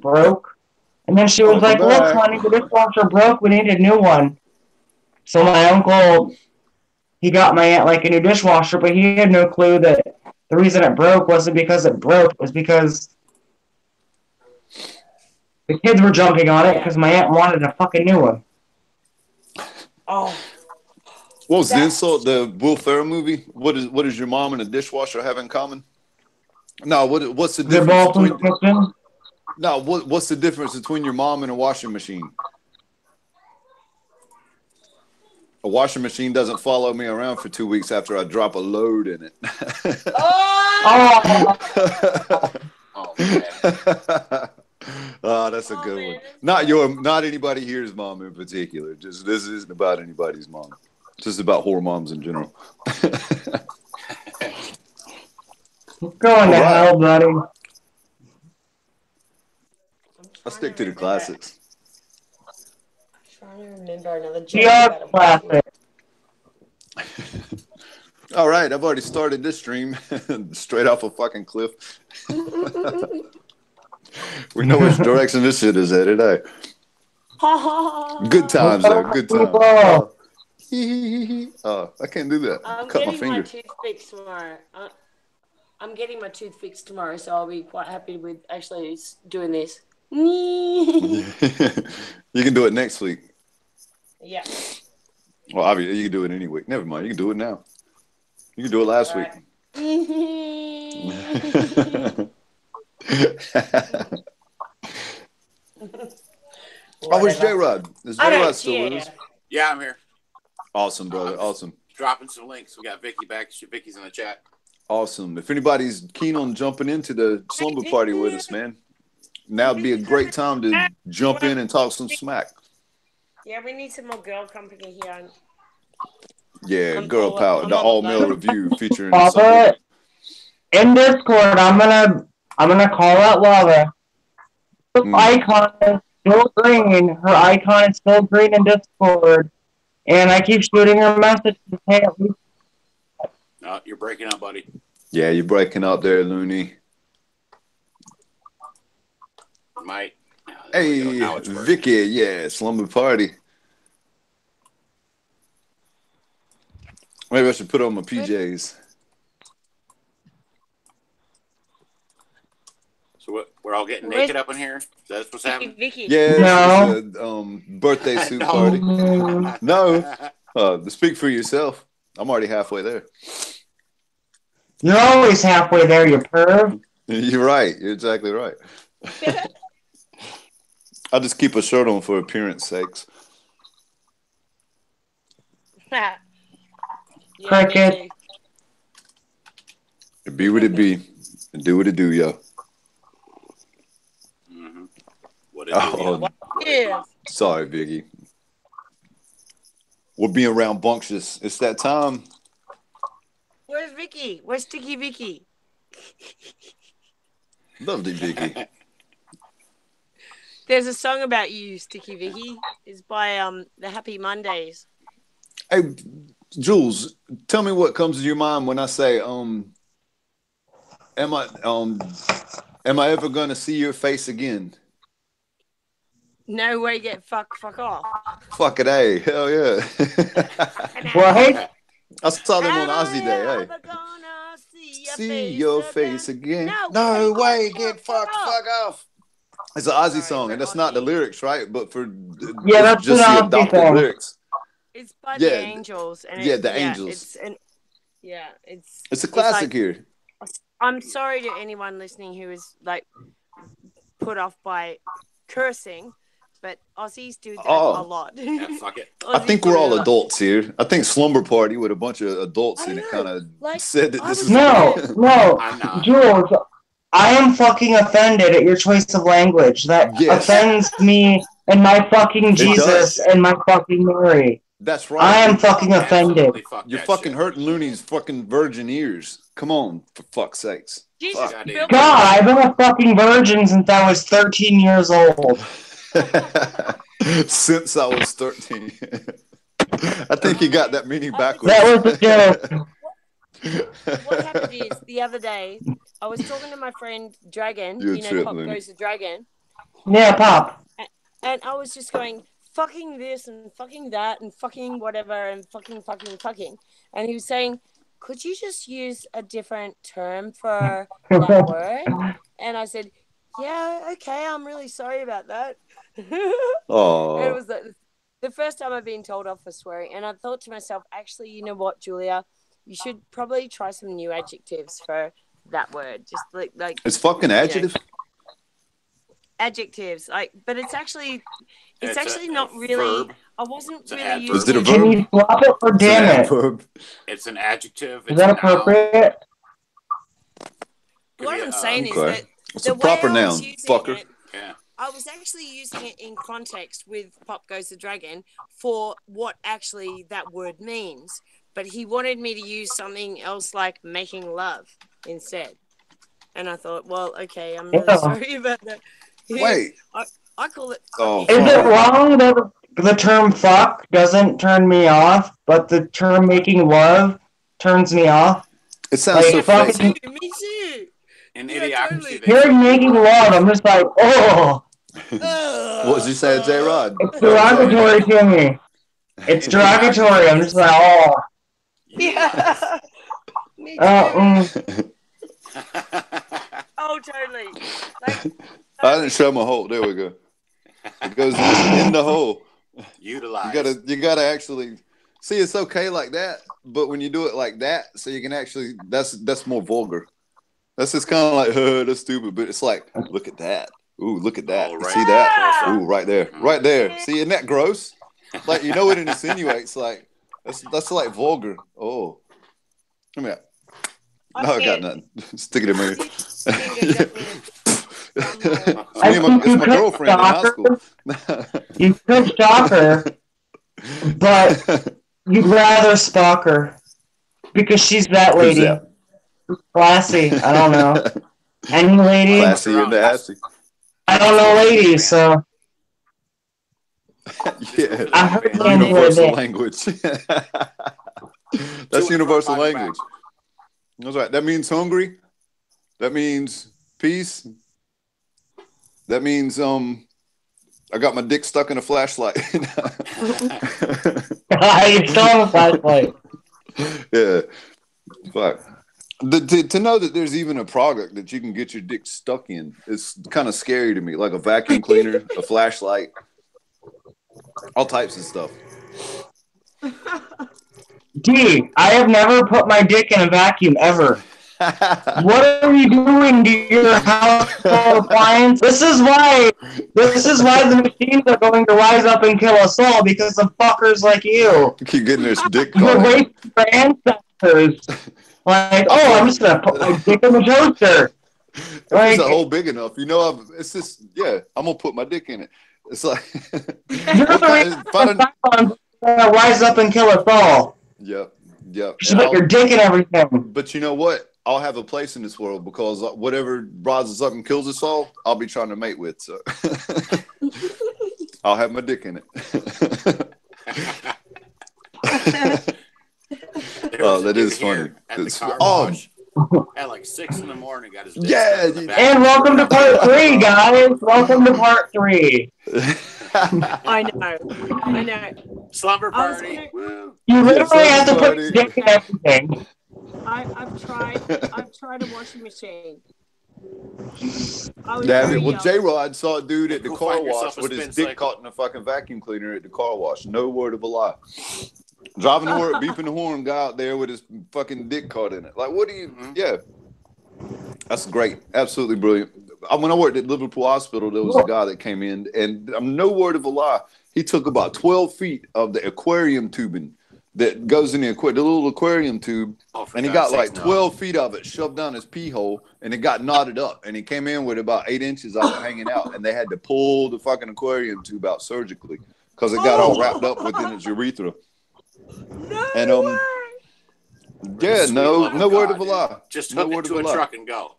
broke. And then she was Welcome like, look, back. honey, the dishwasher broke. We need a new one. So my uncle, he got my aunt like a new dishwasher, but he had no clue that the reason it broke wasn't because it broke. It was because the kids were jumping on it because my aunt wanted a fucking new one. Oh. What was the insult? The Will Ferrell movie? What is your mom and a dishwasher have in common? No, what's the They're difference both in the between kitchen. no? What's the difference between your mom and a washing machine? A washing machine doesn't follow me around for 2 weeks after I drop a load in it. Oh! Oh man. Oh, that's a good one. Not anybody here's mom in particular. Just this isn't about anybody's mom. It's just about whore moms in general. Going to hell, buddy. I'll stick to the classics. I'm trying to remember another joke We are about a classic. All right, I've already started this stream straight off a fucking cliff. We know which direction this shit is headed, eh? Good times, though. Good times. I can't do that. I'm Cut my getting finger. my tooth fixed tomorrow. I'm getting my tooth fixed tomorrow, so I'll be quite happy with actually doing this. You can do it next week. Yeah. Well, obviously, you can do it any week. Never mind. You can do it now. You can do it last week. Oh, where's J-Rod? Is J-Rod still with us? Yeah, I'm here. Awesome, brother. Awesome. Dropping some links. We got Vicky back. Vicky's in the chat. Awesome. If anybody's keen on jumping into the slumber party with us, man, now would be a great time to jump in and talk some smack. Yeah, we need some more girl company here. Yeah, girl power. The all-male review featuring Papa, in Discord, I'm gonna call out Lava. Her icon is still green. Her icon is still green in Discord, and I keep shooting her messages. Hey, at least. You're breaking up, buddy. Yeah, you're breaking up there, Looney. Might. Hey, Vicky, yeah, slumber party. Maybe I should put on my PJs. So what? We're all getting naked up in here? That's what's happening? Vicky. Yeah, it's a birthday suit party. No. Speak for yourself. I'm already halfway there. You're always halfway there, you perv. You're right. You're exactly right. I'll just keep a shirt on for appearance sakes. Cricket. It be what it be. And do what it do, yo. Mm-hmm. What it do, Yeah. Sorry, Biggie. We're being rambunctious. It's that time. Where's Vicky? Where's Sticky Vicky? Lovely Biggie. There's a song about you, Sticky Vicky. It's by the Happy Mondays. Hey, Jules, tell me what comes to your mind when I say, am I ever gonna see your face again? No way, get fuck off. Fuck it, hey, hell yeah. Well, hey, I saw them on Aussie Day, hey. See your face again. No way, get fuck off. It's an Aussie song, and that's not the lyrics, right? But for that's just an the Aussie adopted song. lyrics. It's by the Angels. And the Angels. It's a classic here. I'm sorry to anyone listening who is like put off by cursing, but Aussies do that a lot. Yeah, fuck it. I think we're all adults here. I think Slumber Party with a bunch of adults in it kind of said that this is... No, Jules, I am fucking offended at your choice of language. That offends me and my fucking Jesus and my fucking Mary. That's right. I am fucking offended. You're fucking hurting Looney's fucking virgin ears. Come on, for fuck's sakes. Jesus, God, I've been a fucking virgin since I was 13 years old. Since I was 13. I think you got that meaning backwards. That was a joke. What happened is, the other day, I was talking to my friend Dragon, You're Pop Goes the Dragon, Yeah, Pop. And I was just going, fucking this and fucking that and fucking whatever and fucking. And he was saying, could you just use a different term for that word? And I said, yeah, okay, I'm really sorry about that. Oh. And it was the first time I've been told off for swearing. And I thought to myself, actually, you know what, Julia? You should probably try some new adjectives for that word. Just like it's fucking adjective. Adjectives, but it's actually not really. Verb. I wasn't really adverb. using. Is it a Can verb? you swap it for damn it? Adverb. It's an adjective. Is It's that a noun. appropriate? What I'm saying is Okay. that It's the a proper way I was noun, using fucker. it, Yeah. I was actually using it in context with Pop Goes the Dragon for what actually that word means. But he wanted me to use something else like making love instead. And I thought, well, okay, I'm really sorry about that. Wait. I call it Oh, fucking. Is it wrong that the term fuck doesn't turn me off, but the term making love turns me off? It sounds so fake. Me too. In Yeah, Idiocracy, totally. they Hearing say making love, I'm just like, oh. What did you say, J. Rod? It's derogatory to me. It's derogatory. I'm just like, oh. Yeah. Me too. Oh, totally. I didn't show my hole. There we go. It goes in the hole. Utilize. You gotta actually see. It's okay like that, but when you do it like that, so you can actually that's more vulgar. That's just kind of like that's stupid, but it's like look at that. Ooh, look at that. Oh, You right. see that? Yeah. Ooh, right there, right there. See, isn't that gross? Like you know what it insinuates. Like that's like vulgar. Oh, come here. No, I got nothing. Stick it in my It's my girlfriend in high school. You could stalk her, but you'd rather stalk her because she's that Who's lady. that? Classy. I don't know. Any lady? Classy and nasty. I don't know ladies, so. Yeah. I heard Universal language. That's universal language. That's right. That means hungry. That means peace. That means I got my dick stuck in a flashlight. You still have a flashlight. Yeah. But to know that there's even a product that you can get your dick stuck in is kind of scary to me. Like a vacuum cleaner, a flashlight, all types of stuff. D, I have never put my dick in a vacuum ever. What are you doing to your household appliance? This is why the machines are going to rise up and kill us all because of fuckers like you. Keep getting this dick You're caught. wasting your ancestors. Like, oh, I'm just gonna put my dick in the toaster. If it's a hole big enough, you know, it's just I'm gonna put my dick in it. It's like you're the reason the rise up and kill us all. Yep. You should put your dick in everything. But you know what? I'll have a place in this world because whatever rises up and kills us all, I'll be trying to mate with. So I'll have my dick in it. Oh, that is funny. At the car wash at like 6 a.m. Got his dick stuck in the back. And welcome to part 3, guys. Welcome to part 3. I know. Slumber party. You literally have to put your dick in everything. I've tried a washing machine. Damn it. Well, J-Rod saw a dude at the car wash with his dick caught in a fucking vacuum cleaner at the car wash. No word of a lie. Driving to work, beeping the horn, guy out there with his fucking dick caught in it. Like, what do you... Yeah. That's great. Absolutely brilliant. When I worked at Liverpool Hospital, there was a guy that came in, and no word of a lie, he took about 12 feet of the aquarium tubing that goes in the little aquarium tube, and he got like 12 feet of it shoved down his pee hole, and it got knotted up, and he came in with about 8 inches of it hanging out, and they had to pull the fucking aquarium tube out surgically because it got all wrapped up within his urethra. No word of a lie. Just hook it to a truck and go.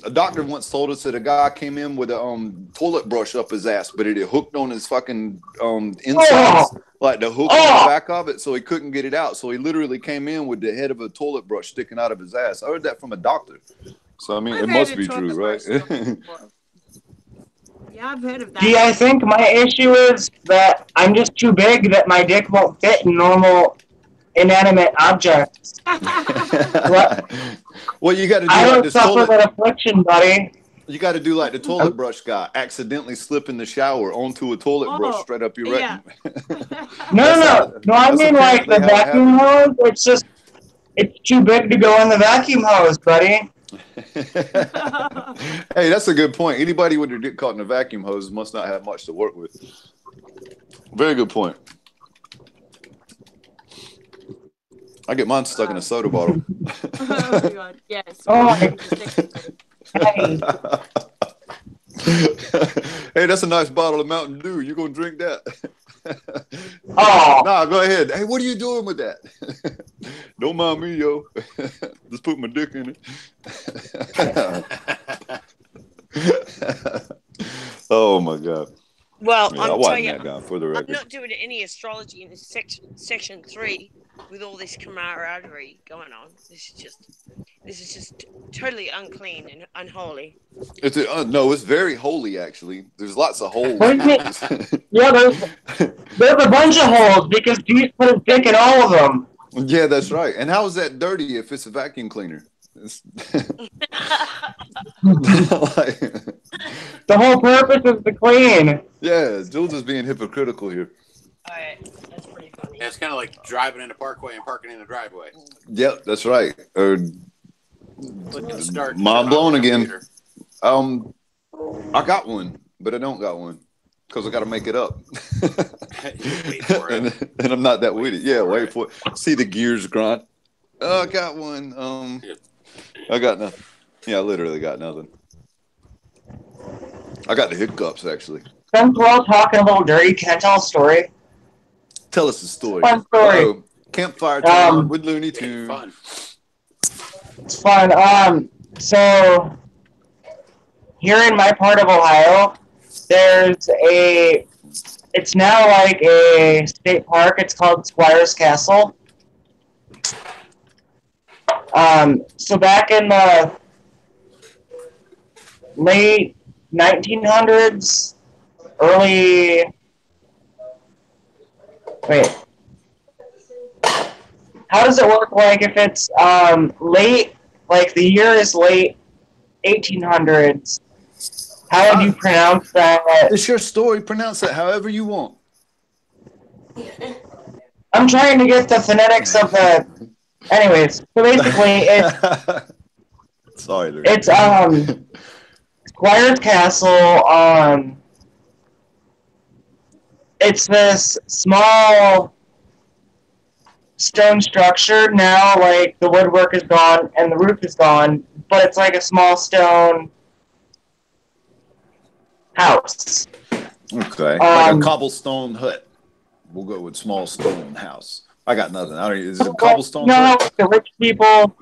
A doctor once told us that a guy came in with a toilet brush up his ass, but it had hooked on his fucking insides, like the hook on the back of it, so he couldn't get it out. So he literally came in with the head of a toilet brush sticking out of his ass. I heard that from a doctor. So I mean, it must be true, right? Yeah, I've heard of that. See, I think my issue is that I'm just too big that my dick won't fit in normal inanimate objects. Well, you got to do I like don't this suffer toilet. that affliction, buddy. You got to do like the toilet brush guy, accidentally slip in the shower onto a toilet brush straight up your rectum. No. I mean like the vacuum hose. It's too big to go in the vacuum hose, buddy. Hey, that's a good point. Anybody with their dick caught in a vacuum hose must not have much to work with. Very good point. I get mine stuck in a soda bottle. Oh my god! Yes. Hey, that's a nice bottle of Mountain Dew. You gonna drink that? Oh. Nah, go ahead. Hey, what are you doing with that? Don't mind me, yo. Just put my dick in it. Oh my god. Well, Yeah, I'm telling you, that guy for the record. I'm not doing any astrology in this section 3 with all this camaraderie going on. This is just totally unclean and unholy. No, it's very holy actually. There's lots of holes. Yeah, there's a bunch of holes because Jesus put his dick in all of them. Yeah, that's right. And how is that dirty if it's a vacuum cleaner? The whole purpose is to clean. Yeah, Jules is being hypocritical here. All right, that's pretty funny. Yeah, it's kind of like driving in a parkway and parking in a driveway. Yep, that's right. Mind blown again. I got one, but I don't got one because I got to make it up. Wait for it. and I'm not that witty. Yeah, wait for it. See the gears grunt. Oh, I got one. I got nothing. Yeah, I literally got nothing. I got the hiccups actually. Since we're all talking a little dirty, can I tell a story? Tell us a story. Fun story. Uh-oh. Campfire time with Looney Tunes. Fun. It's fun. So here in my part of Ohio, it's now like a state park. It's called Squires Castle. So back in the late 1900s, how does it work? Like if it's late, like the year is late 1800s, how would you pronounce that? It's your story. Pronounce it however you want. I'm trying to get the phonetics of the. Anyways, so basically it's Sorry, Luke. it's Squires Castle. It's this small stone structure now. Like the woodwork is gone and the roof is gone, but it's like a small stone house. Okay, like a cobblestone hut. We'll go with small stone house. I got nothing. Is it a cobblestone? No, the rich people.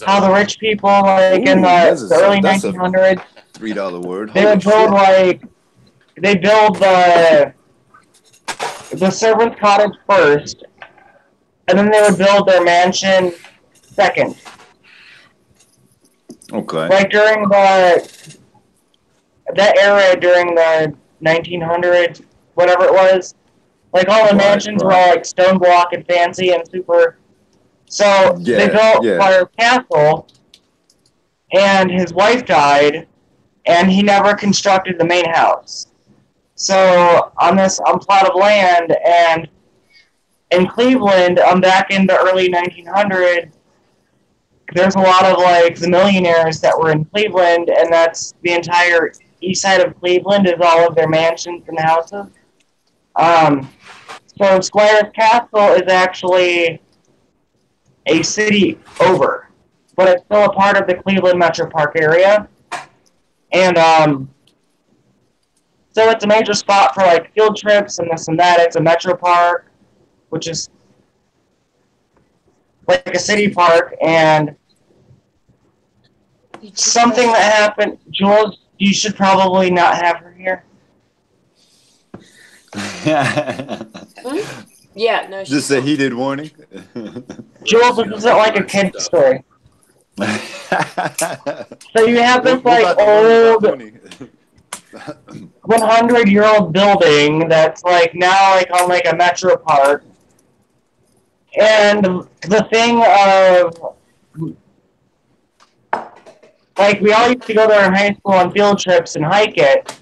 How the rich people, like in the early 1900s, $3 word. they would build they build the servant's cottage first, and then they would build their mansion second. Okay. Like during that era, during the 1900s, whatever it was. Like all the mansions were all like stone block and fancy and super. So they built Squires Castle, and his wife died, and he never constructed the main house. So on this plot of land, and in Cleveland, back in the early 1900s, there's a lot of like the millionaires that were in Cleveland, and that's the entire east side of Cleveland is all of their mansions and houses. So Squires Castle is actually a city over, but it's still a part of the Cleveland Metro Park area. And so it's a major spot for like field trips and this and that. It's a metro park, which is like a city park. And something that happened, Jules, you should probably not have her here. Yeah, no. Just a heated warning. Jules, this isn't like a kid's story. So you have this like old. 100-year-old building that's like now like on like a metro park. And the thing of like we all used to go there in high school on field trips and hike it,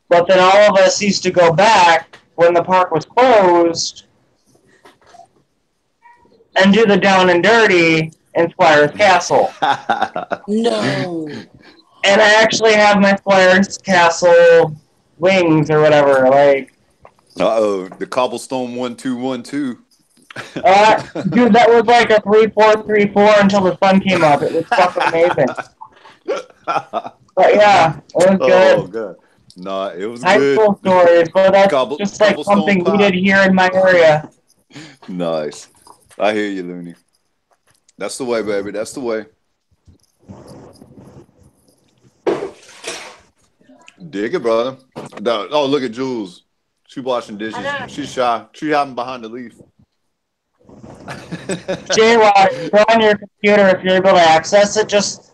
but then all of us used to go back when the park was closed and do the down and dirty in Squire's Castle. No. And I actually have my Squire's Castle wings or whatever. Like, the cobblestone 1-2-1-2. Dude, that was like a 3-4-3-4 until the sun came up. It was fucking amazing. But yeah, it was good. Oh god, nah, it was high good. school stories, but that's just like something we did here in my area. Nice, I hear you, Looney. That's the way, baby. That's the way. Dig it, brother. Oh, look at Jules. She washing dishes. She's shy. She hiding behind the leaf. J-Rock, go on your computer if you're able to access it. Just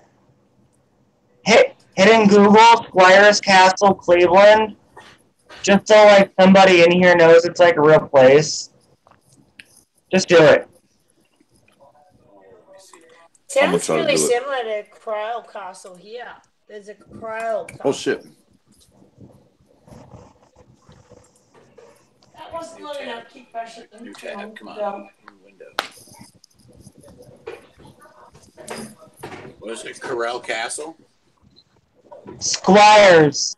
hit in Google Squire's Castle, Cleveland. Just so like somebody in here knows it's like a real place. Just do it. Sounds really similar to Cryle Castle here. There's a Cryle Castle. Oh shit. That wasn't long enough. Keep brushing. New tab. Come on. New window. What is it? Corral Castle? Squires.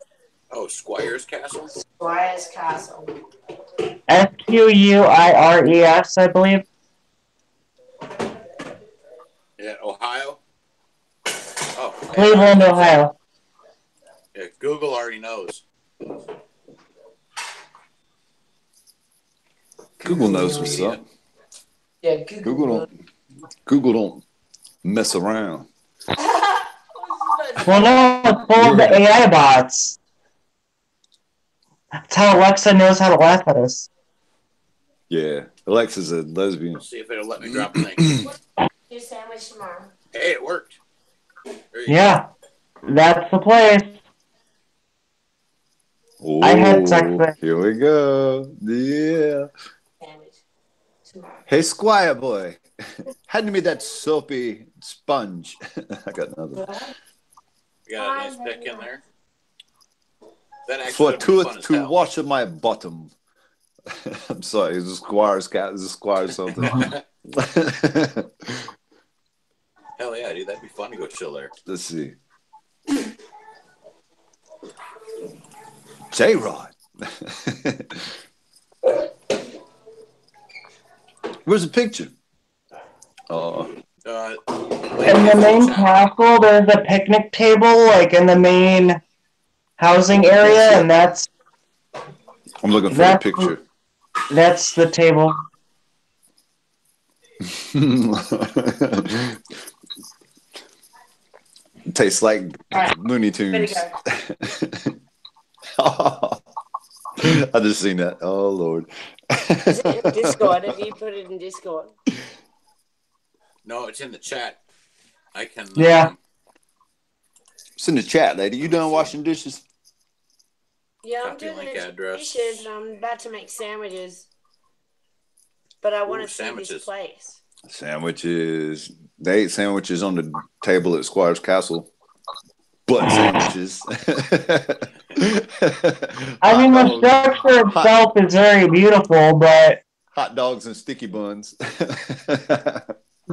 Oh, Squire's Castle? Squire's Castle. Squires, I believe. Yeah, Ohio? Oh. Cleveland, Ohio. Yeah, Google already knows. Google knows what's up. Yeah, Google don't mess around. Well, no, it's full of the AI bots. That's how Alexa knows how to laugh at us. Yeah, Alexa's a lesbian. Let's see if it'll let me drop a link. Your sandwich tomorrow. Hey, it worked. Yeah, that's the place. Oh, I had sex there. Here we go. Yeah. Hey, Squire boy. Hand me that soapy sponge. I got another. You got a nice pick in there. That For tooth to wash my bottom. I'm sorry, it's a Squire's cat. It's a Squire something. Hell yeah, dude. That'd be fun to go chill there. Let's see. J-Rod. Where's the picture? In the main castle, there's a picnic table, like in the main housing area, and that's. I'm looking for the picture. That's the table. Tastes like Looney Tunes. I just seen that. Oh Lord. Is it in Discord? Have you put it in Discord? No, it's in the chat. I can. Yeah. It's in the chat, lady. You done washing dishes? Yeah, I'm doing the dishes. I'm about to make sandwiches. But I want to see this place. Sandwiches. They ate sandwiches on the table at Squire's Castle. Butt sandwiches. I mean, the structure itself is very beautiful, but hot dogs and sticky buns.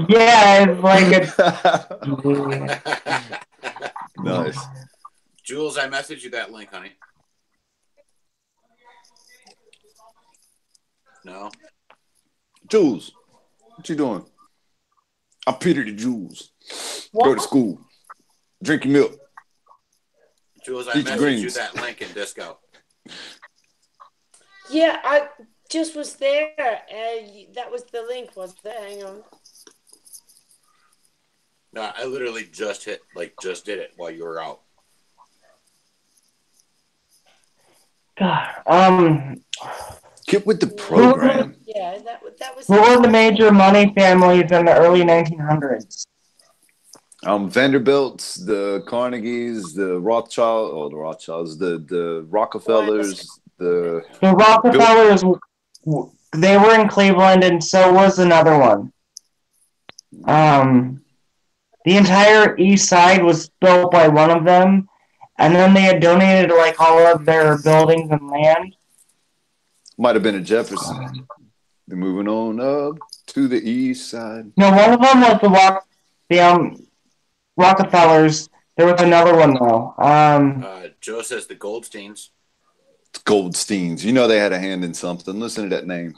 Yeah, it's like a nice. Jules, I messaged you that link, honey. No. Jules, what you doing? I'm Peter the Jules. What? Go to school. Drink your milk. Jules, I messaged you that link in Disco. Yeah, I just was there. That was the link, wasn't it? Hang on. No, I literally just did it while you were out. God, get with the program. Yeah, that was. Who were the major money families in the early 1900s? Vanderbilts, the Carnegies, the Rothschilds, the Rockefellers, the Rockefellers. They were in Cleveland, and so was another one. The entire East Side was built by one of them, and then they had donated like all of their buildings and land. Might have been a Jefferson. They're moving on up to the East Side. No, one of them was the Rockefellers. There was another one though. Joe says the Goldsteins. Goldsteins. You know they had a hand in something. Listen to that name.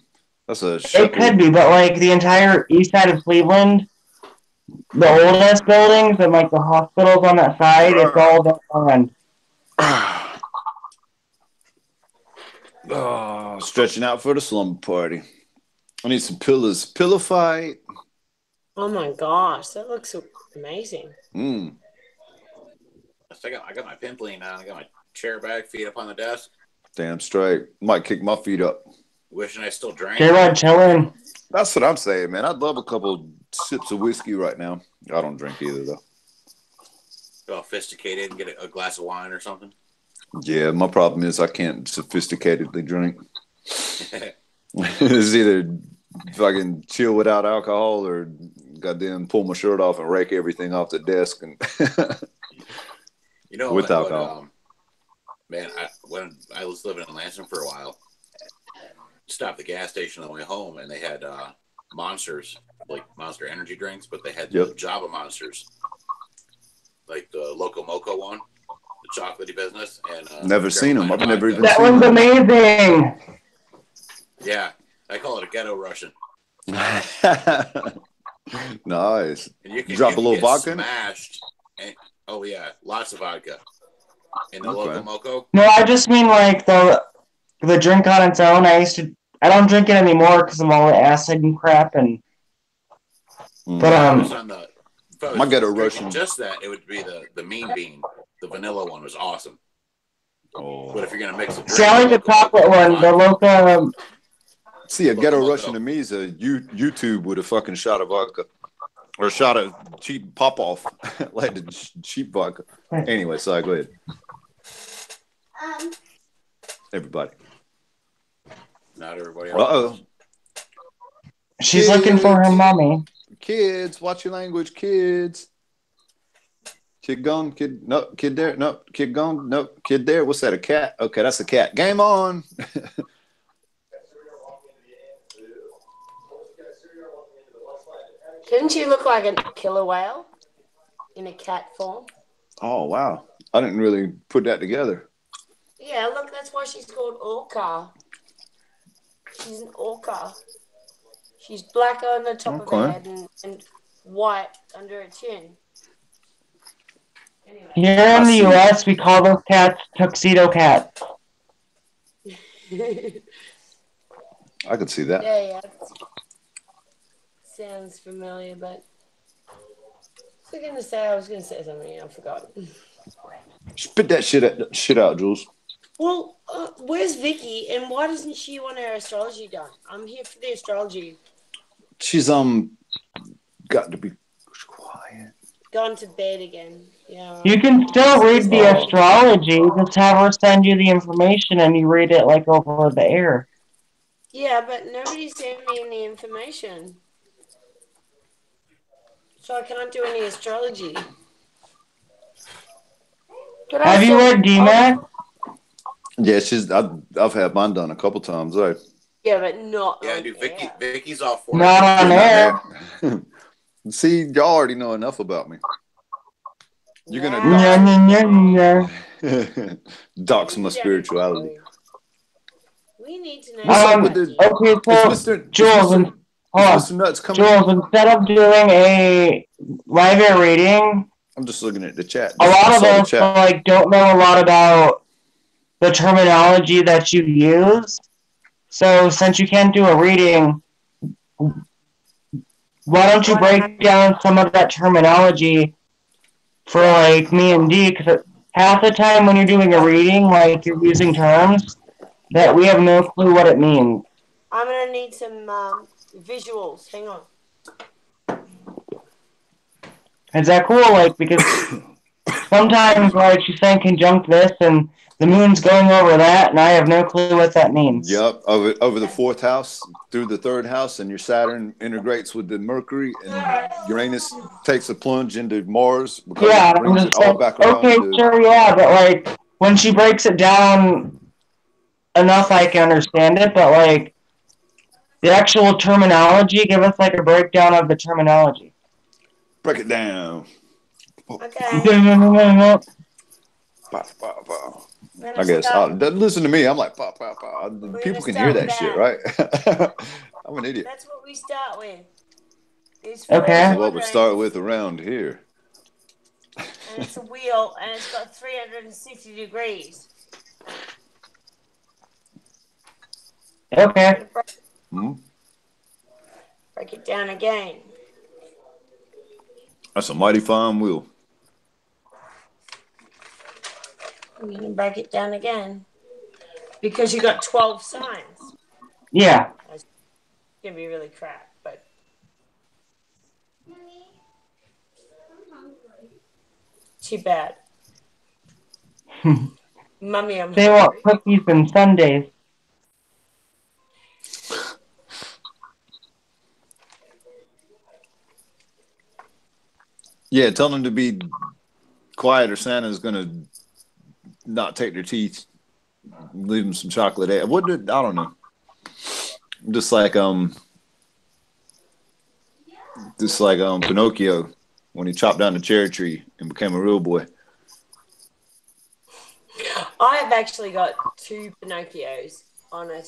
That's a. It could be, but like the entire East Side of Cleveland, the oldest buildings and like the hospitals on that side, it's all that land. Oh, stretching out for the slumber party. I need some pillows. Pillow fight. Oh my gosh, that looks so amazing. Mm. I got my pimp lean on. I got my chair back, feet up on the desk. Damn straight. Might kick my feet up. Wishing I still drank. J-Rod chilling. That's what I'm saying, man. I'd love a couple sips of whiskey right now. I don't drink either, though. Sophisticated and get a glass of wine or something. Yeah, my problem is I can't sophisticatedly drink. It's either fucking chill without alcohol or goddamn pull my shirt off and rake everything off the desk and with alcohol. Man, when I was living in Lansing for a while, stopped at the gas station on the way home, and they had Monsters, like Monster energy drinks, but they had the Java Monsters, like the Loco Moco one, the chocolatey business. And never seen them. I've never even that seen one's them. amazing. Yeah, I call it a ghetto Russian. Nice. And you can drop a little vodka. Smashed. And, oh yeah, lots of vodka. In the Loco Moco. No, I just mean like the drink on its own. I don't drink it anymore because of all the acid and crap and. But my ghetto Russian. Just that, it would be the Mean Bean. The vanilla one was awesome. Oh. But if you're gonna mix it, see, I like the chocolate one. The Loco. See, a ghetto Russian to me is a YouTube with a fucking shot of vodka. Or a shot of cheap pop-off. Like the cheap vodka. Anyway, so go ahead. Everybody. Not everybody else. Uh-oh. She's looking for her mommy. Kids, watch your language, kids. Kid gone, kid, no, kid there, no, kid gone, no, kid there. What's that, a cat? Okay, that's a cat. Game on. Didn't she look like a killer whale in a cat form? Oh, wow. I didn't really put that together. Yeah, look, that's why she's called Orca. She's an orca. She's black on the top of her head and white under her chin. Anyway. Here in the U.S., we call those cats tuxedo cats. I could see that. Yeah. Sounds familiar, but I was going to say something. I forgot. Spit that shit out, Jules. Well, where's Vicky, and why doesn't she want her astrology done? I'm here for the astrology. She's got to be quiet. Gone to bed again. Yeah. You can still read the astrology. Just have her send you the information, and you read it like over the air. Yeah, but nobody sent me any information. So I can't do any astrology. Have you read DMAC? Yeah, I've had mine done a couple times, right? Yeah, but not. Yeah, dude. Vicky's all for not on air. See, y'all already know enough about me. You're gonna dox my spirituality. We need to know. Okay, so Jules, Jules, instead of doing a live air reading, I'm just looking at the chat. A lot of us don't know a lot about the terminology that you use. So since you can't do a reading, why don't you break down some of that terminology for me and D? Because half the time when you're doing a reading, you're using terms that we have no clue what it means. I'm gonna need some visuals. Hang on. Is that cool? Like, because sometimes, like, she's saying conjunct this, and the moon's going over that, and I have no clue what that means. Yep, over the fourth house through the third house, and your Saturn integrates with the Mercury, and Uranus takes a plunge into Mars because Yeah, it I'm brings it just all like, back around okay, to. sure, yeah, but like when she breaks it down enough, I can understand it. But like the actual terminology, give us like a breakdown of the terminology. Break it down. Okay. I guess. Listen to me. I'm like, people can hear that shit, right? I'm an idiot. That's what we start with. Okay. This is what we start with around here. And it's a wheel, and it's got 360 degrees. Okay. Break it down again. That's a mighty fine wheel. I'm going to break it down again. Because you got 12 signs. Yeah. It's going to be really crap, but. Too bad. Mummy, I'm They hungry. want cookies and sundaes. Yeah, tell them to be quiet or Santa's going to not take their teeth. Leave them some chocolate. I don't know. Just like Pinocchio when he chopped down the cherry tree and became a real boy. I have actually got 2 Pinocchios on a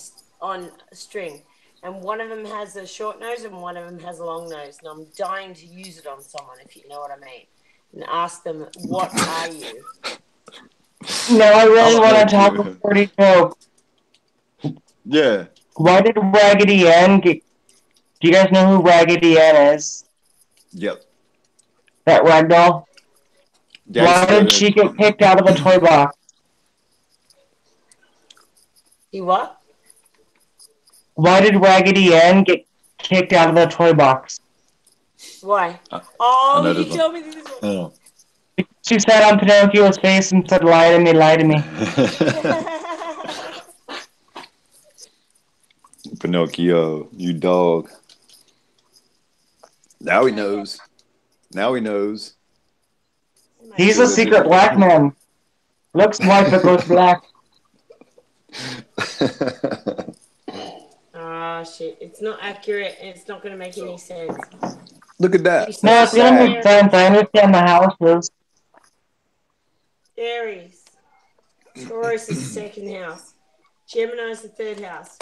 string, and one of them has a short nose and one of them has a long nose, and I'm dying to use it on someone, if you know what I mean, and ask them, what are you? No, I really want to talk a pretty joke. Yeah. Why did Raggedy Ann get... Do you guys know who Raggedy Ann is? Yep. That ragdoll? Yeah, Why did she get kicked out of the toy box? You what? Why did Raggedy Ann get kicked out of the toy box? Why? You told me this one. She sat on Pinocchio's face and said, lie to me, lie to me. Pinocchio, you dog. Now he knows. He's a secret black man. Looks white but goes black. Shit. It's not accurate and it's not going to make any sense. Look at that. No, it's going to make sense. I understand the houses. Aries. Taurus is the second house. Gemini is the third house.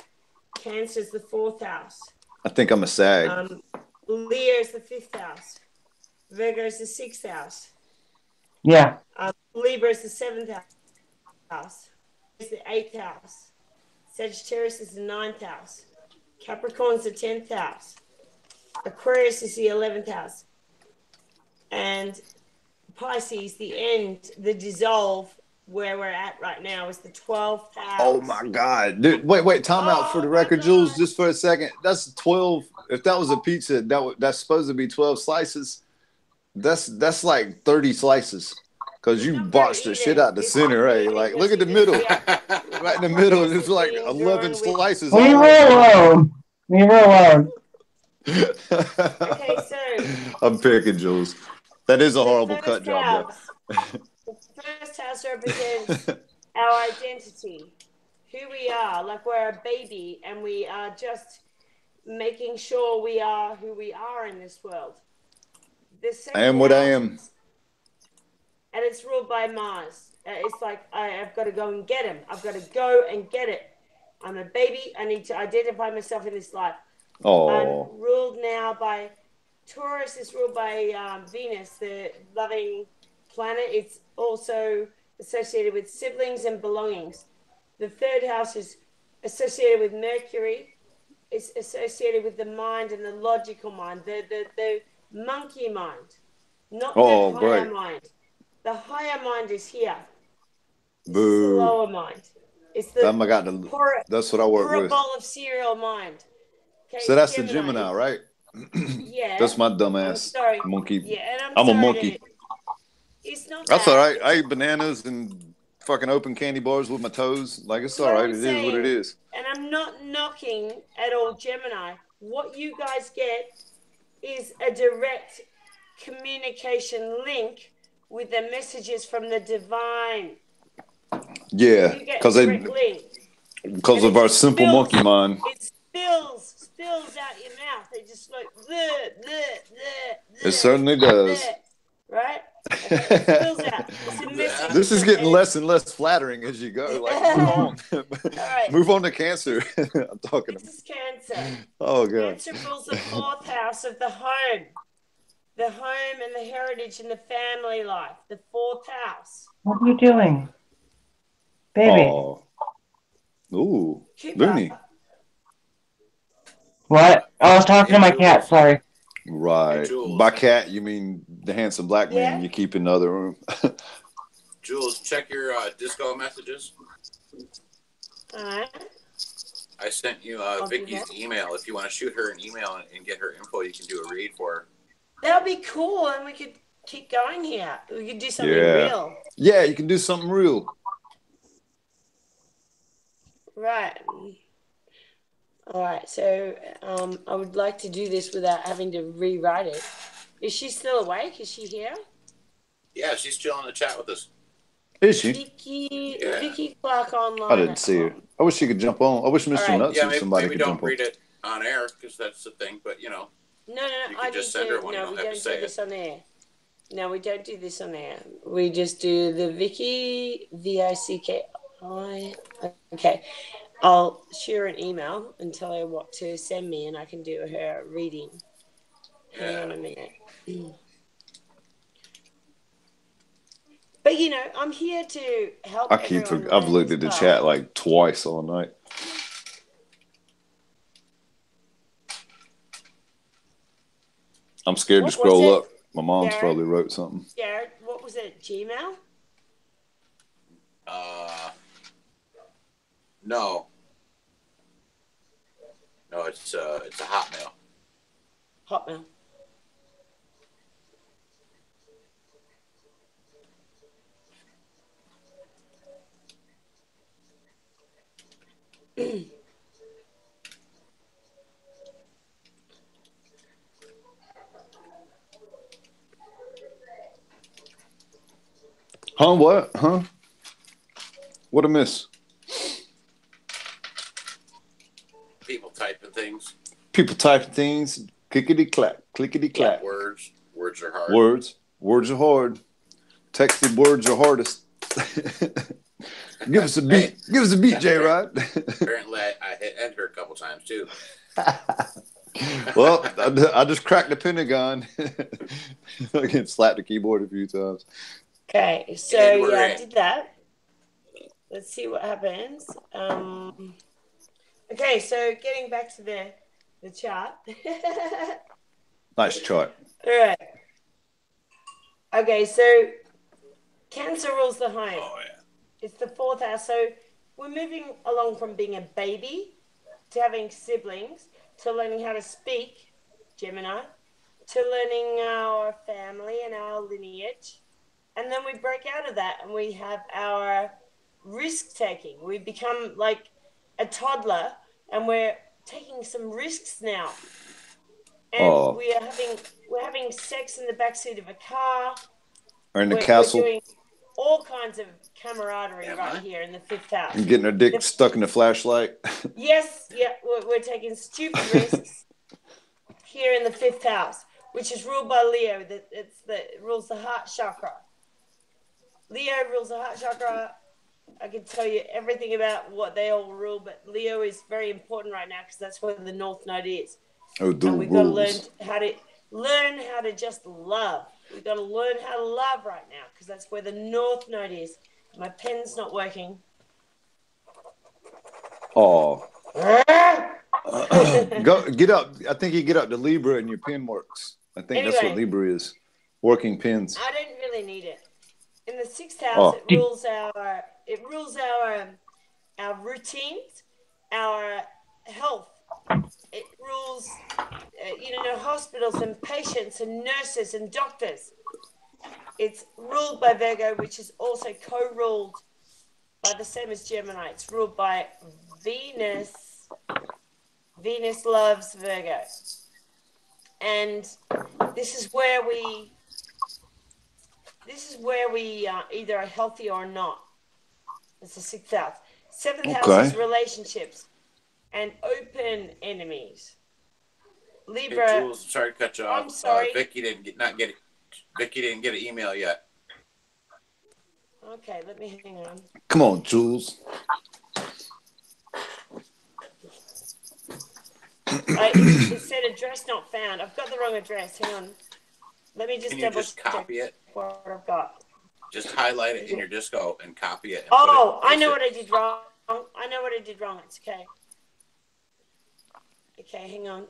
Cancer is the fourth house. I think I'm a sag. Leo is the fifth house. Virgo is the sixth house. Yeah. Libra is the seventh house. It's the eighth house. Sagittarius is the ninth house. Capricorn is the 10th house. Aquarius is the 11th house. And Pisces, the end, the dissolve, where we're at right now, is the 12th house. Oh my God. Dude, wait, time out for the record, Jules, just for a second. That's 12. If that was a pizza, that's supposed to be 12 slices. That's like 30 slices. Because you botched the shit out the center, right? Like, look at the middle. Right in the middle, there's like 11 slices. Leave her alone. Okay, so I'm picking, Jules. That is a horrible cut job, though. The first house represents our identity, who we are. Like we're a baby, and we are just making sure we are who we are in this world. I am what I am. And it's ruled by Mars. It's like, I've got to go and get him. I've got to go and get it. I'm a baby. I need to identify myself in this life. Oh. I'm ruled now by Taurus. Is ruled by Venus, the loving planet. It's also associated with siblings and belongings. The third house is associated with Mercury. It's associated with the mind and the logical mind, the monkey mind, not the higher mind. The higher mind is here. This is the lower mind. It's the that's what I work with. bowl of cereal mind. Okay, so that's Gemini, the Gemini, right? Yeah. That's my dumb I'm ass sorry. monkey. Yeah, and I'm a sorry monkey. It's not That's that. all right. I eat bananas and fucking open candy bars with my toes. Like, it's all right. It is what it is. And I'm not knocking at all Gemini. What you guys get is a direct communication link with the messages from the divine. Yeah, You get a direct link. Because of our simple monkey mind. It spills out your mouth. It just like it certainly does. Right? Okay, it spills out. It's a message. This is getting less and less flattering as you go. Like, move on. All right. Move on to Cancer. I'm talking about. This is Cancer. Oh, God. Cancer rules the 4th house of the home. The home and the heritage and the family life. The 4th house. What are you doing? Baby. Oh. Ooh. Looney. What? I was talking to my cat, sorry. Right. By cat, you mean the handsome black man you keep in the other room. Jules, check your Disco messages. All right. I sent you Vicky's email. If you want to shoot her an email and get her info, you can do a read for her. That would be cool, and we could keep going here. We could do something real. Yeah, you can do something real. Right. All right, so I would like to do this without having to rewrite it. Is she still awake? Is she here? Yeah, she's still in the chat with us. Is she? Vicky Clark online. I didn't see her. I wish she could jump on. I wish Mr. Nuts or somebody could jump on. Maybe don't read it on air because that's the thing, but you know. No, I just send her one. No, we don't do this on air. No, we don't do this on air. We just do the Vicky, V-I-C-K-I. Okay. I'll share an email and tell her what to send me, and I can do her reading. Hang on a minute. But, you know, I'm here to help I've looked at the chat like twice all night. I'm scared to scroll up. My mom's probably wrote something. Jared, what was it? Gmail? No. No, it's a Hotmail. Hotmail. Huh? What? Huh? What a miss. People typing things. Clickety clack. Clickety clack. Yeah, words are hard. Words are hard. Texted words are hardest. Give us a beat. Give us a beat, J-Rod. Apparently, I hit enter a couple times too. Well, I just cracked the Pentagon. I can slap the keyboard a few times. Okay, so I did that. Let's see what happens. Okay, so getting back to the chart. Nice chart. All right. Okay, so Cancer rules the home. Oh, yeah. It's the 4th house. So we're moving along from being a baby to having siblings to learning how to speak, Gemini, to learning our family and our lineage. And then we break out of that and we have our risk taking. We become like a toddler and we're taking some risks now. And we're having sex in the backseat of a car. Or in the castle. We're doing all kinds of camaraderie here in the 5th house. And getting our dick stuck in the flashlight. Yes, yeah, we're taking stupid risks here in the 5th house, which is ruled by Leo. It rules the heart chakra. Leo rules the heart chakra. I can tell you everything about what they all rule, but Leo is very important right now because that's where the North Node is. Oh, and we've got to learn how to just love. We've got to learn how to love right now because that's where the North Node is. My pen's not working. Oh. Get up. I think you get up to Libra and your pen works. I think that's what Libra is. Working pens. I don't really need it. In the 6th house, it rules our routines, our health. it rules, hospitals and patients and nurses and doctors. It's ruled by Virgo, which is also co-ruled by the same as Gemini. It's ruled by Venus. Venus loves Virgo. And this is where we either are healthy or not. It's the 6th house. 7th house is relationships and open enemies. Libra. Hey, Jules, sorry to cut you off. I'm sorry. Vicky didn't get an email yet. Okay, let me hang on. Come on, Jules. It said address not found. I've got the wrong address. Hang on. Let me just Can you just copy it? What I've got. Just highlight it in your disco and copy it. I know what I did wrong. It's okay. Okay, hang on.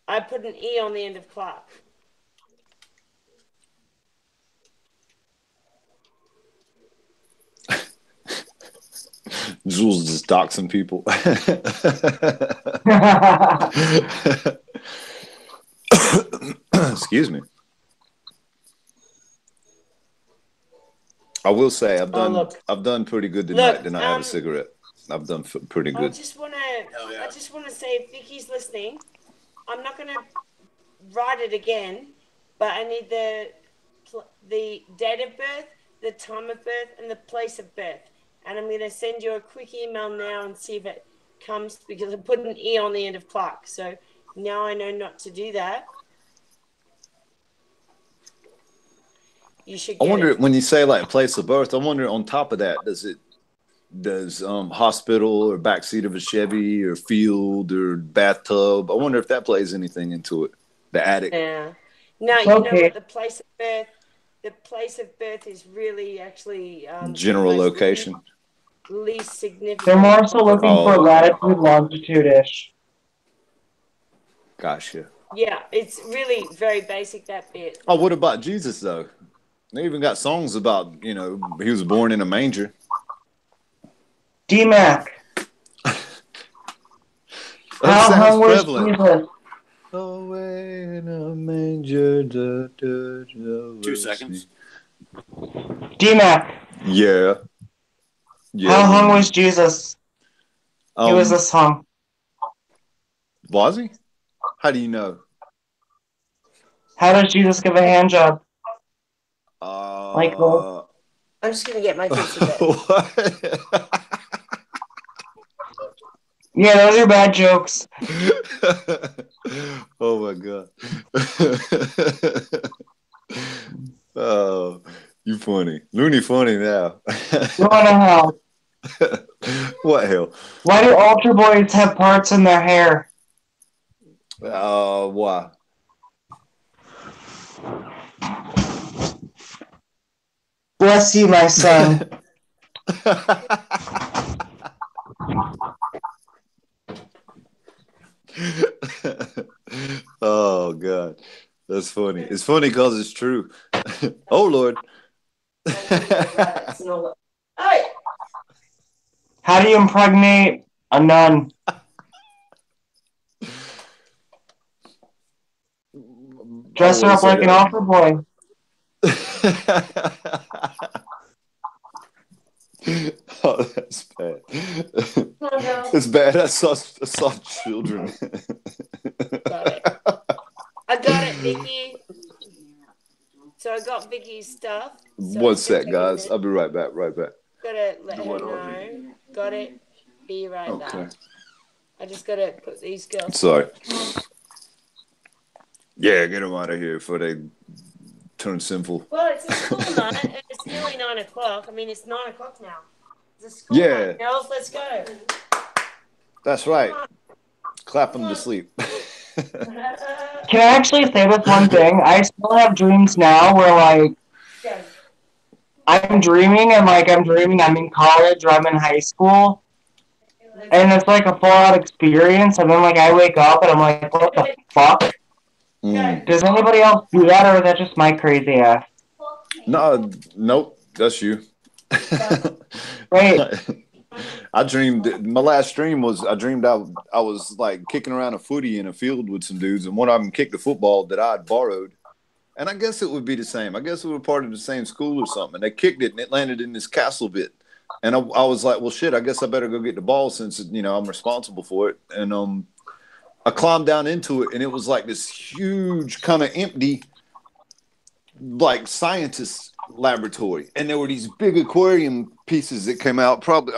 I put an E on the end of Clark. Jules just doxing people. Excuse me. I will say I've done pretty good tonight. Did not have a cigarette. I've done pretty good. I just want to say, if Vicky's listening, I'm not going to write it again, but I need the date of birth, the time of birth, and the place of birth. And I'm going to send you a quick email now and see if it comes, because I put an E on the end of Clark. So now I know not to do that. You should get I wonder it. when you say like place of birth, I wonder on top of that, does hospital or backseat of a Chevy or field or bathtub? I wonder if that plays anything into it. The attic. Yeah. No, you know what? The place of birth is really actually general location. Least significant. They're more so looking for latitude, longitude-ish. Gotcha. Yeah, it's really very basic, that bit. Oh, what about Jesus though? They even got songs about, he was born in a manger. D-Mac. How hung was Jesus? Away in a manger. 2 seconds. D-Mac. Yeah. How hung was Jesus? He was this hung. Was he? How do you know? How does Jesus give a hand job? I'm just going to get my kids to bed. What? Yeah, those are bad jokes. Oh my god. Oh, you funny. Looney funny now. You want to hell? What hell? Why do altar boys have parts in their hair? Why? Bless you, my son. Oh god, that's funny. It's funny because it's true. Oh Lord. How do you impregnate a nun? Dress her up like an altar boy. Oh, that's bad. It's bad. I saw children. Got it. I got it, Vicky. So I got Vicky's stuff. So One sec, guys. I'll be right back. Gotta let her know. Got it. Be right back. I just gotta put these girls. Sorry. Yeah, get them out of here before they turn sinful. Well, it's a school night, and it's nearly 9 o'clock. I mean, it's 9 o'clock now. It's a school night, girls. Let's go. That's right. Clap them to sleep. Can I actually say this one thing? I still have dreams now where, I'm dreaming and, I'm in college or I'm in high school. And it's like a full-out experience. And then, I wake up and I'm like, what the fuck? Does anybody else do that, or is that just my crazy ass? No, nope, that's you. Wait. I dreamed my last dream was I dreamed I was like kicking around a footy in a field with some dudes, and one of them kicked a football that I had borrowed. And I guess it would be the same. I guess we were part of the same school or something. And they kicked it, and it landed in this castle bit. And I was like, well, shit, I guess I better go get the ball since, I'm responsible for it. And I climbed down into it, and it was like this huge kind of empty, like scientist laboratory. And there were these big aquarium pieces that came out, probably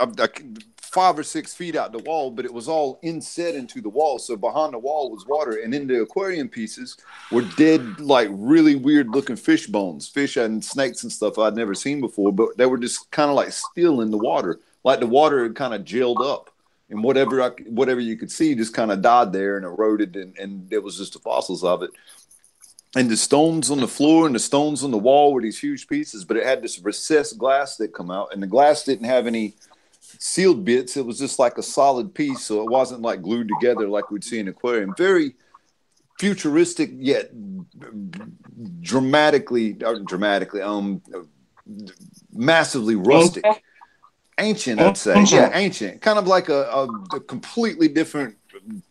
5 or 6 feet out the wall, but it was all inset into the wall. So behind the wall was water, and in the aquarium pieces were dead, like really weird looking fish bones, fish and snakes and stuff I'd never seen before, but they were just kind of like still in the water, like the water had kind of gelled up, and whatever you could see just kind of died there and eroded, and it was just the fossils of it. And the stones on the floor and the stones on the wall were these huge pieces, but it had this recessed glass that come out, and the glass didn't have any sealed bits. It was just like a solid piece, so it wasn't like glued together like we'd see in an aquarium. Very futuristic, yet massively rustic. Ancient, I'd say. Yeah, ancient. Kind of like a completely different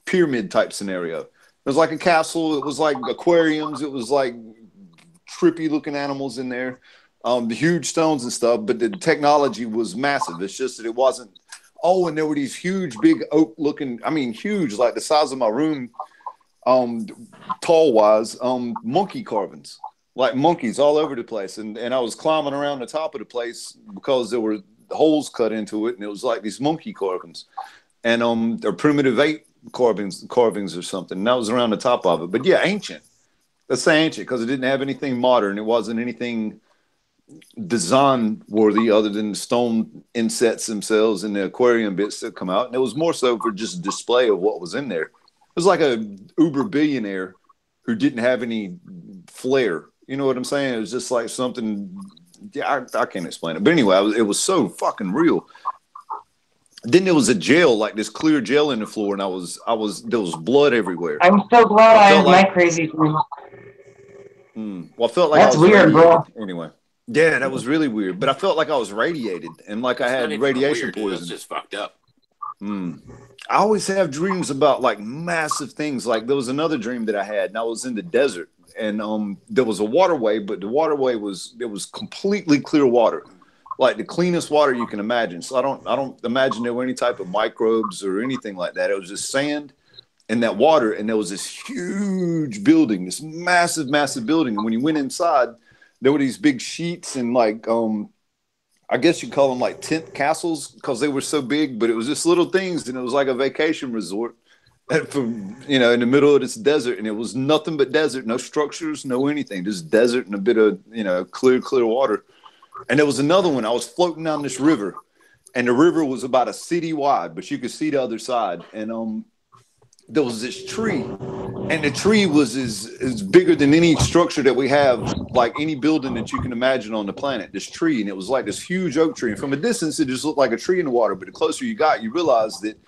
pyramid type scenario. It was like a castle. It was like aquariums. It was like trippy looking animals in there. The huge stones and stuff, but the technology was massive. It's just that it wasn't. Oh, and there were these huge, big oak looking, huge, like the size of my room, tall wise, monkey carvings, like monkeys all over the place. And I was climbing around the top of the place because there were holes cut into it, and it was like these monkey carvings, and they're primitive ape carvings or something. And that was around the top of it. But yeah, ancient. Let's say ancient because it didn't have anything modern. It wasn't anything design worthy other than the stone insets themselves and the aquarium bits that come out. And it was more so for just display of what was in there. It was like a uber billionaire who didn't have any flair. You know what I'm saying? It was just like something. Yeah, I can't explain it. But anyway, it was so fucking real. Then there was a gel, like this clear gel in the floor, and there was blood everywhere. I'm so glad I have my crazy dream. Well, I felt like that's I was weird, bro. Anyway. Yeah, that was really weird. But I felt like I was radiated and like I had radiation poison. It's just fucked up. I always have dreams about like massive things. Like there was another dream that I had, and I was in the desert, and there was a waterway, but the waterway was completely clear water, like the cleanest water you can imagine. So I don't imagine there were any type of microbes or anything like that. It was just sand and that water, and there was this huge building, this massive, massive building. And when you went inside, there were these big sheets and like, I guess you call them like tent castles because they were so big, but it was just little things. And it was like a vacation resort in the middle of this desert. And it was nothing but desert, no structures, no anything, just desert and a bit of, clear water. And there was another one. I was floating down this river, and the river was about a city wide, but you could see the other side. And there was this tree, and the tree was is bigger than any structure that we have, like any building that you can imagine on the planet. This tree, and it was like this huge oak tree. And from a distance, it just looked like a tree in the water. But the closer you got, you realized that,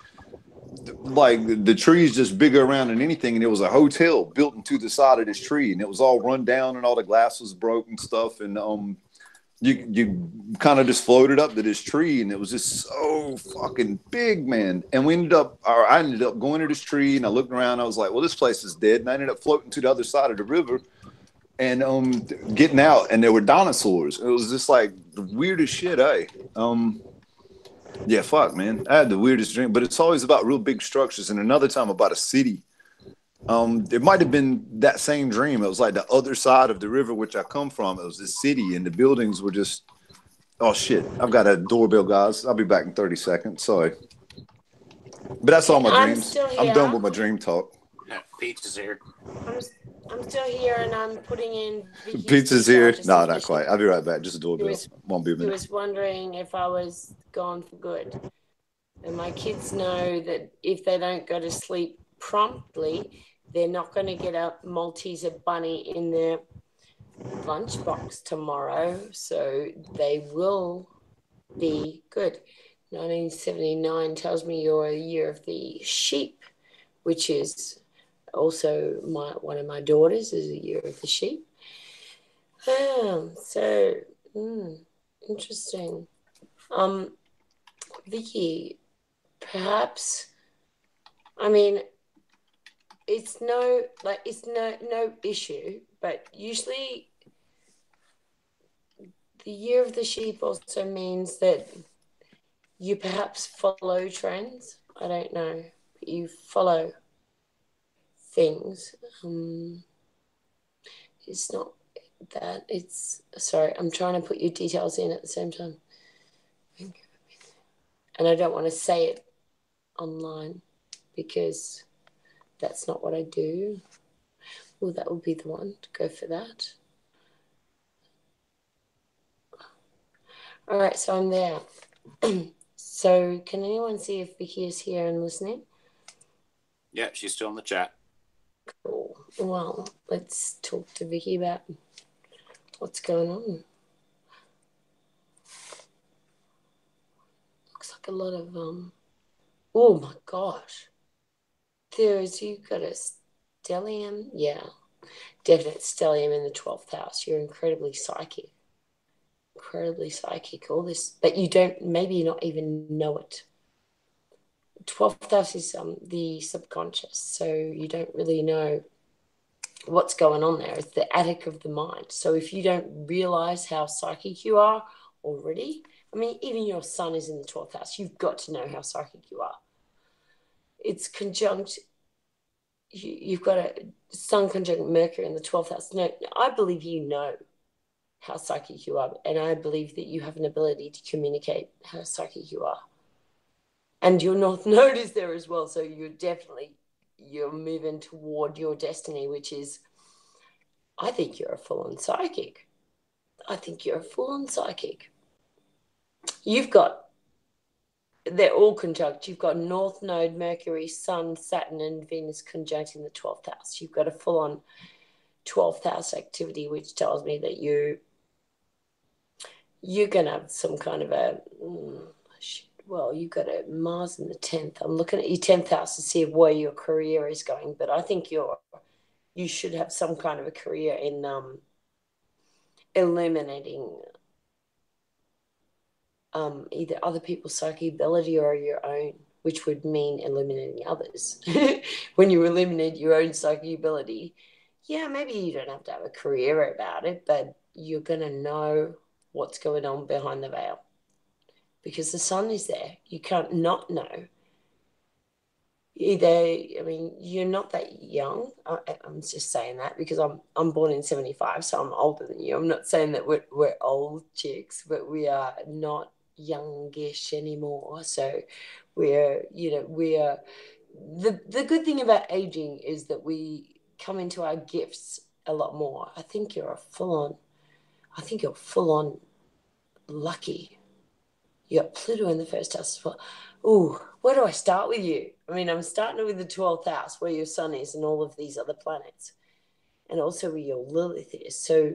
like the tree is just bigger around than anything. And there was a hotel built into the side of this tree, and it was all run down, and all the glass was broke and stuff. And you kind of just floated up to this tree, and it was just so fucking big, man. And I ended up going to this tree, and I looked around. I was like, well, this place is dead. And I ended up floating to the other side of the river and getting out, and there were dinosaurs. It was just like the weirdest shit, eh? Yeah, fuck, man. I had the weirdest dream, but it's always about real big structures. And another time about a city. It might have been that same dream. It was like the other side of the river, which I come from. It was this city, and the buildings were just, oh shit. I've got a doorbell, guys. I'll be back in 30 seconds. Sorry. But that's all my dreams. I'm done with my dream talk. Pizza's here. I'm still here, and I'm putting in Pizza's here. No, not quite. I'll be right back. Just a doorbell. Won't be a minute. I was wondering if I was gone for good. And my kids know that if they don't go to sleep promptly, they're not going to get a Malteser bunny in their lunchbox tomorrow, so they will be good. 1979 tells me you're a year of the sheep, which is also one of my daughters is a year of the sheep. So interesting. Vicky, perhaps, I mean, it's no issue, but usually the year of the sheep also means that you perhaps follow trends. I don't know. You follow things. It's not that. It's sorry. I'm trying to put your details in at the same time, and I don't want to say it online because that's not what I do. Well, that would be the one to go for that. All right, so I'm there. So can anyone see if Vicky is here and listening? Yeah, she's still in the chat. Cool. Well, let's talk to Vicky about what's going on. Looks like a lot of oh my gosh. You've got a stellium. Yeah. Definite stellium in the 12th house. You're incredibly psychic. All this, but you don't maybe not even know it. 12th house is the subconscious, so you don't really know what's going on there. It's the attic of the mind. So if you don't realize how psychic you are already, I mean, even your sun is in the 12th house, you've got to know how psychic you are. It's conjunct, you've got a sun conjunct Mercury in the 12th house. No, I believe you know how psychic you are, and I believe that you have an ability to communicate how psychic you are. And your North Node is there as well, so you're moving toward your destiny, which is, I think you're a full-on psychic. They're all conjunct. You've got North Node, Mercury, Sun, Saturn, and Venus conjunct in the 12th house. You've got a full-on 12th house activity, which tells me that you're going to have some kind of a... Well, you've got a Mars in the 10th. I'm looking at your 10th house to see where your career is going, but I think you should have some kind of a career in illuminating either other people's psychic ability or your own, which would mean illuminating others. When you illuminate your own psychic ability, yeah, maybe you don't have to have a career about it, but you're going to know what's going on behind the veil. Because the sun is there. You can't not know. You're not that young. I'm just saying that because I'm born in 75, so I'm older than you. I'm not saying that we're old chicks, but we are not youngish anymore. So the good thing about aging is that we come into our gifts a lot more. I think you're full on lucky. You got Pluto in the first house as well. Ooh, where do I start with you? I mean, I'm starting with the 12th house where your sun is and all of these other planets. And also where your Lilith is. So,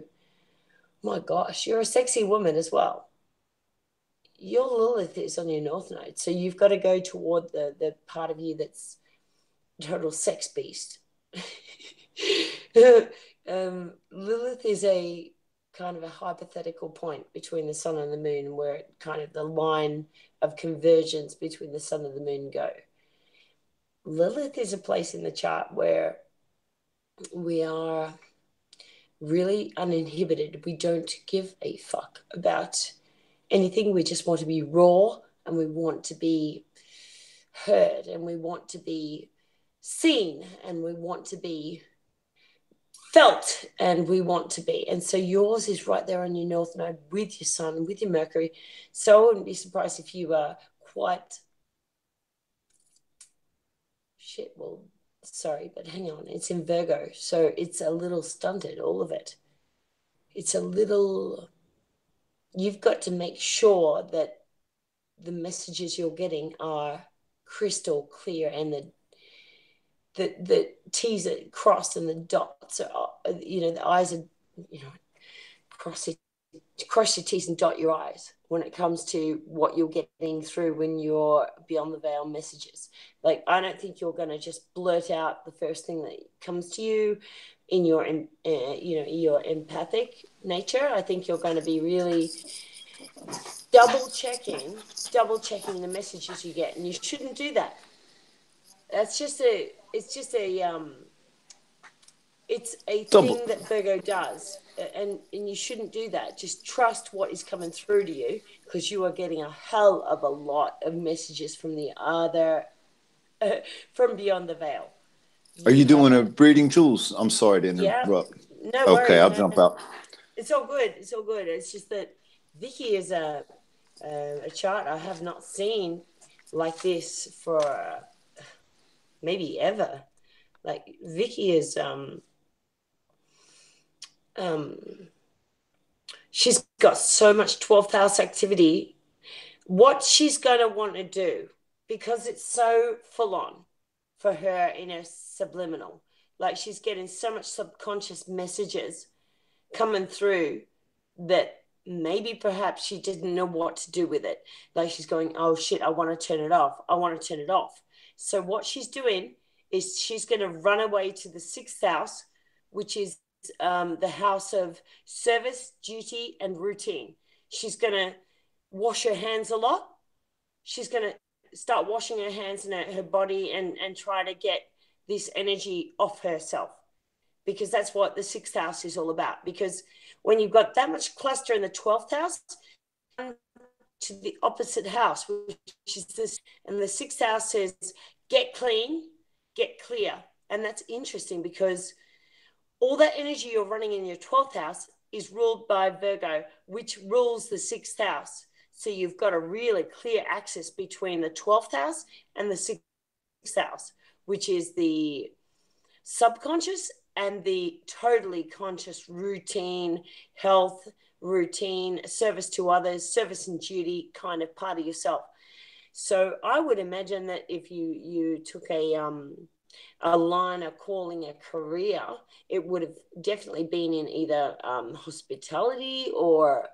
my gosh, you're a sexy woman as well. Your Lilith is on your North Node. So you've got to go toward the part of you that's total sex beast. Lilith is a kind of a hypothetical point between the sun and the moon where it kind of the line of convergence between the sun and the moon go. Lilith is a place in the chart where we are really uninhibited. We don't give a fuck about anything. We just want to be raw and we want to be heard and we want to be seen and we want to be felt and we want to be. And so yours is right there on your North Node with your Sun, with your Mercury. So I wouldn't be surprised if you are quite sorry, but hang on, it's in Virgo. So it's a little stunted, all of it. You've got to make sure that the messages you're getting are crystal clear and the T's are crossed and the dots are, the I's are, cross your T's and dot your I's when it comes to what you're getting through when you're beyond the veil messages. Like, I don't think you're going to just blurt out the first thing that comes to you in your, your empathic nature. I think you're going to be really double checking the messages you get, and you shouldn't do that. It's a thing that Virgo does, and you shouldn't do that. Just trust what is coming through to you, because you are getting a hell of a lot of messages from the other, from beyond the veil. Are you doing a breeding, Jules? I'm sorry to interrupt. Yeah. No worries. Okay, I'll jump out. It's all good. It's just that Vicky is a chart I have not seen like this for maybe ever. Like Vicky is she's got so much 12th house activity. What she's going to want to do, because it's so full on for her in her subliminal, like she's getting so much subconscious messages coming through that maybe perhaps she didn't know what to do with it. Like she's going, oh shit, I want to turn it off. So what she's doing is she's going to run away to the 6th house, which is the house of service, duty, and routine. She's going to wash her hands a lot. She's going to start washing her hands and her body and try to get this energy off herself, because that's what the 6th house is all about. Because when you've got that much cluster in the 12th house, to the opposite house, which is this, and the 6th house says, get clean, get clear. And that's interesting, because all that energy you're running in your 12th house is ruled by Virgo, which rules the 6th house. So you've got a really clear axis between the 12th house and the 6th house, which is the subconscious and the totally conscious routine, health, routine, service to others, service and duty kind of part of yourself. So I would imagine that if you took a line of calling, a career, it would have definitely been in either hospitality or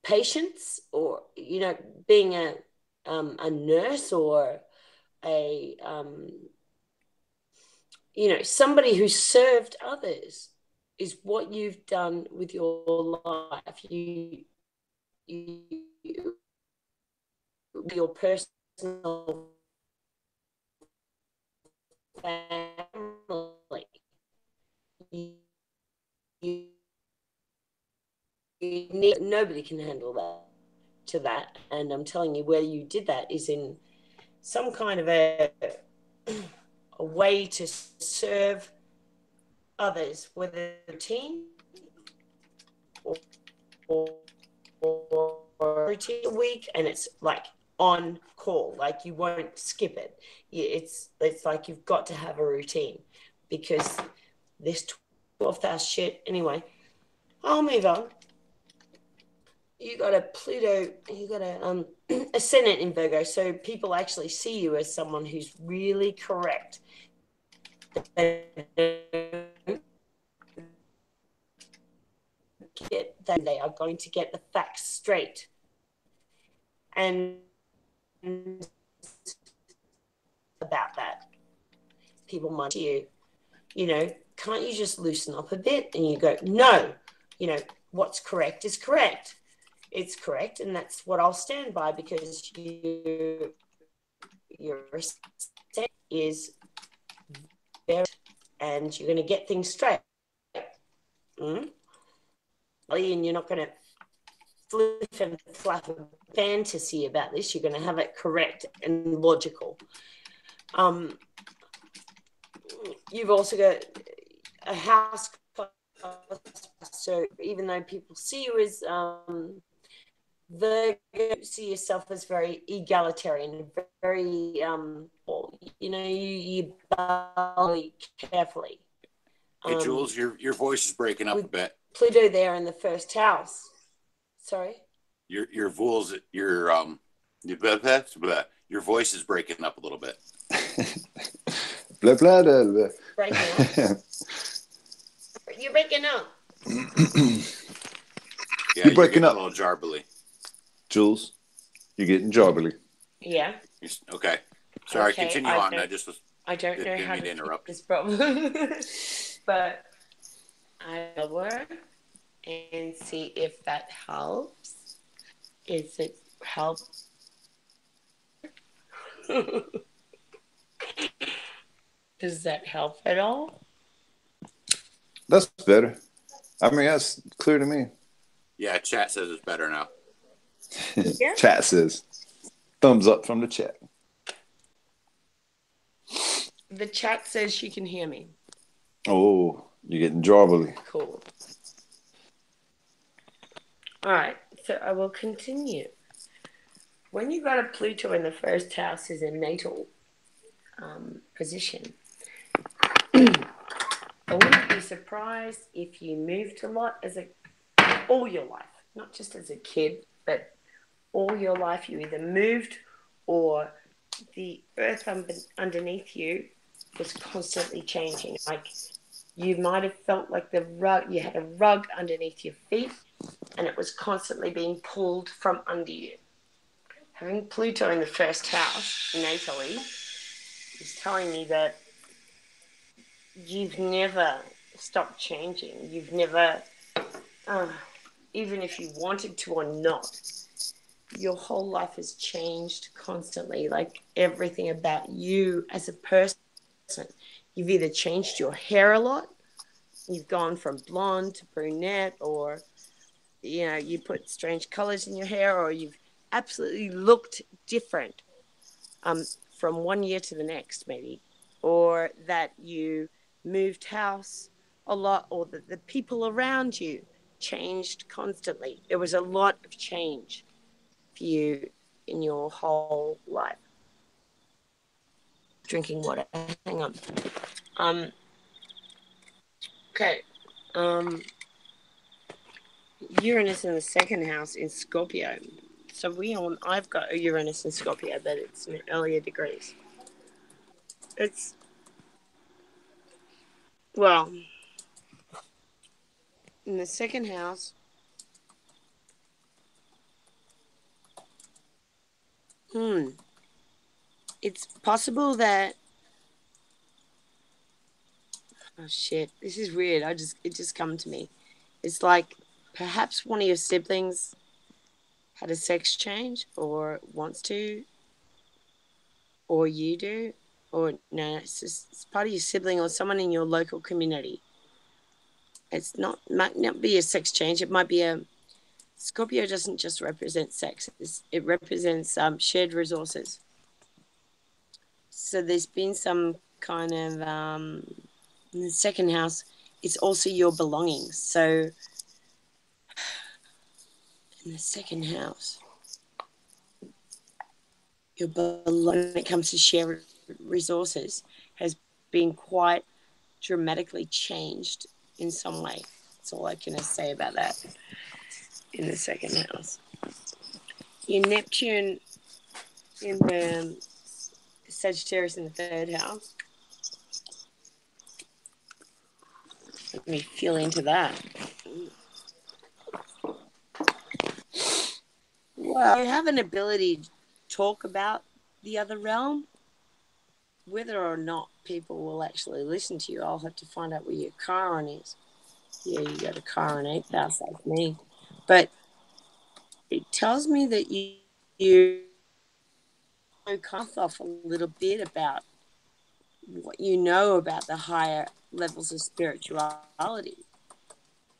patients, or being a nurse, or a somebody who served others is what you've done with your life. Your personal family. Nobody can handle that. And I'm telling you, where you did that is in some kind of a way to serve others, whether a team or a week, and it's like on call, like you won't skip it. It's like you've got to have a routine, because this 12th house shit. Anyway, I'll move on. You got a Pluto, you got a ascendant in Virgo, so people actually see you as someone who's really correct. They are going to get the facts straight. And about that, people might say you know, can't you just loosen up a bit? And you go, no, what's correct is correct. It's correct, and that's what I'll stand by, because your step is very, and you're going to get things straight. And you're not going to flip and flap a fantasy about this. You're going to have it correct and logical. You've also got a house, so even though people see you as see yourself as very egalitarian, very you balance carefully. Hey Jules, your voice is breaking up a bit. Pluto there in the 1st house. Sorry. Your voice is breaking up a little bit. Blah, blah, blah, blah. Breaking up. You're breaking up. Yeah, you're breaking up a little jarbly. Jules, you're getting jarbly. Yeah. Okay. Sorry, okay, continue on. I don't know how to interrupt this problem. But I will and see if that helps. Is it help? Does that help at all? That's better. I mean, that's clear to me. Yeah, chat says it's better now. Yeah. Chat says, thumbs up from the chat. The chat says she can hear me. Oh, you're getting jarbly. Cool. All right, so I will continue. When you got a Pluto in the first house is a natal position, I wouldn't be surprised if you moved a lot all your life, not just as a kid, but all your life. You either moved or the earth underneath you was constantly changing. Like you might have felt like you had a rug underneath your feet and it was constantly being pulled from under you. Having Pluto in the first house, natally, is telling me that you've never stopped changing. You've never, even if you wanted to or not, your whole life has changed constantly. Like everything about you as a person. You've either changed your hair a lot, you've gone from blonde to brunette, or you put strange colors in your hair, or you've absolutely looked different from one year to the next, maybe, or that you moved house a lot, or that the people around you changed constantly. There was a lot of change for you in your whole life. Drinking water. Hang on. Okay. Uranus in the second house in Scorpio. So I've got a Uranus in Scorpio, but it's in earlier degrees. It's, well, in the second house, it's possible that, oh shit, this is weird. It just come to me. It's like perhaps one of your siblings had a sex change or wants to, or you do, or no, it's part of your sibling or someone in your local community. Might not be a sex change. It might be Scorpio doesn't just represent sex. It represents shared resources. So there's been some kind of, in the second house, it's also your belongings. So in the second house, your belonging when it comes to shared resources has been quite dramatically changed in some way. That's all I can say about that in the second house. Your Neptune in the Sagittarius in the third house. Let me feel into that. Well, you have an ability to talk about the other realm. Whether or not people will actually listen to you, I'll have to find out where your Chiron is. Yeah, you got a Chiron 8th house like me. But it tells me that you cut off a little bit about what you know about the higher levels of spirituality,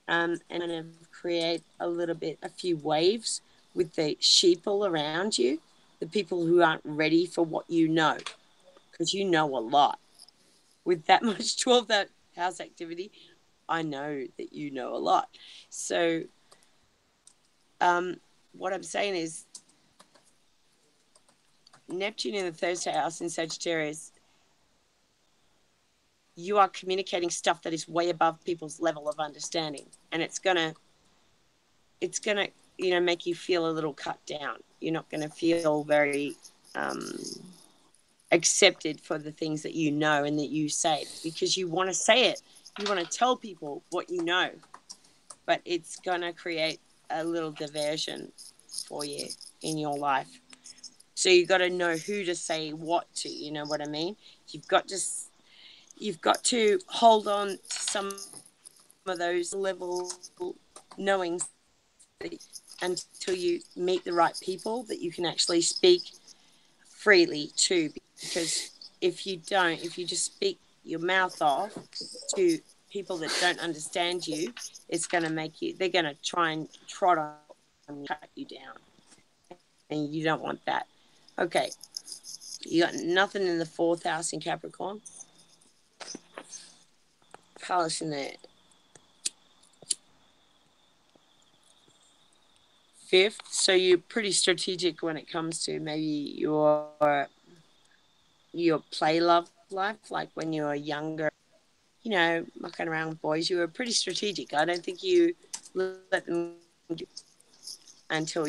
and kind of create a few waves with the sheeple around you, the people who aren't ready for what you know, because you know a lot. With that much 12th house activity, I know that you know a lot. So what I'm saying is Neptune in the third house in Sagittarius, you are communicating stuff that is way above people's level of understanding, and it's gonna make you feel a little cut down. You're not gonna feel very accepted for the things that you know and that you say, because you want to say it, you want to tell people what you know, but it's gonna create a little diversion for you in your life. So you got to know who to say what to. You know what I mean? You've got to hold on to some of those level knowings that until you meet the right people that you can actually speak freely to. Because if you don't, if you just speak your mouth off to people that don't understand you, it's going to make you, they're going to try and trot on you, cut you down. And you don't want that. Okay. You got nothing in the 4th house in Capricorn. Palace in the 5th. So you're pretty strategic when it comes to maybe your play love life. Like when you were younger, you know, mucking around with boys, you were pretty strategic. I don't think you let them until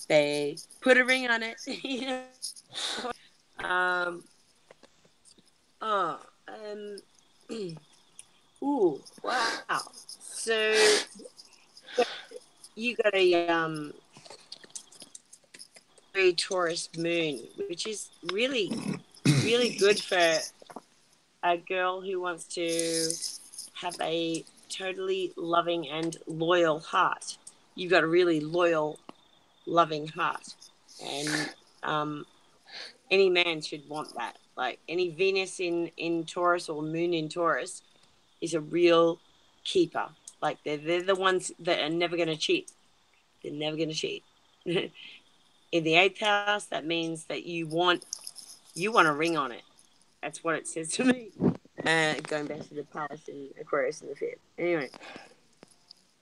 they put a ring on it. You know. Oh, ooh, wow. So you got a very Taurus moon, which is really, really good for a girl who wants to have a totally loving and loyal heart. You've got a really loyal, loving heart, and any man should want that. Like any Venus in Taurus or moon in Taurus is a real keeper. Like they're the ones that are never going to cheat. They're never going to cheat. In the 8th house, that means that you want a ring on it. That's what it says to me. Going back to the Palace in Aquarius in the 5th. Anyway,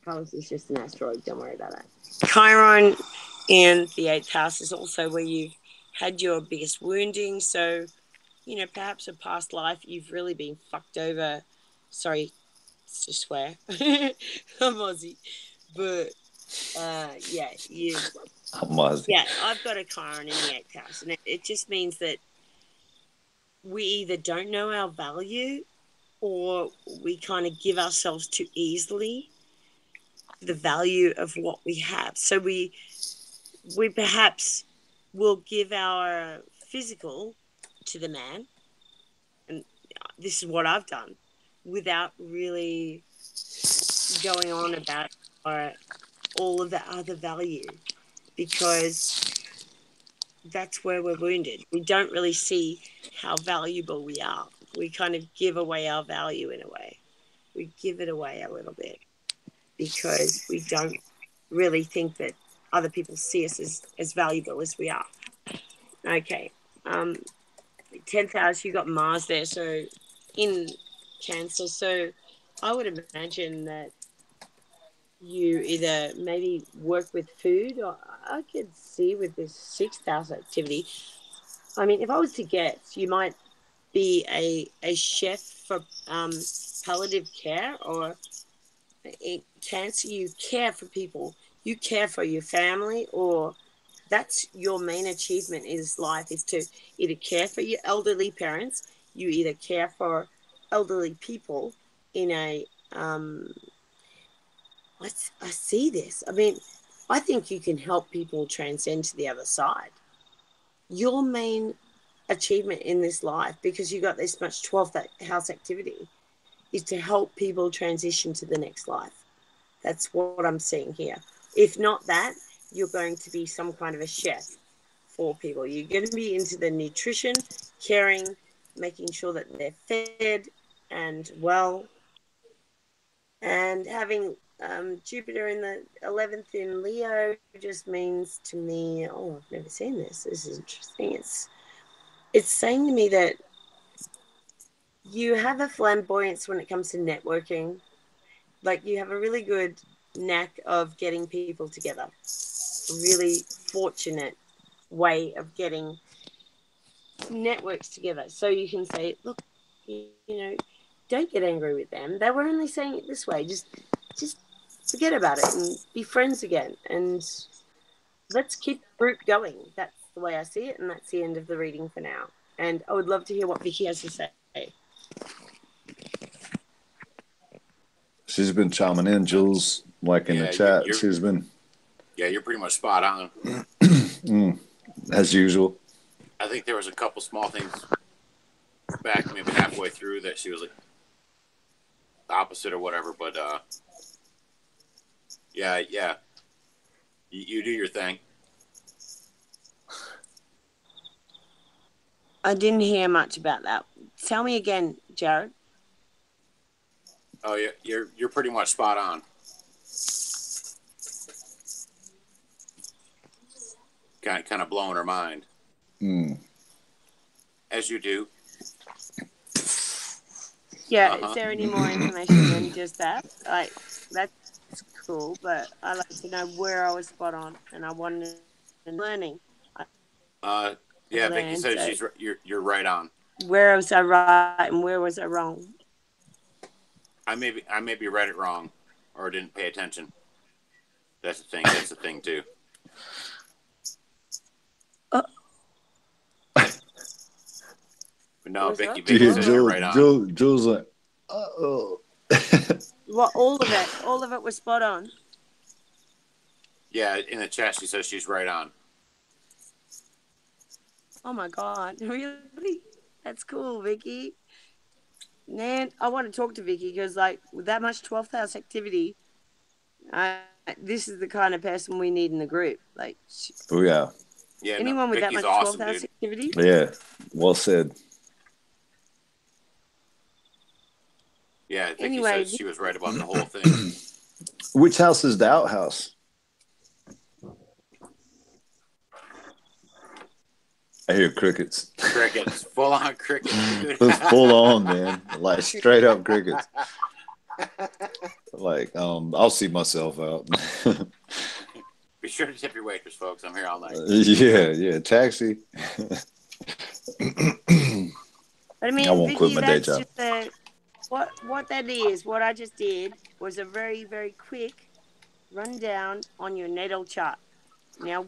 Palace is just an asteroid. Don't worry about that. Chiron in the 8th house is also where you've had your biggest wounding. So, you know, perhaps a past life you've really been fucked over. Sorry to swear. I'm Aussie. But, yeah, I'm Aussie. Yeah, I've got a Chiron in the 8th house. And it just means that we either don't know our value or we kind of give ourselves too easily the value of what we have. So we perhaps will give our physical to the man, and this is what I've done, without really going on about all of the other value, because that's where we're wounded. We don't really see how valuable we are. We kind of give away our value in a way. We give it away a little bit because we don't really think that other people see us as valuable as we are. Okay. 10th house, you got Mars there, so in Cancer. So I would imagine that you either maybe work with food, or I could see with this 6th house activity. I mean, if I was to guess, you might be a chef for palliative care, or in Cancer, you care for people. You care for your family, or that's your main achievement in life, is to either care for your elderly parents, you either care for elderly people in a I see this. I mean, I think you can help people transcend to the other side. Your main achievement in this life, because you got this much 12th house activity, is to help people transition to the next life. That's what I'm seeing here. If not that, you're going to be some kind of a chef for people. You're going to be into the nutrition, caring, making sure that they're fed and well, and having Jupiter in the 11th in Leo just means to me, oh, I've never seen this. This is interesting. It's saying to me that you have a flamboyance when it comes to networking. Like you have a really good knack of getting people together. A really fortunate way of getting networks together. So you can say, look, you know, don't get angry with them. They were only saying it this way. Just forget about it and be friends again. And let's keep the group going. That's the way I see it. And that's the end of the reading for now. And I would love to hear what Vicky has to say. She's been chiming in, Jules, like in the chat. She's been. Yeah, you're pretty much spot on. As usual. I think there was a couple small things back maybe halfway through that she was like opposite or whatever, but yeah. You do your thing. I didn't hear much about that. Tell me again, Jared. Oh, you're pretty much spot on. Kind of blowing her mind. As you do. Yeah, is there any more information than just that? Like, that's cool, but I like to know where I was spot on, and I wanted learning. Yeah, Vicky says you're right on. Where was I right and where was I wrong? I maybe read it wrong, or didn't pay attention. That's the thing. That's the thing too. But no, Vicky says you're right on. Jules like, oh. Well, all of it was spot on. Yeah, in the chat she says she's right on. Oh my God, really? That's cool, Vicky. Man, I want to talk to Vicky because, like, with that much 12th house activity, this is the kind of person we need in the group. Like, oh yeah. Yeah, anyone with that much 12th house activity? Yeah, well said. Yeah, Vicky says she was right about the whole thing. Which house is the outhouse? I hear crickets. Crickets. Full on crickets, dude. Full on, man. Like straight up crickets. Like, I'll see myself out. Be sure to tip your waitress, folks. I'm here all night. Yeah. Taxi. But I mean, I won't Vicky, quit my day job. What that is, what I just did was a very, very quick rundown on your natal chart. Now,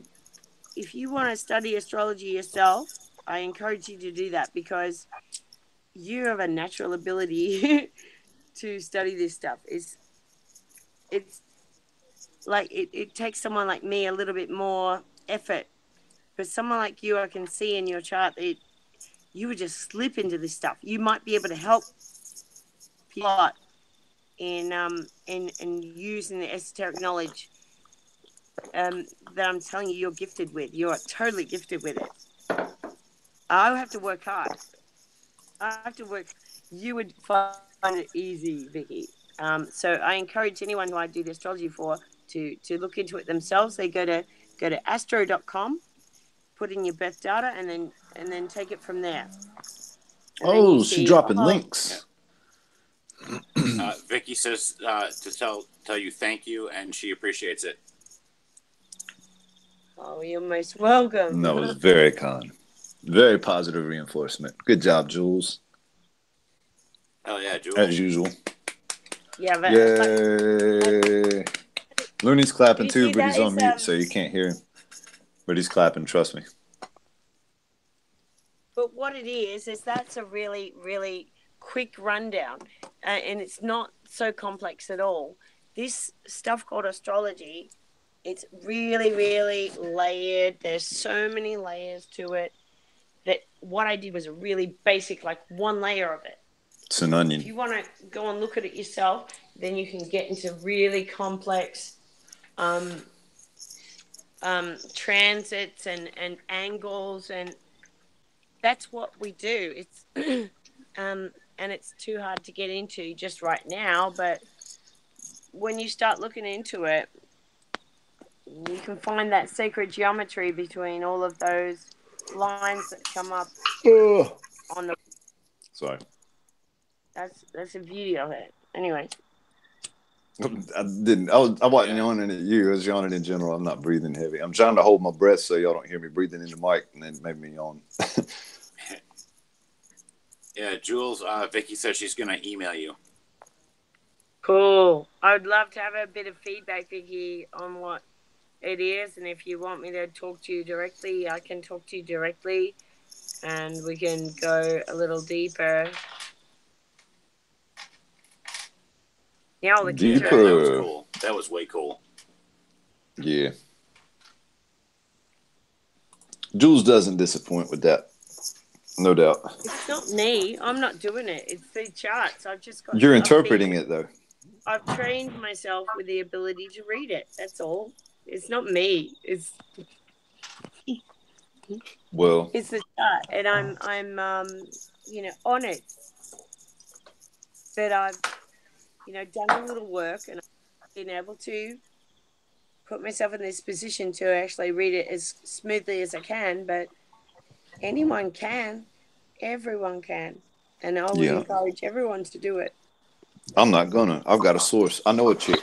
if you want to study astrology yourself, I encourage you to do that because you have a natural ability to study this stuff. It's like it takes someone like me a little bit more effort. But someone like you, I can see in your chart that you would just slip into this stuff. You might be able to help a lot in using the esoteric knowledge that I'm telling you you're gifted with. You're totally gifted with it. I have to work hard. You would find it easy, Vicky. So I encourage anyone who I do the astrology for to look into it themselves. They go to astro.com, put in your birth data, and then take it from there. And she's dropping links. Vicky says to tell you thank you, and she appreciates it. Oh, you're most welcome. That was very kind. Very positive reinforcement. Good job, Jules. Oh yeah, Jules. As usual. Yeah, but yay! Looney's clapping too, but he's on mute, so you can't hear him. But he's clapping, trust me. But what it is that's a really, really quick rundown, and it's not so complex at all. This stuff called astrology, it's really, really layered. There's so many layers to it that what I did was a really basic, like one layer of it. It's an onion. If you want to go and look at it yourself, then you can get into really complex transits and angles, and that's what we do. It's and it's too hard to get into just right now, but when you start looking into it, you can find that sacred geometry between all of those lines that come up on the. Sorry. That's the beauty of it. Anyway. I didn't. I wasn't yawning at you. I was yawning in general. I'm not breathing heavy. I'm trying to hold my breath so y'all don't hear me breathing in the mic, and then it made me yawn. Yeah, Jules. Vicky says she's gonna email you. Cool. I would love to have a bit of feedback, Vicky, on what it is, and if you want me to talk to you directly, I can talk to you directly, and we can go a little deeper. Yeah, all the kids that was cool. That was way cool. Yeah. Jules doesn't disappoint with that. No doubt. It's not me. I'm not doing it. It's the charts. I've just got. You're interpreting it, though. I've trained myself with the ability to read it. That's all. It's not me. It's the chat, and I'm honored that I've done a little work and I've been able to put myself in this position to actually read it as smoothly as I can. But anyone can, everyone can, and I would encourage everyone to do it. I'm not gonna. I've got a source. I know a chick.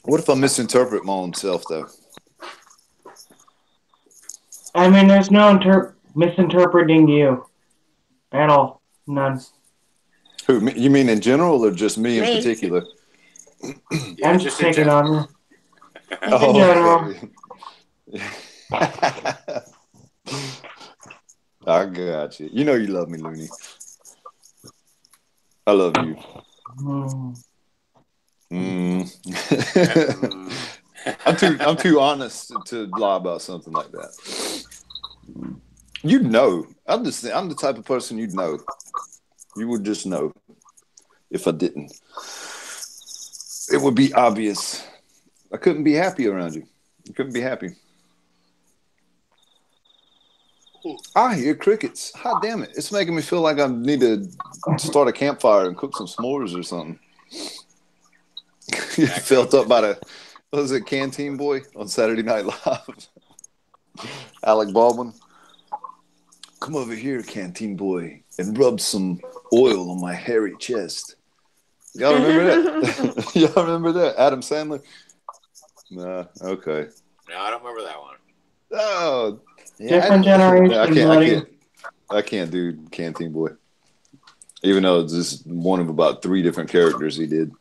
What if I misinterpret my own self, though? I mean, there's no misinterpreting you at all. None. Who? You mean in general, or just me in particular? I'm just picking on you. Oh, in general. I got you. You know you love me, Looney. I love you. I'm too honest to lie about something like that. You know, I'm the type of person you'd know. You would just know if I didn't. It would be obvious. I couldn't be happy around you. I couldn't be happy. I hear crickets. God damn it. It's making me feel like I need to start a campfire and cook some s'mores or something. You felt up by what was it, Canteen Boy on Saturday Night Live? Alec Baldwin. Come over here, Canteen Boy, and rub some oil on my hairy chest. Y'all remember that? Y'all remember that? Adam Sandler? Nah, okay. No, I don't remember that one. Oh, yeah, different generation. I can't do Canteen Boy. Even though it's just one of about 3 different characters he did.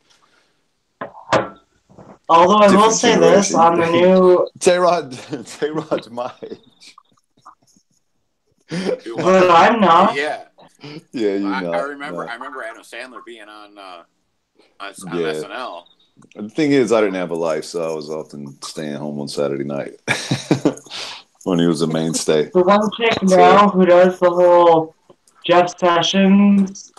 Although I will say this on the new Tay-Rod's my age. But I'm not. Yeah. Yeah, you're not. I remember Adam Sandler being on SNL. The thing is, I didn't have a life, so I was often staying home on Saturday night when he was a mainstay. The one chick now who does the whole Jeff Sessions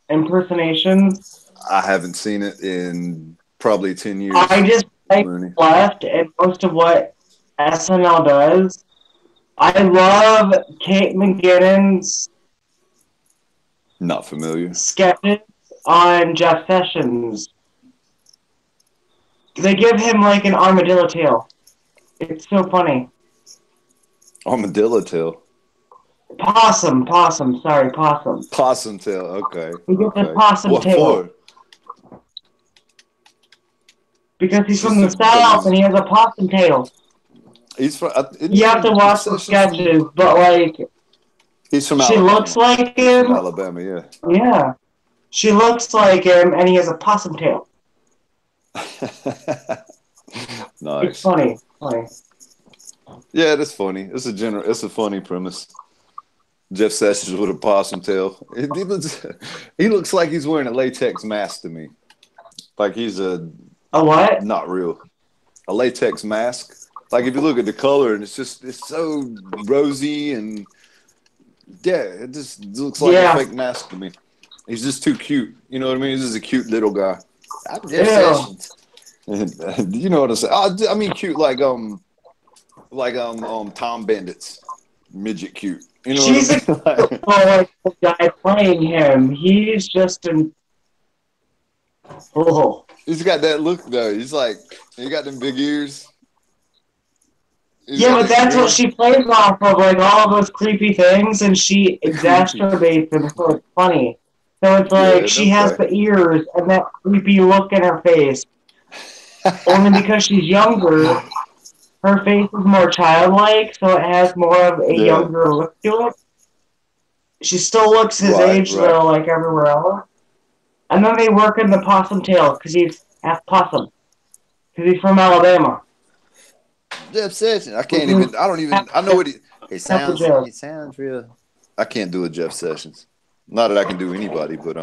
impersonations. I haven't seen it in probably 10 years. I just left, and most of what SNL does. I love Kate McGinnon's not familiar sketches on Jeff Sessions. They give him like an armadillo tail. It's so funny. Armadillo tail? Possum. Sorry, possum. Possum tail, okay. He gets a possum tail. What for? Because he's from the South and he has a possum tail. He's from. You have to watch the sketches, but like. He's from Alabama. She looks like him. From Alabama, yeah. Yeah. She looks like him and he has a possum tail. Nice. It's funny. Yeah, that's funny. It's a funny premise. Jeff Sessions with a possum tail. He looks like he's wearing a latex mask to me. Like he's a what? Not real. A latex mask. Like if you look at the color and it's so rosy and it just looks like a fake mask to me. He's just too cute. You know what I mean? He's just a cute little guy. I'm Jeff Sessions. You know what I'm saying? I mean cute like Tom Bandit's midget cute. You know what I mean? Like the guy playing him. He's just an He's got that look though. He's like he got them big ears. But that's what she plays off of, like all of those creepy things, and she exacerbates them, so it's funny. So it's like she has the ears and that creepy look in her face. Only because she's younger, her face is more childlike, so it has more of a younger look to it. She still looks his age, though, like everywhere else. And then they work in the possum tail, because he's half possum. Because he's from Alabama. Jeff Sessions. I know what he sounds real. I can't do a Jeff Sessions. Not that I can do anybody, but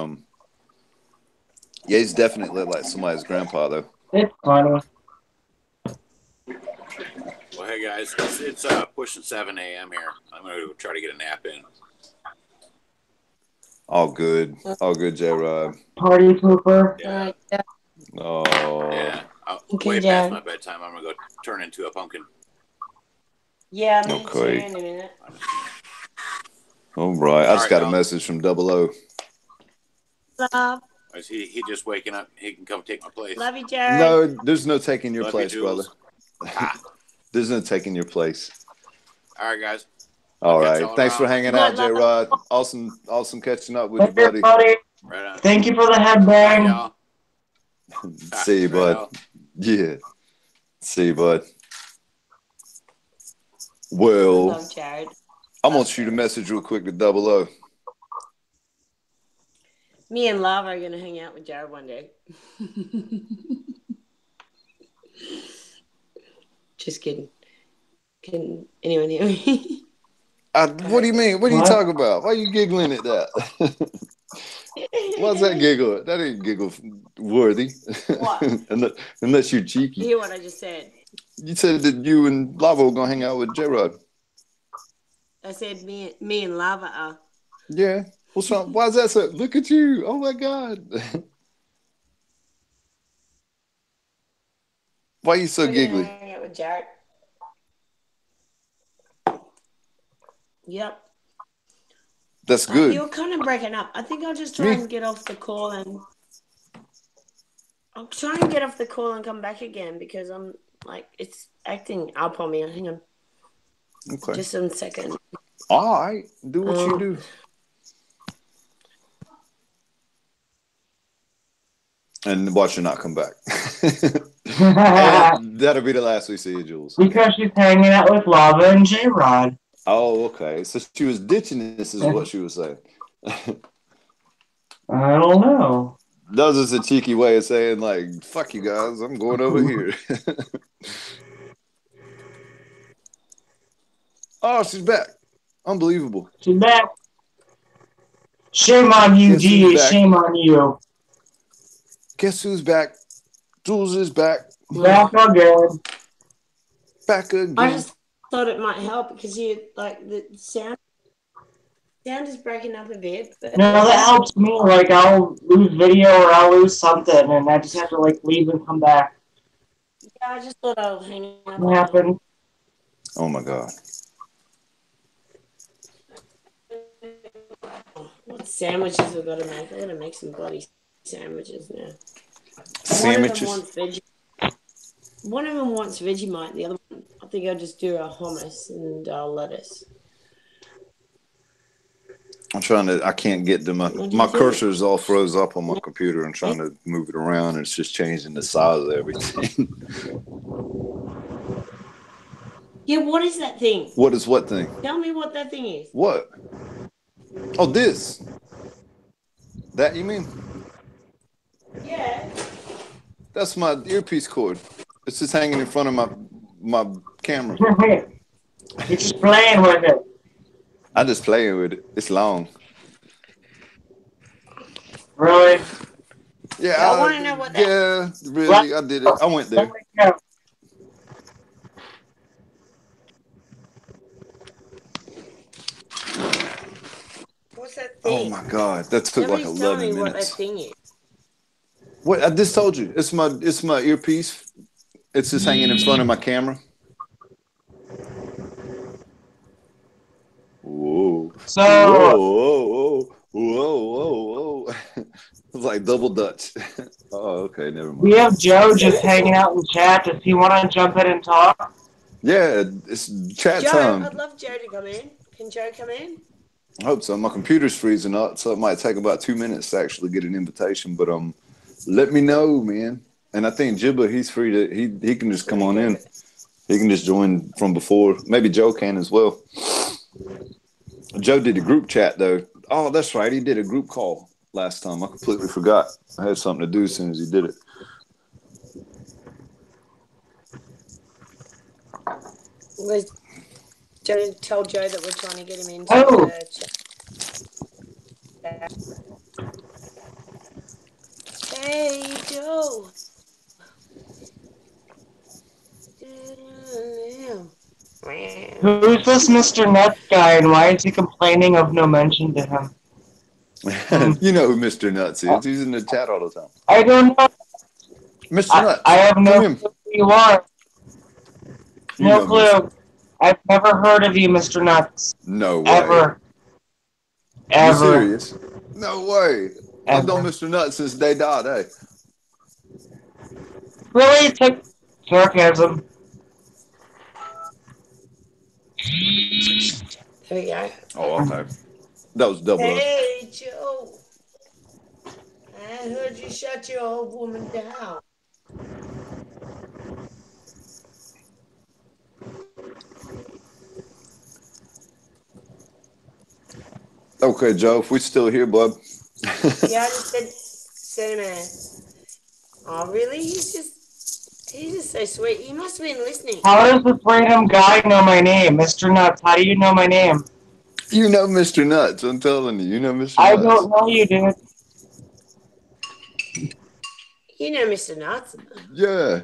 he's definitely like somebody's grandpa though. It's funny. Well, hey guys, it's pushing 7 a.m. here. I'm gonna try to get a nap in. All good, J-Rod. Party pooper. Yeah. Oh. Yeah. Okay, Way Dad. past my bedtime. I'm gonna go turn into a pumpkin. Yeah, me too. Okay. In a minute. All right. I just got a y'all. message from 00. Love. Is he just waking up? He can come take my place. Love you, Jared. No, there's no taking your Love place, you, brother. Ah. There's no taking your place. All right, guys. All right. Thanks for hanging out, J-Rod. Awesome catching up with you, buddy. Right on. Thank you for the Bye, headbang. y'all. See you, bud. Yeah. See you, bud. Well, Love Jared. I'm going to shoot a message real quick to 00. Me and Love are going to hang out with Jared one day. Just kidding. Can anyone hear me? What do you mean? What are you talking about? Why are you giggling at that? Why's that giggle? That ain't giggle worthy. What? Unless you're cheeky. Hear what I just said. You said that you and Lava were going to hang out with J-Rod. I said me and Lava are. Yeah. What's wrong? Why is that so? Look at you. Oh, my God. Why are you so giggly? Hang out with Jared. Yep. That's good. You're kind of breaking up. I think I'll just try and get off the call and I'll try and get off the call and come back again because I'm like it's acting up on me. Hang on. Okay. Just 1 second. All right. Do what you do. And watch her not come back. That'll be the last we see you, Jules. Because she's hanging out with Lava and J-Rod. Oh, okay. So she was ditching this is what she was saying. I don't know. That was just a cheeky way of saying, like, fuck you guys, I'm going over here. Oh, she's back. Unbelievable. She's back. Shame on you, D. Shame on you. Guess who's back? Jules is back. Back again. Back again. I just thought it might help because you like the sound is breaking up a bit. But no, that helps me. Like I'll lose video or I'll lose something, and I just have to like leave and come back. Yeah, I just thought I'll hang up. What happened? Oh my God. What sandwiches we've got to make? I'm gonna make some bloody sandwiches now. Sandwiches. One of them wants Vegemite. The other one, I think I'll just do a hummus and lettuce. I'm trying to. I can't get to my cursor's all froze up on my computer. I'm trying to move it around, and it's just changing the size of everything. Yeah, what is that thing? What is what thing? Tell me what that thing is. What? Oh, this. That you mean? Yeah. That's my earpiece cord. It's just hanging in front of my camera. You're just playing with it. I'm just playing with it. It's long. Really? Yeah. I want to know what that. Yeah, really. I did it. I went there. What's that thing? Oh my God, that took Nobody's like 11 telling me minutes. what that thing is. What I just told you. It's my earpiece. It's just hanging in front of my camera. Whoa. So Whoa. It's like double Dutch. Oh, okay, never mind. we have Joe just hanging out in chat. Does he want to jump in and talk? Yeah, it's chat time. I'd love Joe to come in. Can Joe come in? I hope so. My computer's freezing up, so it might take about 2 minutes to actually get an invitation. But let me know, man. And I think Jibba, he's free to he can just come on in. He can just join from before. Maybe Joe can as well. Joe did a group chat though. Oh, that's right. He did a group call last time. I completely forgot. I had something to do as soon as he did it. Tell Joe that we're trying to get him into the chat. Hey, Joe. Who's this Mr. Nuts guy, and why is he complaining of no mention to him? You know who Mr. Nuts is. He's in the chat all the time. I don't know. Mr. Nuts. I have no clue who you are. No clue. I've never heard of you, Mr. Nuts. No way. Ever. You serious? No way. I've known Mr. Nuts since day dot, eh? Really? It's like sarcasm. There we go. Oh, okay. That was double. Hey, Joe. I heard you shut your old woman down. Okay, Joe, if we're still here, bud. Yeah, I just said him. Oh, really? He's just so sweet. He must have been listening. How does this random guy know my name, Mr. Nuts? How do you know my name? You know Mr. Nuts. I'm telling you. You know Mr. Nuts. I don't know you, dude. You know Mr. Nuts. Yeah.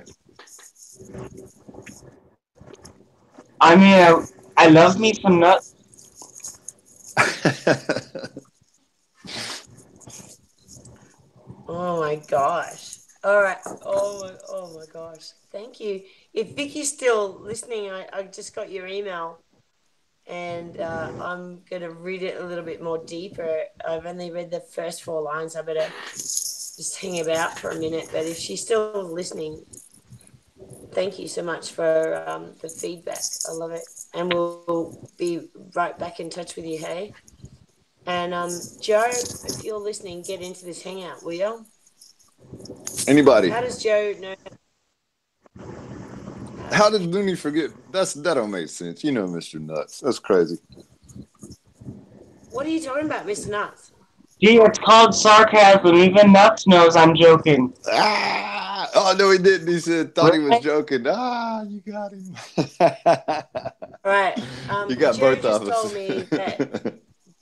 I mean, I love me some nuts. Oh my gosh. All right. Oh my gosh. Thank you. If Vicky's still listening, I just got your email and I'm going to read it a little bit more deeper. I've only read the first 4 lines. I better just hang about for a minute. But if she's still listening, thank you so much for the feedback. I love it. And we'll be right back in touch with you, hey? And Joe, if you're listening, get into this hangout, will you? Anybody? How does Joe know? How did Looney forget? That don't make sense. You know Mr. Nuts. That's crazy. What are you talking about, Mr. Nuts? Gee, it's called sarcasm. Even Nuts knows I'm joking. Ah! Oh, no, he didn't. He said, he was joking. Ah, you got him. All right. You got Joe both of us.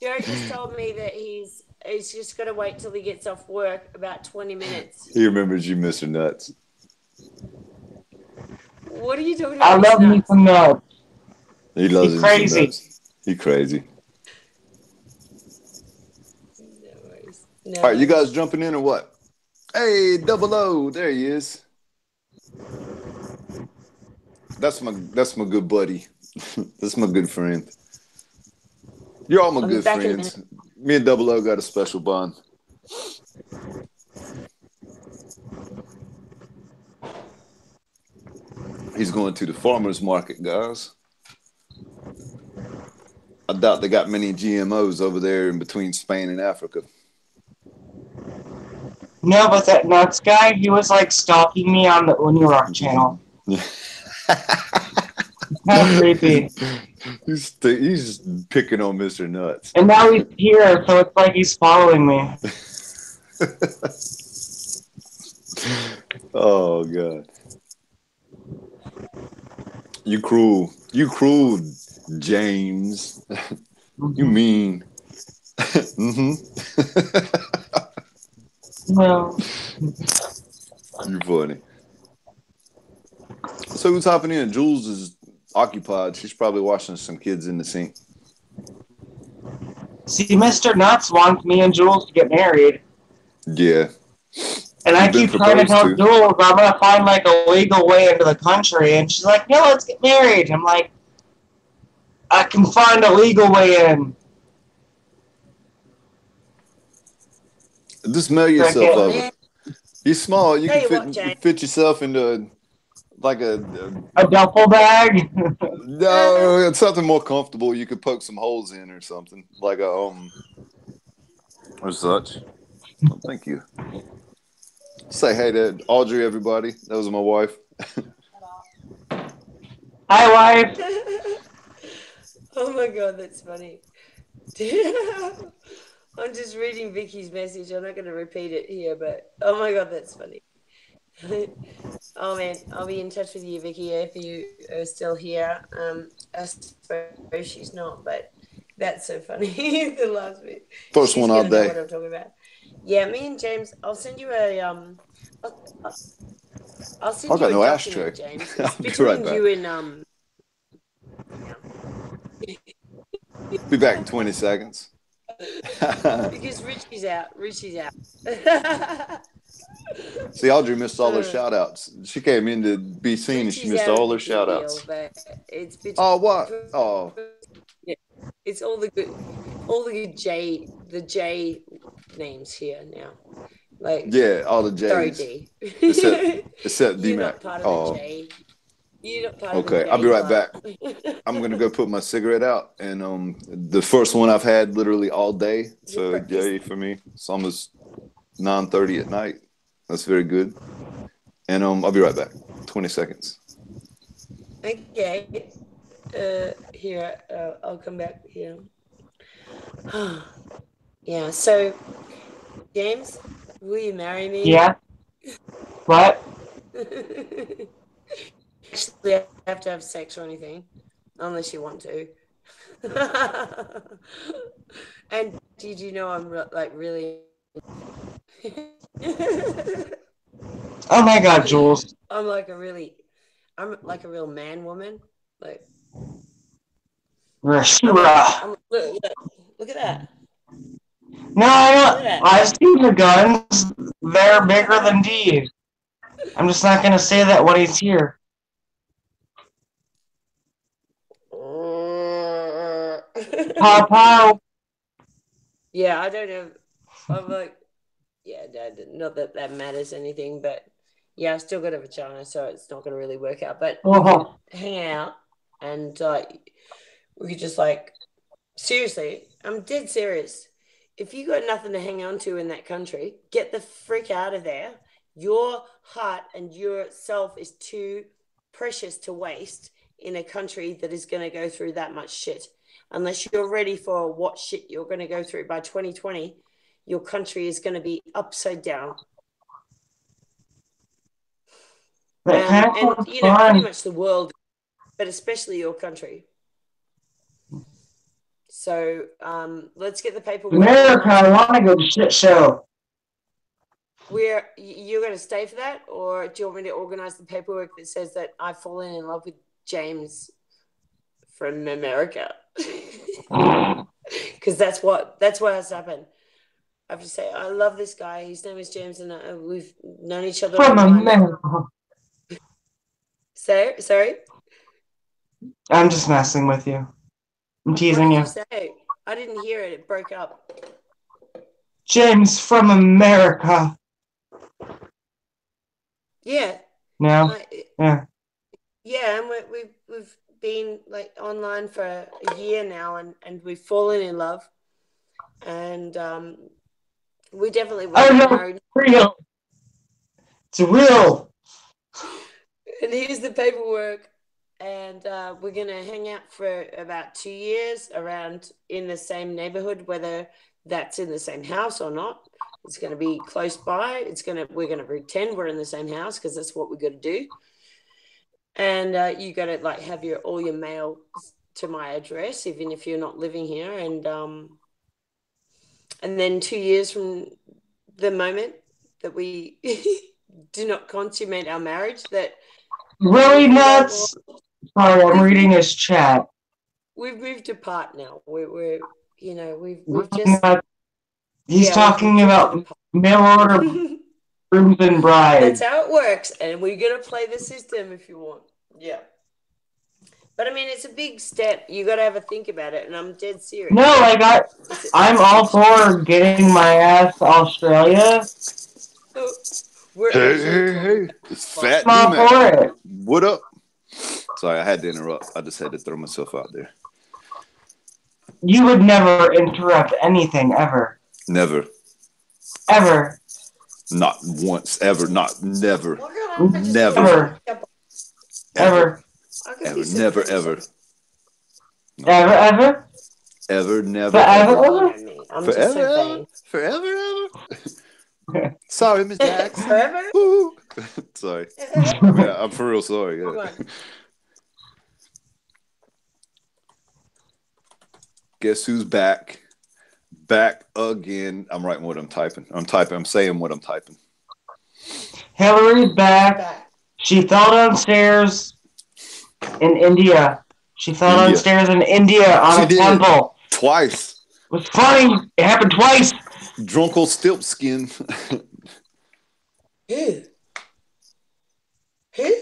Joe just told me that he's just got to wait till he gets off work, about 20 minutes. He remembers you, Mr. Nuts. What are you talking about? I love me some nuts. He loves crazy. Nuts. He crazy. No worries. No All right, you guys jumping in or what? Hey, Double O, there he is. That's my good buddy. That's my good friend. You're all my good friends. Me and Double O got a special bond. He's going to the farmer's market, guys. I doubt they got many GMOs over there in between Spain and Africa. No, but that Nuts guy, he was like stalking me on the UNIRock channel. Kind of creepy. He's picking on Mr. Nuts. And now he's here, so it's like he's following me. Oh, God. You cruel, James. You mean. Mm-hmm. No. You're funny. So who's hopping in? Jules is occupied. She's probably washing some kids in the sink. See, Mr. Nuts wants me and Jules to get married. Yeah. And I keep trying to tell Jules I'm going to find like a legal way into the country. And she's like, yeah, let's get married. I'm like, I can find a legal way in. Just mail yourself of it. You're small. You can fit yourself into like a duffel bag. No, it's something more comfortable. You could poke some holes in or something like a or such. Oh, thank you. Say hey to Audrey, everybody. That was my wife. Hi, wife. Oh my God, that's funny. I'm just reading Vicky's message. I'm not going to repeat it here, but oh my God, that's funny. Oh man, I'll be in touch with you, Vicky, if you are still here. I suppose she's not, but that's so funny. The last bit. First one all day. What I'm talking about. Yeah, me and James. I'll send you a I'll send you a document, ashtray. James. It's between you and Be back in 20 seconds. Because Richie's out. See, Audrey missed all her shout outs. She came in to be seen and she missed all her shout outs. It's oh, what? Oh. Yeah, it's all the good J names here now. Like, yeah, all the J's. Sorry, D. Except D Mac. You're not part of the J. You're not part of the Okay, J I'll be right club. back. I'm gonna go put my cigarette out, and the first one I've had literally all day. So yay for me. It's almost 9:30 at night. That's very good. And I'll be right back. 20 seconds. Okay. Here, I'll come back here. Yeah. So, James, will you marry me? Yeah. What? Actually, I have to have sex or anything, unless you want to. And did you know I'm really? Oh my God, Jules! I'm like a real man woman. Like, Rashura. Look at that. No, I don't. I've seen the guns. They're bigger than D. I'm just not gonna say that when he's here. Pow pow. Yeah, I don't know. I'm like, yeah, not that matters anything, but yeah, I've still got a vagina, so it's not going to really work out. But we can hang out, and we could just seriously, I'm dead serious. If you got nothing to hang on to in that country, get the freak out of there. Your heart and yourself is too precious to waste in a country that is going to go through that much shit. Unless you're ready for what shit you're going to go through by 2020, your country is going to be upside down. And pretty much the world, but especially your country. So let's get the paperwork. America, I want to go to shit show. You're going to stay for that, or do you want me to organize the paperwork that says that I've fallen in love with James from America? Because that's what has happened. I have to say, I love this guy. His name is James, and we've known each other from America. Sorry? I'm just messing with you. I'm teasing you. What did you say? I didn't hear it. It broke up. James from America. Yeah. No. Yeah. Yeah, and we've been online for a year now, and we've fallen in love, and we definitely want to be married. Real. It's real. And here's the paperwork, and we're gonna hang out for about 2 years around in the same neighborhood, whether that's in the same house or not. It's gonna be close by. We're gonna pretend we're in the same house because that's what we got to do. And you got to have all your mail to my address, even if you're not living here. And then 2 years from the moment that we do not consummate our marriage, that really nuts. Sorry, I'm reading his chat. We've moved apart now. We've just. He's talking about mail order rooms and brides. That's how it works, and we're gonna play the system if you want. Yeah, but I mean, it's a big step. You got to have a think about it, and I'm dead serious. No, I'm all for getting my ass to Australia. Hey, it's Fat D-Mac. For it. What up? Sorry, I had to interrupt. I just had to throw myself out there. You would never interrupt anything, ever. Never. Ever. Not once, ever, not never. Never. Ever. Never, ever. No. Ever? Ever, never. Forever. Sorry, Miss Dax. Forever? Sorry. Yeah, I'm for real sorry. Yeah. Guess who's back? Back again. I'm writing what I'm typing. I'm saying what I'm typing. Hillary's back. She fell downstairs in India. She fell downstairs in India on a temple. Twice. was funny. It happened twice. Drunkle Stiltskin. Who?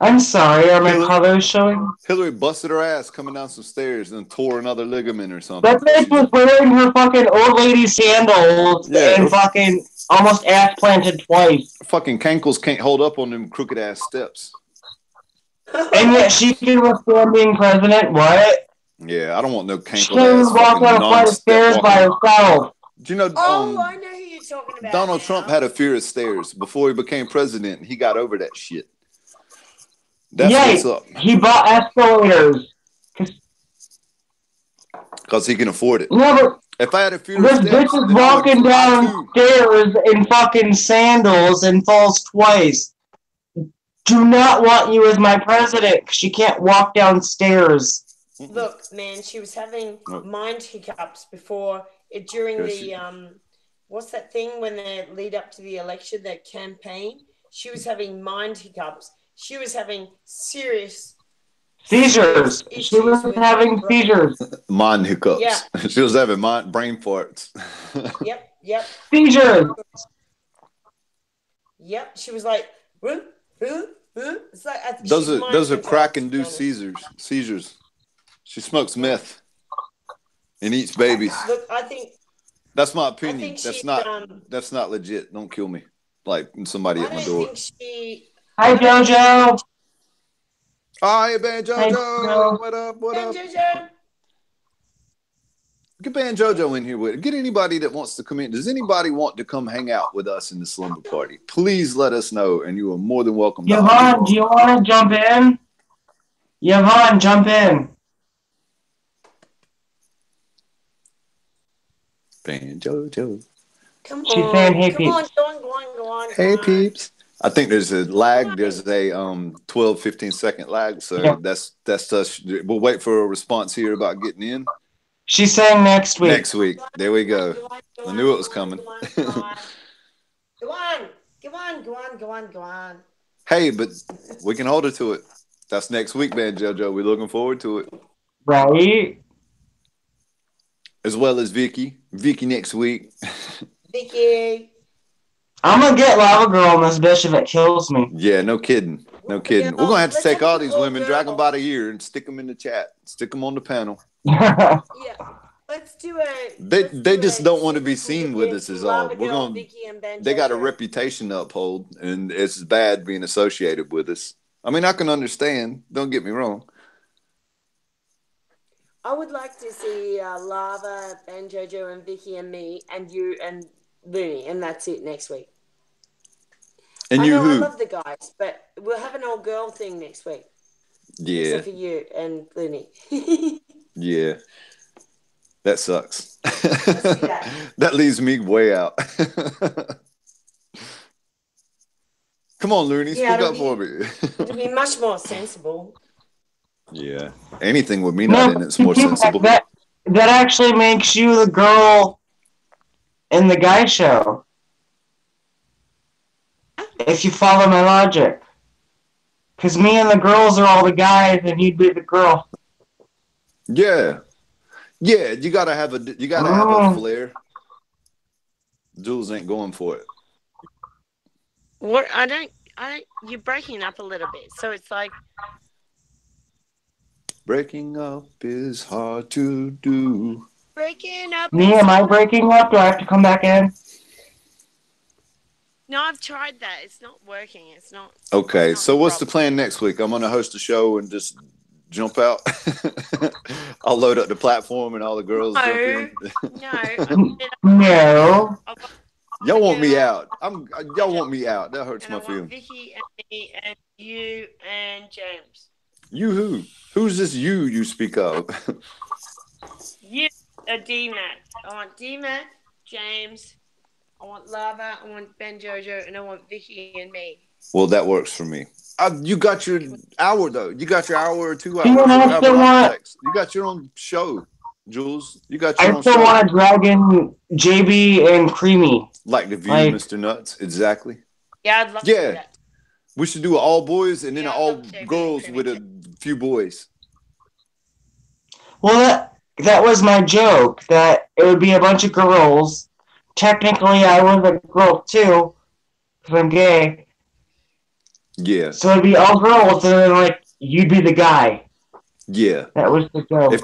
I'm sorry, are my colors showing? Hillary busted her ass coming down some stairs and tore another ligament or something. That bitch was wearing her fucking old lady sandals and fucking almost ass planted twice. Fucking cankles can't hold up on them crooked ass steps. And yet she can withstand being president. What? Yeah, I don't want no cankle ass. She can walk down a flight of stairs by herself. Do you know? I know who you're talking about. Donald Trump had a fear of stairs before he became president. He got over that shit. That's what's up. He bought escalators. Because he can afford it. No, but if I had a fear of stairs, this bitch is walking downstairs in fucking sandals and falls twice. Do not want you as my president because she can't walk downstairs. Look, man, she was having mind hiccups during the what's that thing when they lead up to the election, that campaign? She was having mind hiccups. She was having serious seizures. She was having seizures. Mind hiccups. Yeah. She was having brain farts. Yep. Seizures. Yep. She was like, it's like those are crack-induced seizures. She smokes meth and eats babies. Look, I think that's my opinion. That's not legit. Don't kill me. Like somebody at my door. Hi, JoJo. Hi, Ben JoJo. What up? JoJo. Get Ben JoJo in here with it. Get anybody that wants to come in. Does anybody want to come hang out with us in the Slumber Party? Please let us know, and you are more than welcome. Yvonne, do you want to jump in? Yvonne, jump in. Ben JoJo. Come on. She's saying, hey, peeps. Go on. Hey, peeps. I think there's a lag. There's a 12, 15-second lag. So that's us. We'll wait for a response here about getting in. She's saying next week. Next week. There we go. I knew it was coming. Go on. Hey, but we can hold her to it. That's next week, man, JoJo. We're looking forward to it. Right. As well as Vicky. Vicky next week. Vicky. I'm going to get Lava Girl on this bitch if it kills me. Yeah, no kidding. We're going to have to take all these women, drag them by the ear, and stick them in the chat. Stick them on the panel. Yeah. Let's do it. They just don't want to be seen with us is all. They got a reputation to uphold, and it's bad being associated with us. I mean, I can understand. Don't get me wrong. I would like to see Lava, Ben JoJo, and Vicky, and me, and you, and Looney, and that's it next week. And I love the guys, but we'll have an all girl thing next week. Yeah. Except for you and Looney. Yeah. That sucks. That leaves me way out. Come on, Looney, speak up for me. It'll be much more sensible. Yeah. Anything with me not in it's more sensible. That actually makes you the girl in the guy show. If you follow my logic. Because me and the girls are all the guys and you'd be the girl. Yeah. Yeah, you gotta have a flair. Jules ain't going for it. What? I don't. You're breaking up a little bit, so it's like breaking up is hard to do. Breaking up. Me, am I breaking up? Do I have to come back in? No, I've tried that. It's not working. It's not. Okay, so what's the plan next week? I'm gonna host a show and just jump out. I'll load up the platform and all the girls jump in. No. Y'all want me out. Y'all want me out. That hurts my feelings. Vicky and me and you and James. You who? Who's this you speak of? You, D-Mac. I want D-Mac, James. I want Lava. I want Ben JoJo, and I want Vicky and me. Well, that works for me. You got your hour though. You got your hour or 2 hours. You got your own show, Jules. You got your own show. I still want to drag in JB and Creamy. Like the View, Mr. Nuts. Exactly. Yeah, I'd love to do that. We should do all boys and then all girls with a few boys. Well, that was my joke. That it would be a bunch of girls. Technically, I was a girl too, because I'm gay. Yeah. So it'd be all girls, and then like you'd be the guy. Yeah. That was the joke. If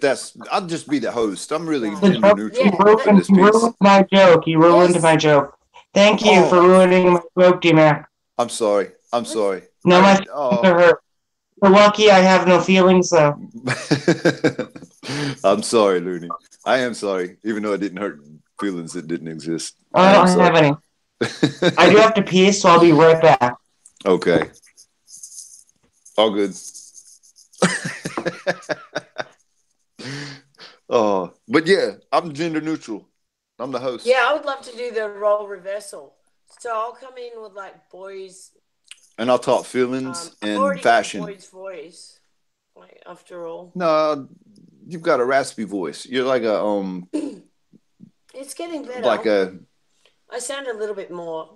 that's, I'll just be the host. I'm really Yeah. gender neutral Yeah. in this You piece. ruined my joke. You ruined Yes. my joke. Thank you Oh. for ruining my joke, D-Mac. I'm sorry. I'm sorry. No, my feelings are hurt. You're lucky I have no feelings, though. I'm sorry, Looney. I am sorry, even though it didn't hurt feelings that didn't exist. I don't have any. I do have to pee, so I'll be right back. Okay. All good. Oh, but yeah, I'm gender neutral. I'm the host. Yeah, I would love to do the role reversal. So I'll come in with like boys. And I'll talk feelings and fashion. Boys' voice, like after all. No, you've got a raspy voice. You're like a It's getting better. like a. I sound a little bit more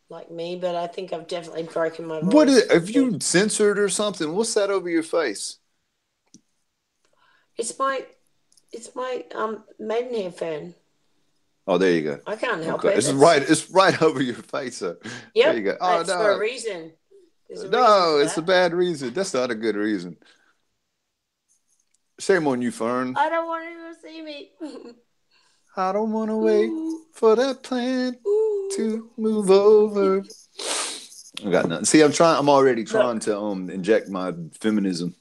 like me, but I think I've definitely broken my voice. What is? Have you censored or something? What's that over your face? It's my Maidenhair fan. Oh, there you go. I can't help it. It's right over your face. Sir. Yep. There you go. Oh, that's no. for a reason. No, it's a bad reason. That's not a good reason. Shame on you, Fern. I don't want anyone to see me. I don't want to wait for that plan to move over. I got nothing. See, I'm already trying to inject my feminism.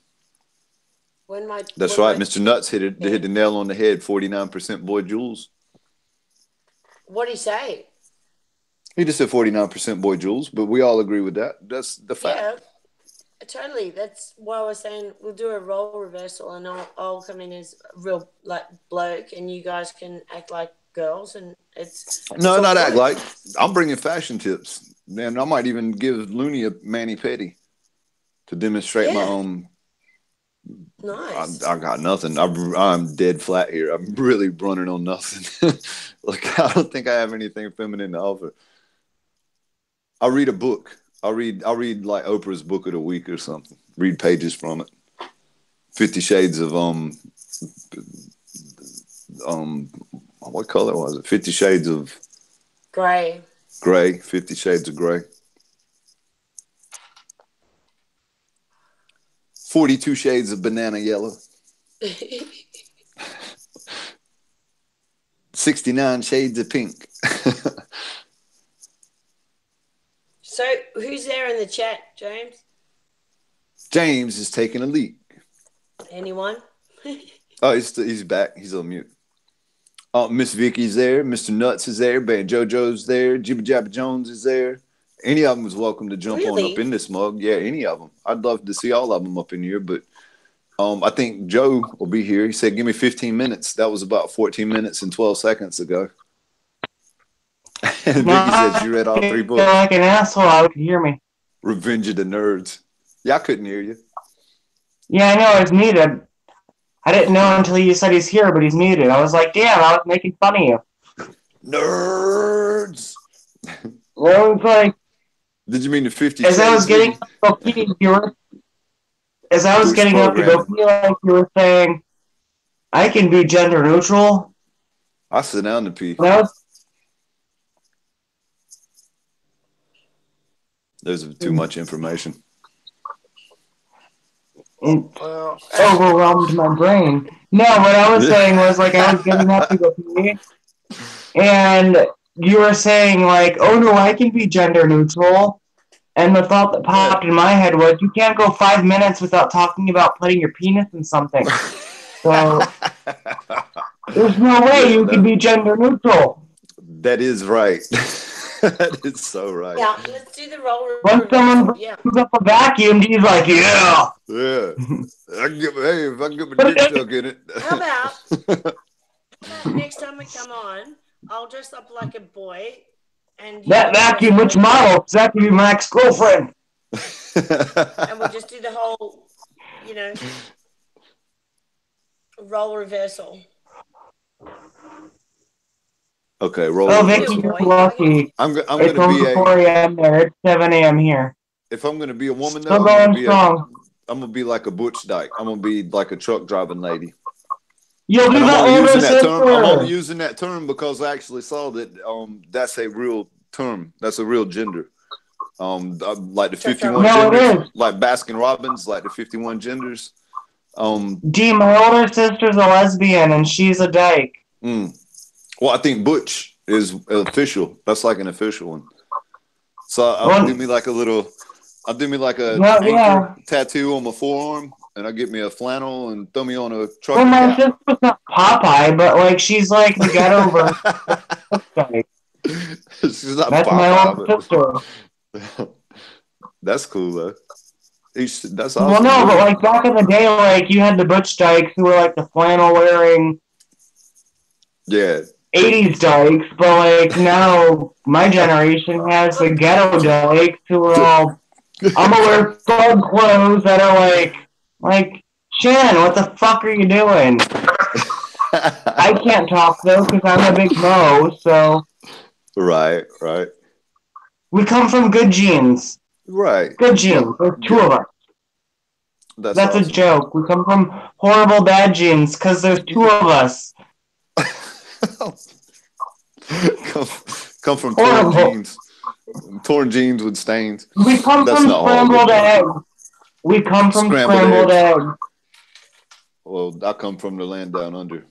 That's right. Mr. Nuts hit the nail on the head. 49% boy Jules. What did he say? He just said 49% boy Jules, but we all agree with that. That's the fact. Yeah, totally. That's why I was saying we'll do a role reversal, and I'll come in as a real like bloke, and you guys can act like girls, and it's no, not act like. I'm bringing fashion tips, and I might even give Looney a mani pedi to demonstrate my own. Nice. I got nothing. I'm dead flat here. I'm really running on nothing. Like I don't think I have anything feminine to offer. I'll read a book. I'll read like Oprah's book of the week or something. Read pages from it. 50 Shades of what color was it? 50 Shades of Gray. 50 Shades of Gray. 42 Shades of Banana Yellow. 69 Shades of Pink. So, who's there in the chat, James? James is taking a leak. Anyone? Oh, he's back. He's on mute. Miss Vicky's there. Mr. Nuts is there. Band JoJo's there. Jibba Jabba Jones is there. Any of them is welcome to jump on up in this mug. Yeah, any of them. I'd love to see all of them up in here, but I think Joe will be here. He said, give me 15 minutes. That was about 14 minutes and 12 seconds ago. And Vicky said you read all 3 books. Like an asshole, I would hear me. Revenge of the Nerds. Yeah, I couldn't hear you. Yeah, I know, I was muted. I didn't know until you said he's here, but he's muted. I was like, damn, I was making fun of you. Nerds! Well, it's like... Did you mean the 50 As I was getting up to go pee, like you were saying, I can be gender neutral. I sit down to pee. There's too much information. It overwhelmed my brain. No, what I was saying was, like, I was getting up to go pee, and you were saying, like, oh, no, I can be gender neutral. And the thought that popped in my head was, you can't go 5 minutes without talking about putting your penis in something. So, there's no way you can be gender neutral. That is right. That is so right. Yeah, let's do the role. When someone brings up a vacuum, he's like, yeah. Yeah. If I can get my dick stuck in it. How about next time we come on, I'll dress up like a boy. And that vacuum, which model? Because that could be my ex-girlfriend. And we'll just do the whole, role reversal. Okay, roll. Oh, Vicky, you're lucky. I'm going to be 4 a.m. there. It's 7 a.m. here. If I'm going to be a woman, though, I'm going to be like a butch dyke. I'm going to be like a truck driving lady. You'll be And the I'm only older using that sister. term. I'm only using that term because I actually saw that that's a real term. That's a real gender. Like the 51 genders, like Baskin Robbins, like the 51 genders. D, my older sister's a lesbian and she's a dyke. Well, I think butch is official. That's like an official one. So I'll do me like a anchor tattoo on my forearm, and I get me a flannel and throw me on a truck. Well, my sister's not Popeye, but like she's like the ghetto version. She's not That's Popeye, my older sister. That's cool though. That's awesome. Well, no, but like back in the day, like you had the butch dykes who were like the flannel wearing, 80s dykes, but like now my generation has the ghetto dykes who are all, I'm gonna wear thug clothes that are like Shannon, what the fuck are you doing? I can't talk though because I'm a big mo, so. Right. We come from good genes. Right. Good genes. There's two of us. That's awesome. A joke. We come from horrible bad genes because there's two of us. come from torn jeans. Torn jeans with stains. We come from scrambled eggs. We come from scrambled eggs. Well, I come from the land down under.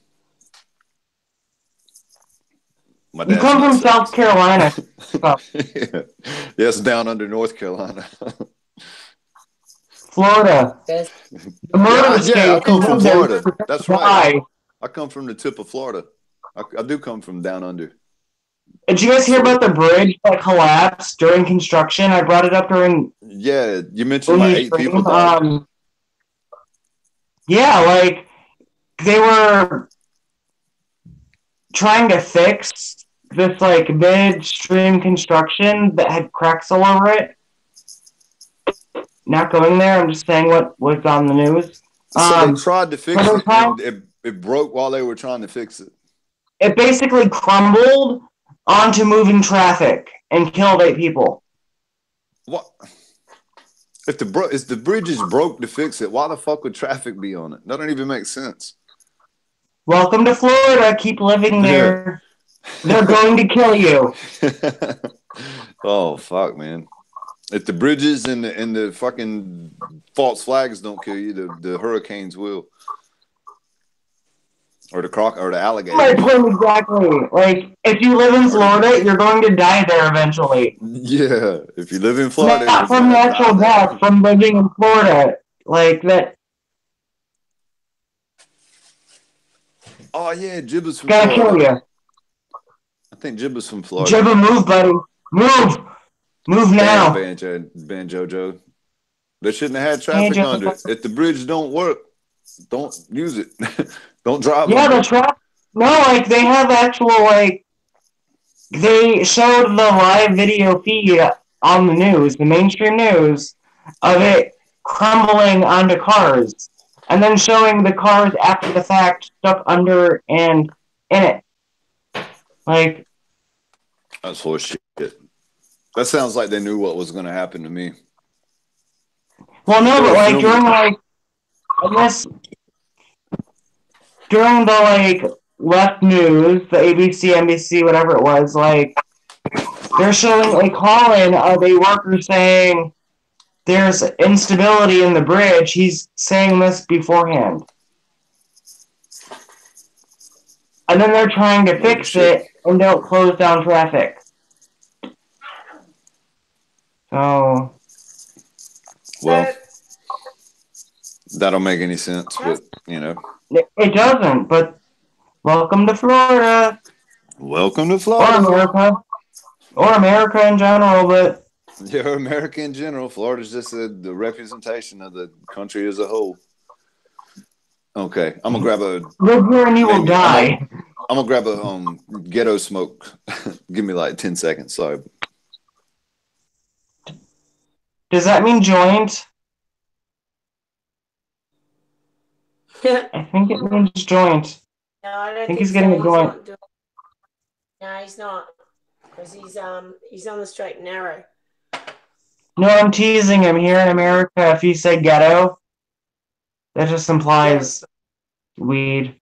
You come from South Carolina. Yes, down under North Carolina. Florida. I come from Florida. That's right. I come from the tip of Florida. I do come from down under. Did you guys hear about the bridge that collapsed during construction? I brought it up during... Yeah, you mentioned like 8 people died. Yeah, like, they were trying to fix this, like, midstream construction that had cracks all over it. Not going there, I'm just saying what was on the news. So they tried to fix it, and it broke while they were trying to fix it. It basically crumbled onto moving traffic and killed 8 people. What? If the bridge is broke to fix it, why the fuck would traffic be on it? That don't even make sense. Welcome to Florida. Keep living there. They're going to kill you. Oh, fuck, man. If the bridges and the fucking false flags don't kill you, the hurricanes will. Or the alligator. My point exactly. Like, if you live in Florida, you're going to die there eventually. Yeah, if you live in Florida. Not from natural death, from living in Florida. Like that. Oh, yeah, Jibba's from Florida. Gotta kill you. I think Jibba's from Florida. Jibba, move, buddy. Move! Move now. Banjo Joe. They shouldn't have had traffic under it. If the bridge don't work, don't use it. Don't drive. Yeah, the traffic. No, like they have actual like. They showed the live video feed on the news, the mainstream news, of it crumbling onto cars, and then showing the cars after the fact stuck under and in it. Like. That's horseshit. That sounds like they knew what was going to happen to me. Well, no, but like during like, I guess during the like left news, the ABC, NBC, whatever it was, like they're showing a call-in of a worker saying there's instability in the bridge. He's saying this beforehand, and then they're trying to fix it and don't close down traffic. So, well, that don't make any sense, but, you know. It doesn't, but welcome to Florida. Welcome to Florida. Or America. Or America in general, but... Yeah, America in general. Florida's just the representation of the country as a whole. Okay, I'm going to grab a... Live here and you will die. I'm going to grab a ghetto smoke. Give me like 10 seconds, sorry. Does that mean joint? I think it means joint. No, I don't think he's getting a joint. No, he's not. Because he's on the straight and narrow. No, I'm teasing him. Here in America, if you say ghetto, that just implies weed.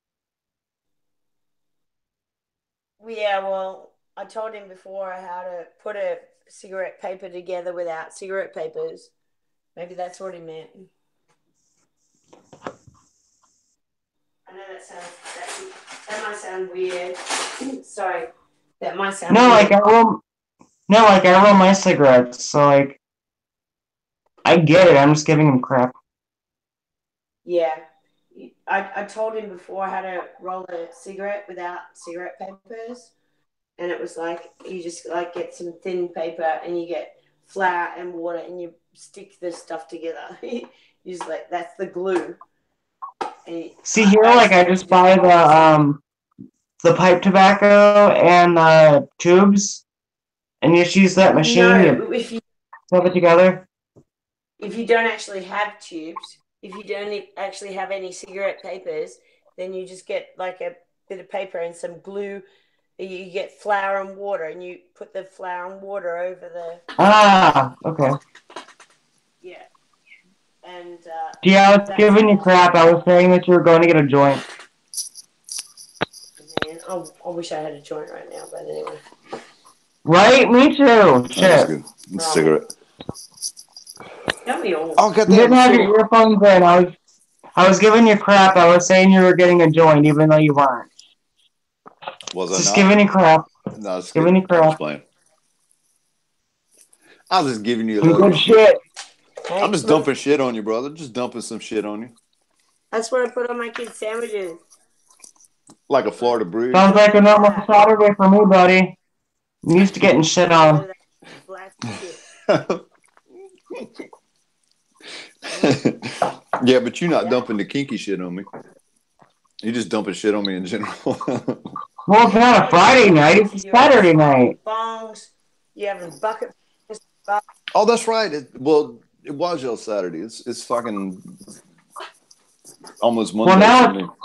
Yeah, well, I told him before how to put a cigarette paper together without cigarette papers. Maybe that's what he meant. I know that might sound weird. Sorry, that might sound no, weird. I roll my cigarettes, so like I get it. I'm just giving him crap. Yeah, I told him before how to roll a cigarette without cigarette papers, and it was like you just like get some thin paper and you get flour and water and you stick the stuff together. You just like that's the glue. See here, like I just buy the pipe tobacco and the tubes, and you just use that machine. No, if you rub it together. If you don't actually have tubes, if you don't actually have any cigarette papers, then you just get like a bit of paper and some glue. You get flour and water, and you put the flour and water over the. Okay. Yeah. And. Yeah, I was giving you crap. I was saying that you were going to get a joint. Man, I wish I had a joint right now, but anyway. Right? Me too. Shit. That's good. Cigarette. Tell me all. Oh, God, you didn't have your earphones in. I was giving you crap. I was saying you were getting a joint, even though you weren't. Was I just not? giving you crap. No, just giving you crap. I was just giving you a some little good shit. I'm just dumping shit on you, brother. Just dumping some shit on you. That's what I put on my kids' sandwiches. Like a Florida brew. Sounds like a normal Saturday for me, buddy. I'm used to getting shit on. Yeah, but you're not dumping the kinky shit on me. You're just dumping shit on me in general. Well, it's not a Friday night. It's a Saturday night. Bongs. You having bucket. Oh, that's right. It was your Saturday. It's fucking almost Monday. Well,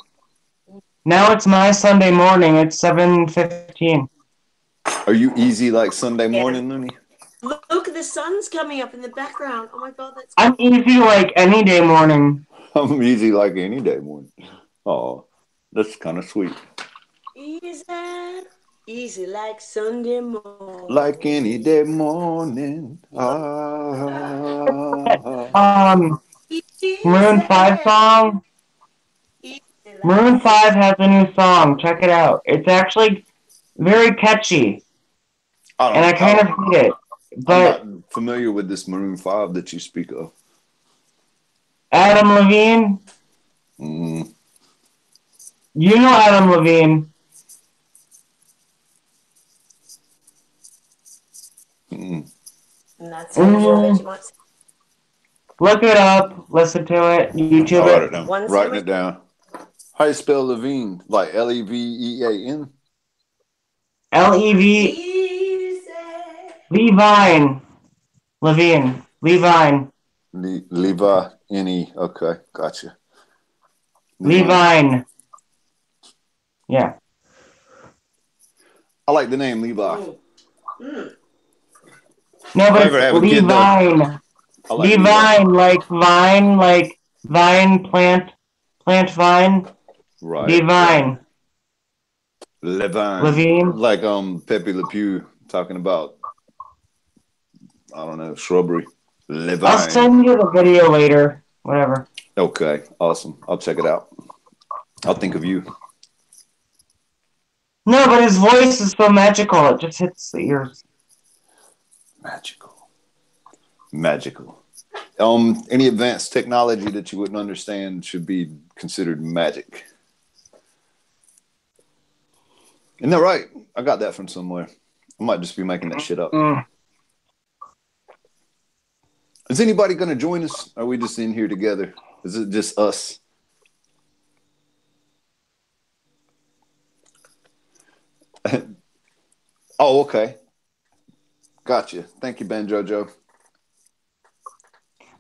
now it's my Sunday morning. It's 7:15. Are you easy like Sunday morning, Looney? Look, the sun's coming up in the background. Oh my God, that's. I'm easy like any day morning. I'm easy like any day morning. Oh, that's kind of sweet. Easy like Sunday morning. Like any day morning. Maroon 5 song. Maroon 5 has a new song. Check it out. It's actually very catchy. And I kind of hate it. But I'm not familiar with this Maroon 5 that you speak of. Adam Levine. You know Adam Levine. Look it up. Listen to it. YouTube I'll write it down. Writing it down. How do you spell Levine? Like Levean? Levine. Levine. Levine. Levi-N-E. Okay, gotcha. Levine. Yeah. I like the name Levi. No, but it's Levine. Like Levine, like vine, like vine, plant vine. Right. Levine. Levine. Like Pepe Le Pew talking about, I don't know, shrubbery. Levine. I'll send you the video later. Whatever. Okay, awesome. I'll check it out. I'll think of you. No, but his voice is so magical. It just hits the ears. Magical. Any advanced technology that you wouldn't understand should be considered magic. Isn't that right? I got that from somewhere. I might just be making that shit up. Is anybody going to join us? Or are we just in here together? Is it just us? Oh, okay. Gotcha. Thank you, Banjo Joe.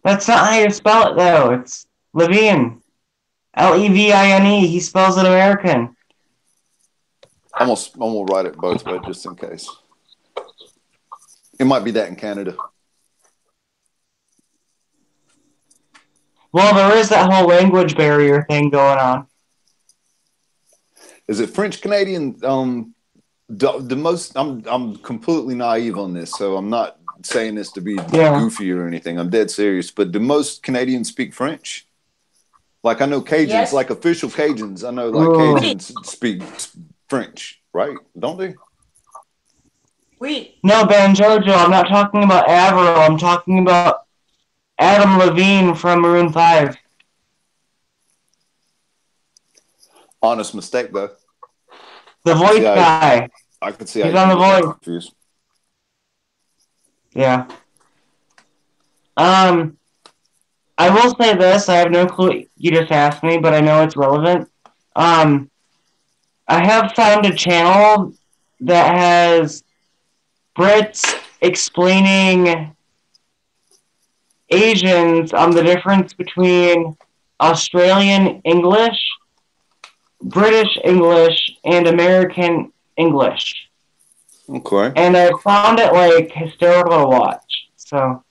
That's not how you spell it, though. It's Levine. Levine. He spells it American. I'm gonna write it both ways just in case. It might be that in Canada. Well, there is that whole language barrier thing going on. Is it French Canadian the most. I'm completely naive on this, so I'm not saying this to be goofy or anything. I'm dead serious. But do most Canadians speak French? Like I know Cajuns, Yes. like official Cajuns. I know like Cajuns speak French, right? Don't they? No, Ben Jojo, I'm not talking about Avril. I'm talking about Adam Levine from Maroon 5. Honest mistake, though. The voice guy. I could see he's on The Voice. Confused. Yeah. I will say this. I have no clue. You just asked me, but I know it's relevant. I have found a channel that has Brits explaining Asians on the difference between Australian English, British English, and American English. Okay. And I found it like hysterical to watch. So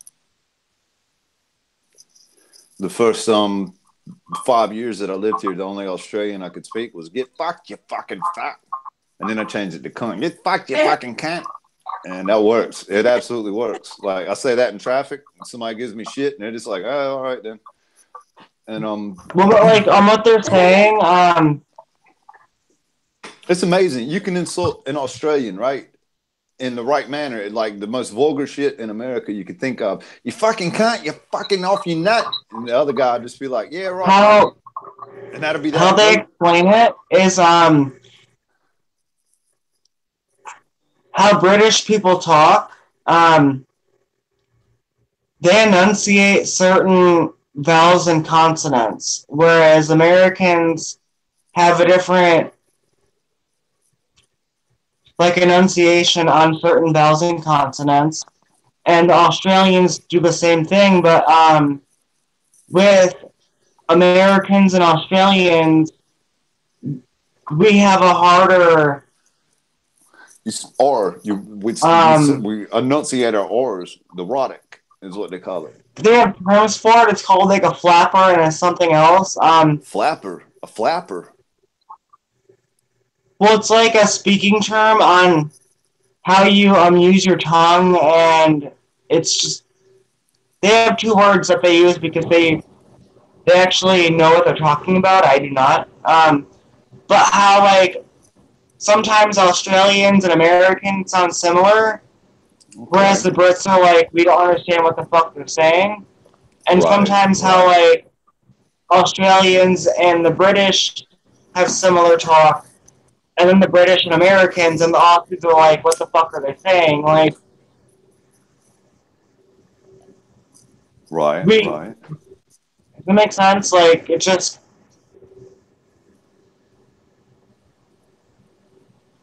the first 5 years that I lived here, the only Australian I could speak was "get fucked, you fucking fuck," and then I changed it to "cunt." Get fucked, you fucking cunt. And that works. It absolutely works. Like I say that in traffic, and somebody gives me shit, and they're just like, "Oh, all right then." And well, but like on what they're saying, it's amazing. You can insult an Australian, right, in the right manner. Like the most vulgar shit in America you could think of. You fucking cunt. You fucking off your nut. And the other guy would just be like, "Yeah, right." And that'll be that. How they explain it is how British people talk. They enunciate certain vowels and consonants, whereas Americans have a different enunciation on certain vowels and consonants, and the Australians do the same thing, but with Americans and Australians, we have a harder... we enunciate our R's. The rhotic is what they call it. They have terms for it. It's called like a flapper and it's something else. Flapper? A flapper? Well, it's like a speaking term on how you use your tongue, and it's just... They have two words that they use because they actually know what they're talking about. I do not. But how, like, sometimes Australians and Americans sound similar, whereas the Brits are like, we don't understand what the fuck they're saying. And sometimes how, like, Australians and the British have similar talk, and then the British and Americans and the Aussies are like, what the fuck are they saying? Like, right. Does that make sense? Like, it just...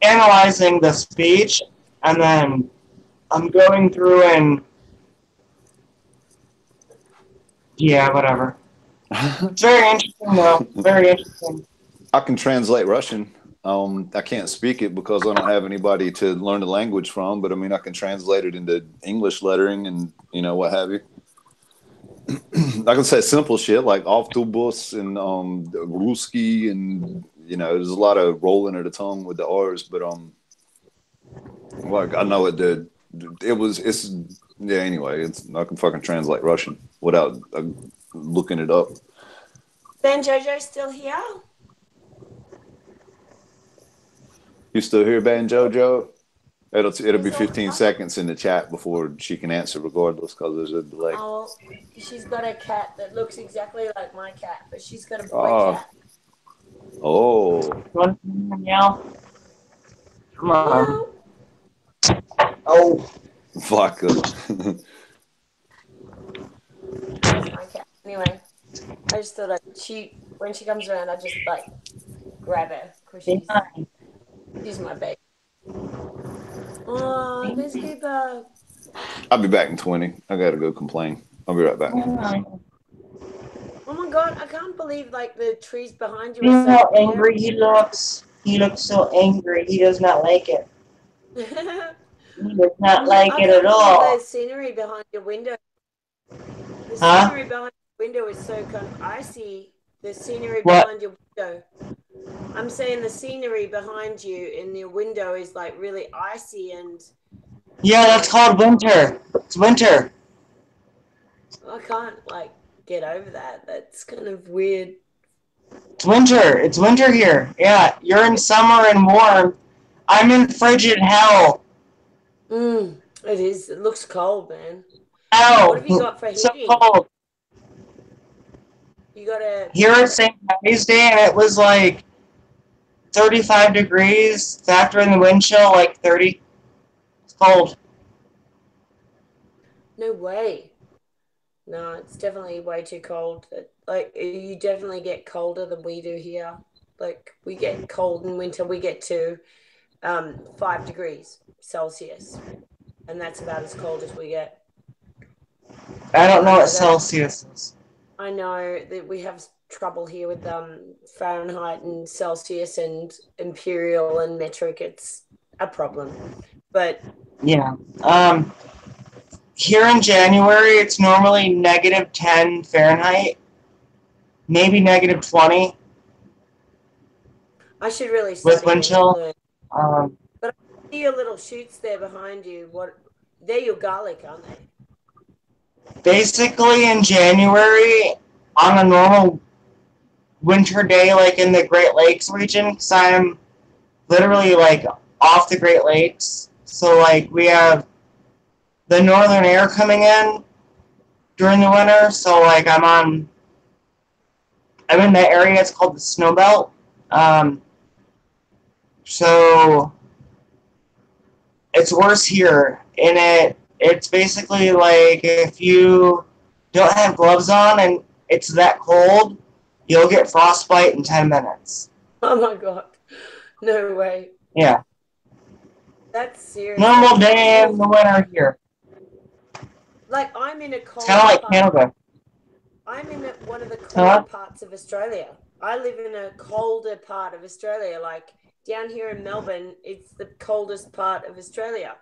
Analyzing the speech, and then I'm going through and... Yeah, whatever. It's very interesting, though. Very interesting. I can translate Russian. I can't speak it because I don't have anybody to learn the language from, but I mean, I can translate it into English lettering and, what have you. I can say simple shit like "avtobus" and "ruski" and there's a lot of rolling of the tongue with the R's, but like I know it. Anyway, I can fucking translate Russian without looking it up. Ben Jojo's still here. You still here, Ben Jojo? It'll be 15 seconds in the chat before she can answer, regardless, because there's a delay. Oh, she's got a cat that looks exactly like my cat, but she's got a boy cat. Oh. Want to meow? Come on. Oh. Vodka. My cat. Anyway, I just thought when she comes around, I just grab her because she's my baby. Oh, there's people. I'll be back in 20. I gotta go complain. I'll be right back. Oh my god, I can't believe the trees behind you You are know so how angry he looks? He looks so angry. He does not like it. He does not like it at all. The scenery behind your window. The scenery behind your window is so kind of icy. The scenery behind your window. I'm saying the scenery behind you in your window is like really icy and. Yeah, that's called winter. It's winter. I can't like get over that. That's kind of weird. It's winter. It's winter here. Yeah, you're in summer and warm. I'm in frigid hell. It is. It looks cold, man. Hell. What have you got for So heating? cold. You got a. Here at St. Patty's Day, and it was like 35 degrees. Factor in the wind chill, like 30. It's cold. No way. No, it's definitely way too cold. Like you definitely get colder than we do here. Like we get cold in winter. We get to 5 degrees Celsius, and that's about as cold as we get. I don't know what Celsius is. I know that we have trouble here with Fahrenheit and Celsius and imperial and metric. It's a problem, but yeah. Here in January, it's normally -10 Fahrenheit, maybe -20. I should really with wind chill. But I see your little shoots there behind you. They're your garlic, aren't they? Basically, in January, on a normal winter day, like in the Great Lakes region, because I'm literally like off the Great Lakes, so like we have the northern air coming in during the winter, so like I'm in that area. It's called the snow belt. So it's worse here, and it's basically like if you don't have gloves on and it's that cold, you'll get frostbite in 10 minutes. Oh my god. No way. Yeah. That's serious. Normal day in the winter here. Like I'm in a cold. It's kind of like Canada. I'm in one of the colder parts of Australia. I live in a colder part of Australia. Like down here in Melbourne, it's the coldest part of Australia.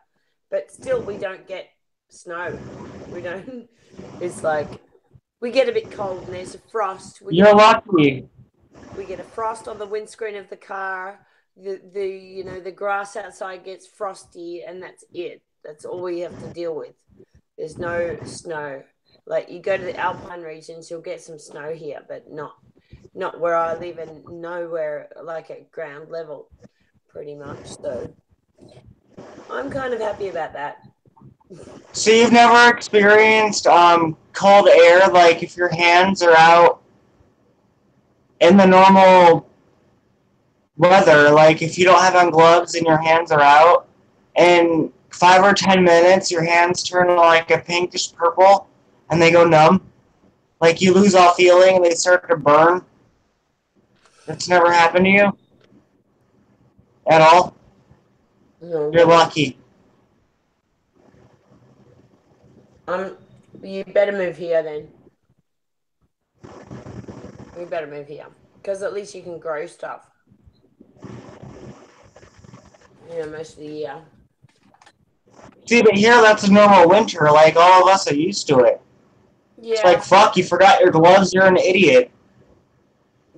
But still, we don't get snow. We don't. It's like we get a bit cold and there's a frost. You're lucky. We get a frost on the windscreen of the car. The grass outside gets frosty, and that's it. That's all we have to deal with. There's no snow. Like you go to the Alpine regions, you'll get some snow here, but not where I live, and nowhere like at ground level, pretty much. So I'm kind of happy about that. So you've never experienced cold air, like if your hands are out in the normal weather, like if you don't have on gloves and your hands are out, in 5 or 10 minutes your hands turn like a pinkish purple and they go numb. Like you lose all feeling and they start to burn. That's never happened to you? At all? No. You're lucky. You better move here then. You better move here. Because at least you can grow stuff. Most of the year. See, but here that's a normal winter. Like, all of us are used to it. Yeah. It's like, fuck, you forgot your gloves, you're an idiot.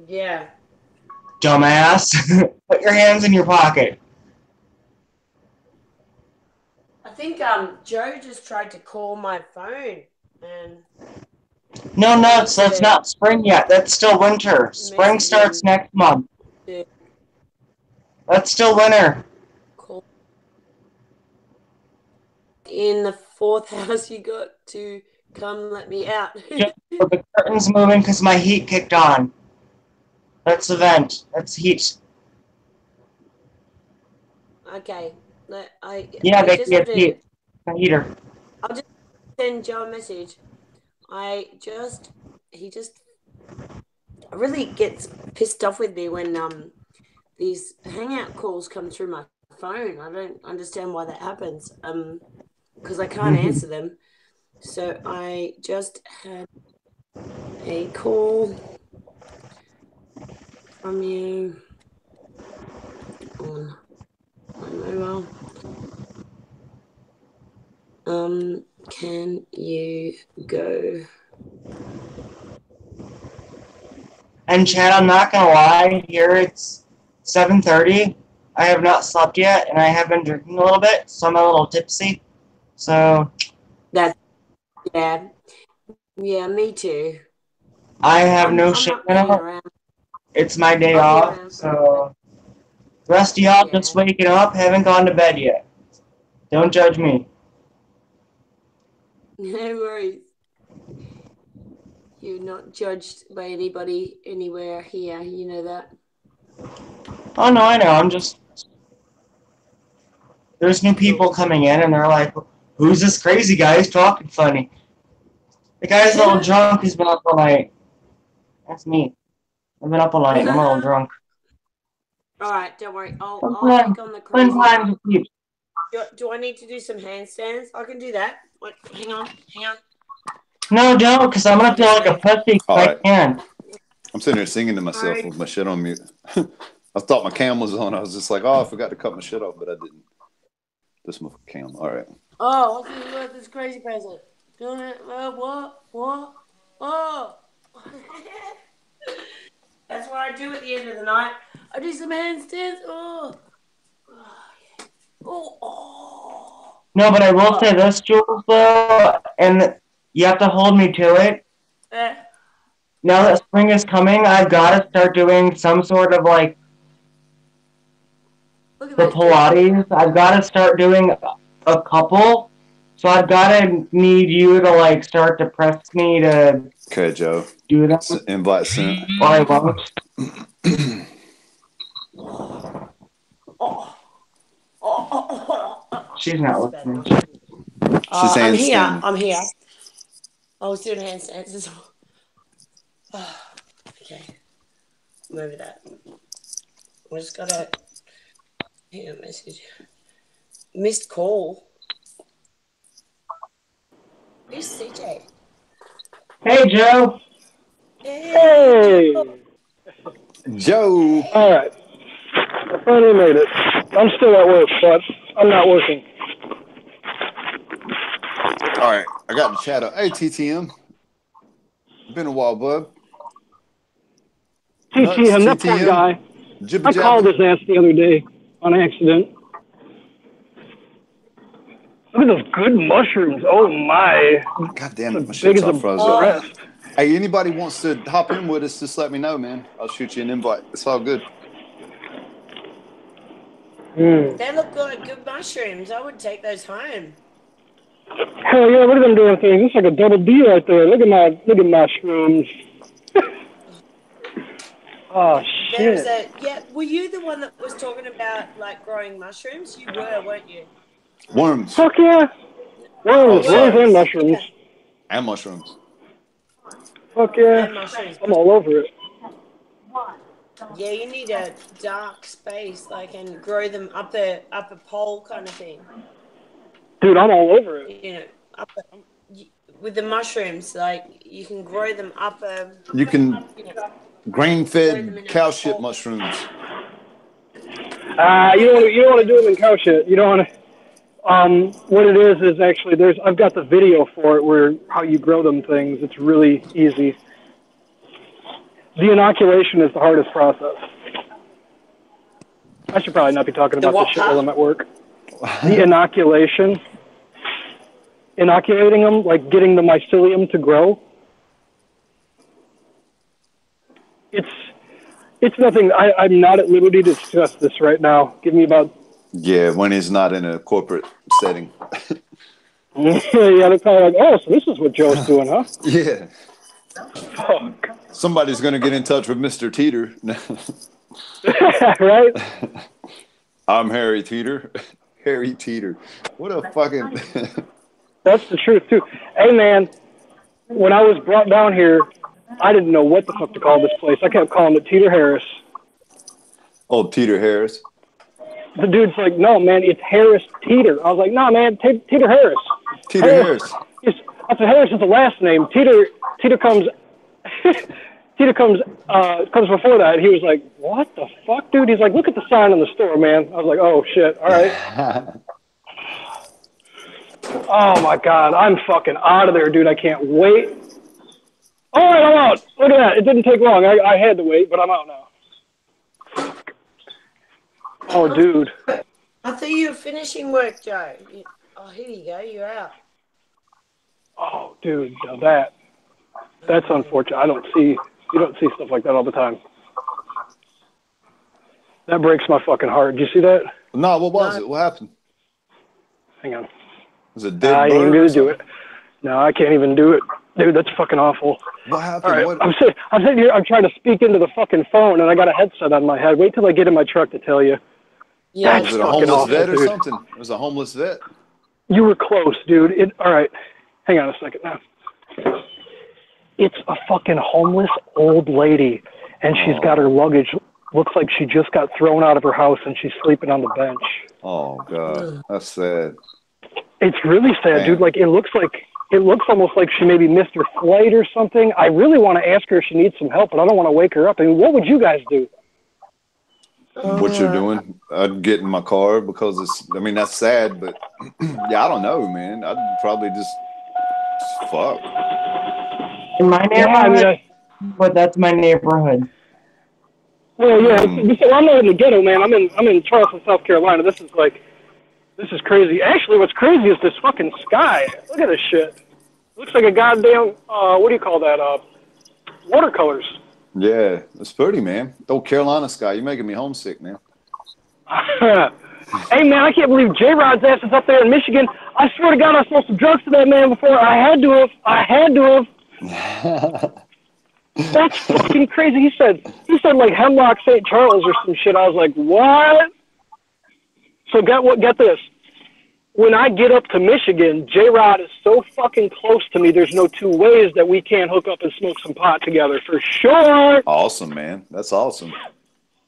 Yeah. Dumbass. Put your hands in your pocket. I think Joe just tried to call my phone and... No nuts, that's not spring yet. That's still winter. Spring starts next month. Yeah. That's still winter. Cool. In the 4th house, you got to come let me out. The curtain's moving because my heat kicked on. That's the vent. That's heat. Okay. Yeah, they get heat. The heater. I'll just send Joe a message. He really gets pissed off with me when these hangout calls come through my phone. I don't understand why that happens. Because I can't answer them. So I just had a call from you on my mobile. Can you go And Chad, I'm not gonna lie. Here it's 7:30. I have not slept yet, and I have been drinking a little bit, so I'm a little tipsy. So That's yeah, yeah, me too. I have no I'm shit not in playing it. around. It's my day I'll be off, around for a so the rest of y'all yeah. just waking up, haven't gone to bed yet. Don't judge me. No worries. You're not judged by anybody anywhere here. You know that. Oh no, I know. I'm just there's new people coming in, and they're like, "Who's this crazy guy? He's talking funny." The guy's a little drunk. He's been up all night. That's me. I've been up all night. And I'm a little drunk. All right, don't worry. I'll Sometimes, take on the crazy sometimes part. it keeps. Do I need to do some handstands? I can do that. Wait, hang on. No, don't, because I'm gonna feel like a pussy if I Alright. can. I'm sitting here singing to myself Alright. with my shit on mute. I thought my cam was on. I was just like, oh, I forgot to cut my shit off, but I didn't. This my cam. All right. Oh, this is what this crazy person doing it. What? Oh. That's what I do at the end of the night. I do some handstands. Oh. No, but I will say this, Jules, though, and you have to hold me to it. Now that spring is coming, I've got to start doing some sort of, like, the Pilates. I've got to start doing a couple. So I've got to need you to, like, start to press me to Okay, Joe. do that. Invite sent. Or I won't. She's not listening. She's handstanding. I'm here. I was doing handstands. Okay. I'm over that. I just got a message. Missed call. Who's CJ? Hey, Joe. Hey! Joe. All right. I finally made it. I'm still at work, but I'm not working. All right. I got the chat up. Hey, TTM. Been a while, bud. TTM, that poor guy. I called his ass the other day on accident. Look at those good mushrooms. Oh, my. God damn it. My shit's all frozen up. Hey, anybody wants to hop in with us, just let me know, man. I'll shoot you an invite. It's all good. They look good. Good mushrooms. I would take those home. Hell yeah, look at them doing things. It's like a double D right there. Look at mushrooms. Oh, shit. Were you the one that was talking about, like, growing mushrooms? You were, weren't you? Worms. Fuck yeah. Worms and mushrooms. Okay. And mushrooms. Fuck yeah. And mushrooms. I'm all over it. Yeah, you need a dark space, like, and grow them up a pole kind of thing. Dude, I'm all over it. You know, with the mushrooms, like, you can grow them up a... You can grain-fed cow shit mushrooms. You don't want to do them in cow shit. You don't want to... what it is actually I've got the video for it where how you grow them things. It's really easy. The inoculation is the hardest process. I should probably not be talking about this shit while I'm at work. The inoculation. Inoculating them, like getting the mycelium to grow. It's nothing. I'm not at liberty to discuss this right now. Give me about... Yeah, when he's not in a corporate setting. Yeah, they're probably like, oh, so this is what Joe's doing, huh? Yeah. Fuck. Somebody's going to get in touch with Mr. Teeter. Right? I'm Harry Teeter. Harry Teeter. What a fucking... That's the truth, too. Hey, man, when I was brought down here, I didn't know what the fuck to call this place. I kept calling it Teeter Harris. Old Teeter Harris. The dude's like, no, man, it's Harris Teeter. I was like, no, man, Teeter Harris. Teeter Harris. I said, Harris is the last name. Teeter comes... Teeter comes before that. And he was like, what the fuck, dude? He's like, look at the sign on the store, man. I was like, oh, shit. All right. Oh, my God. I'm fucking out of there, dude. I can't wait. All right, I'm out. Look at that. It didn't take long. I had to wait, but I'm out now. Oh, dude. I thought you were finishing work, Joe. Oh, here you go. You're out. Oh, dude. Now that's unfortunate. You don't see stuff like that all the time. That breaks my fucking heart. Did you see that? No, what was it? What happened? Hang on. Was it dead I ain't bird gonna or do it. No, I can't even do it. Dude, that's fucking awful. What happened? All right, What? I'm sitting here. I'm trying to speak into the fucking phone, and I got a headset on my head. Wait till I get in my truck to tell you. Yeah, Was it a fucking homeless awful, vet or dude. something? It was a homeless vet. You were close, dude. All right, hang on a second now. It's a fucking homeless old lady, and she's got her luggage. Looks like she just got thrown out of her house, and she's sleeping on the bench. Oh God, that's sad. It's really sad, dude. Like it looks almost like she maybe missed her flight or something. I really want to ask her if she needs some help, but I don't want to wake her up. I mean, what would you guys do? What you're doing? I'd get in my car because that's sad, but yeah, I don't know, man. I'd probably just fuck. In my neighborhood, but that's my neighborhood. Well, yeah, well, I'm not in the ghetto, man. I'm in Charleston, South Carolina. This is crazy. Actually, what's crazy is this fucking sky. Look at this shit. Looks like a goddamn what do you call that? Watercolors. Yeah, it's pretty, man. Oh, Carolina sky, you're making me homesick, man. Hey, man, I can't believe J-Rod's ass is up there in Michigan. I swear to God, I sold some drugs to that man before. I had to have. That's fucking crazy. He said like Hemlock St. Charles or some shit. I was like, what? So get this. When I get up to Michigan, J-Rod is so fucking close to me, there's no two ways that we can't hook up and smoke some pot together, for sure. Awesome, man. That's awesome.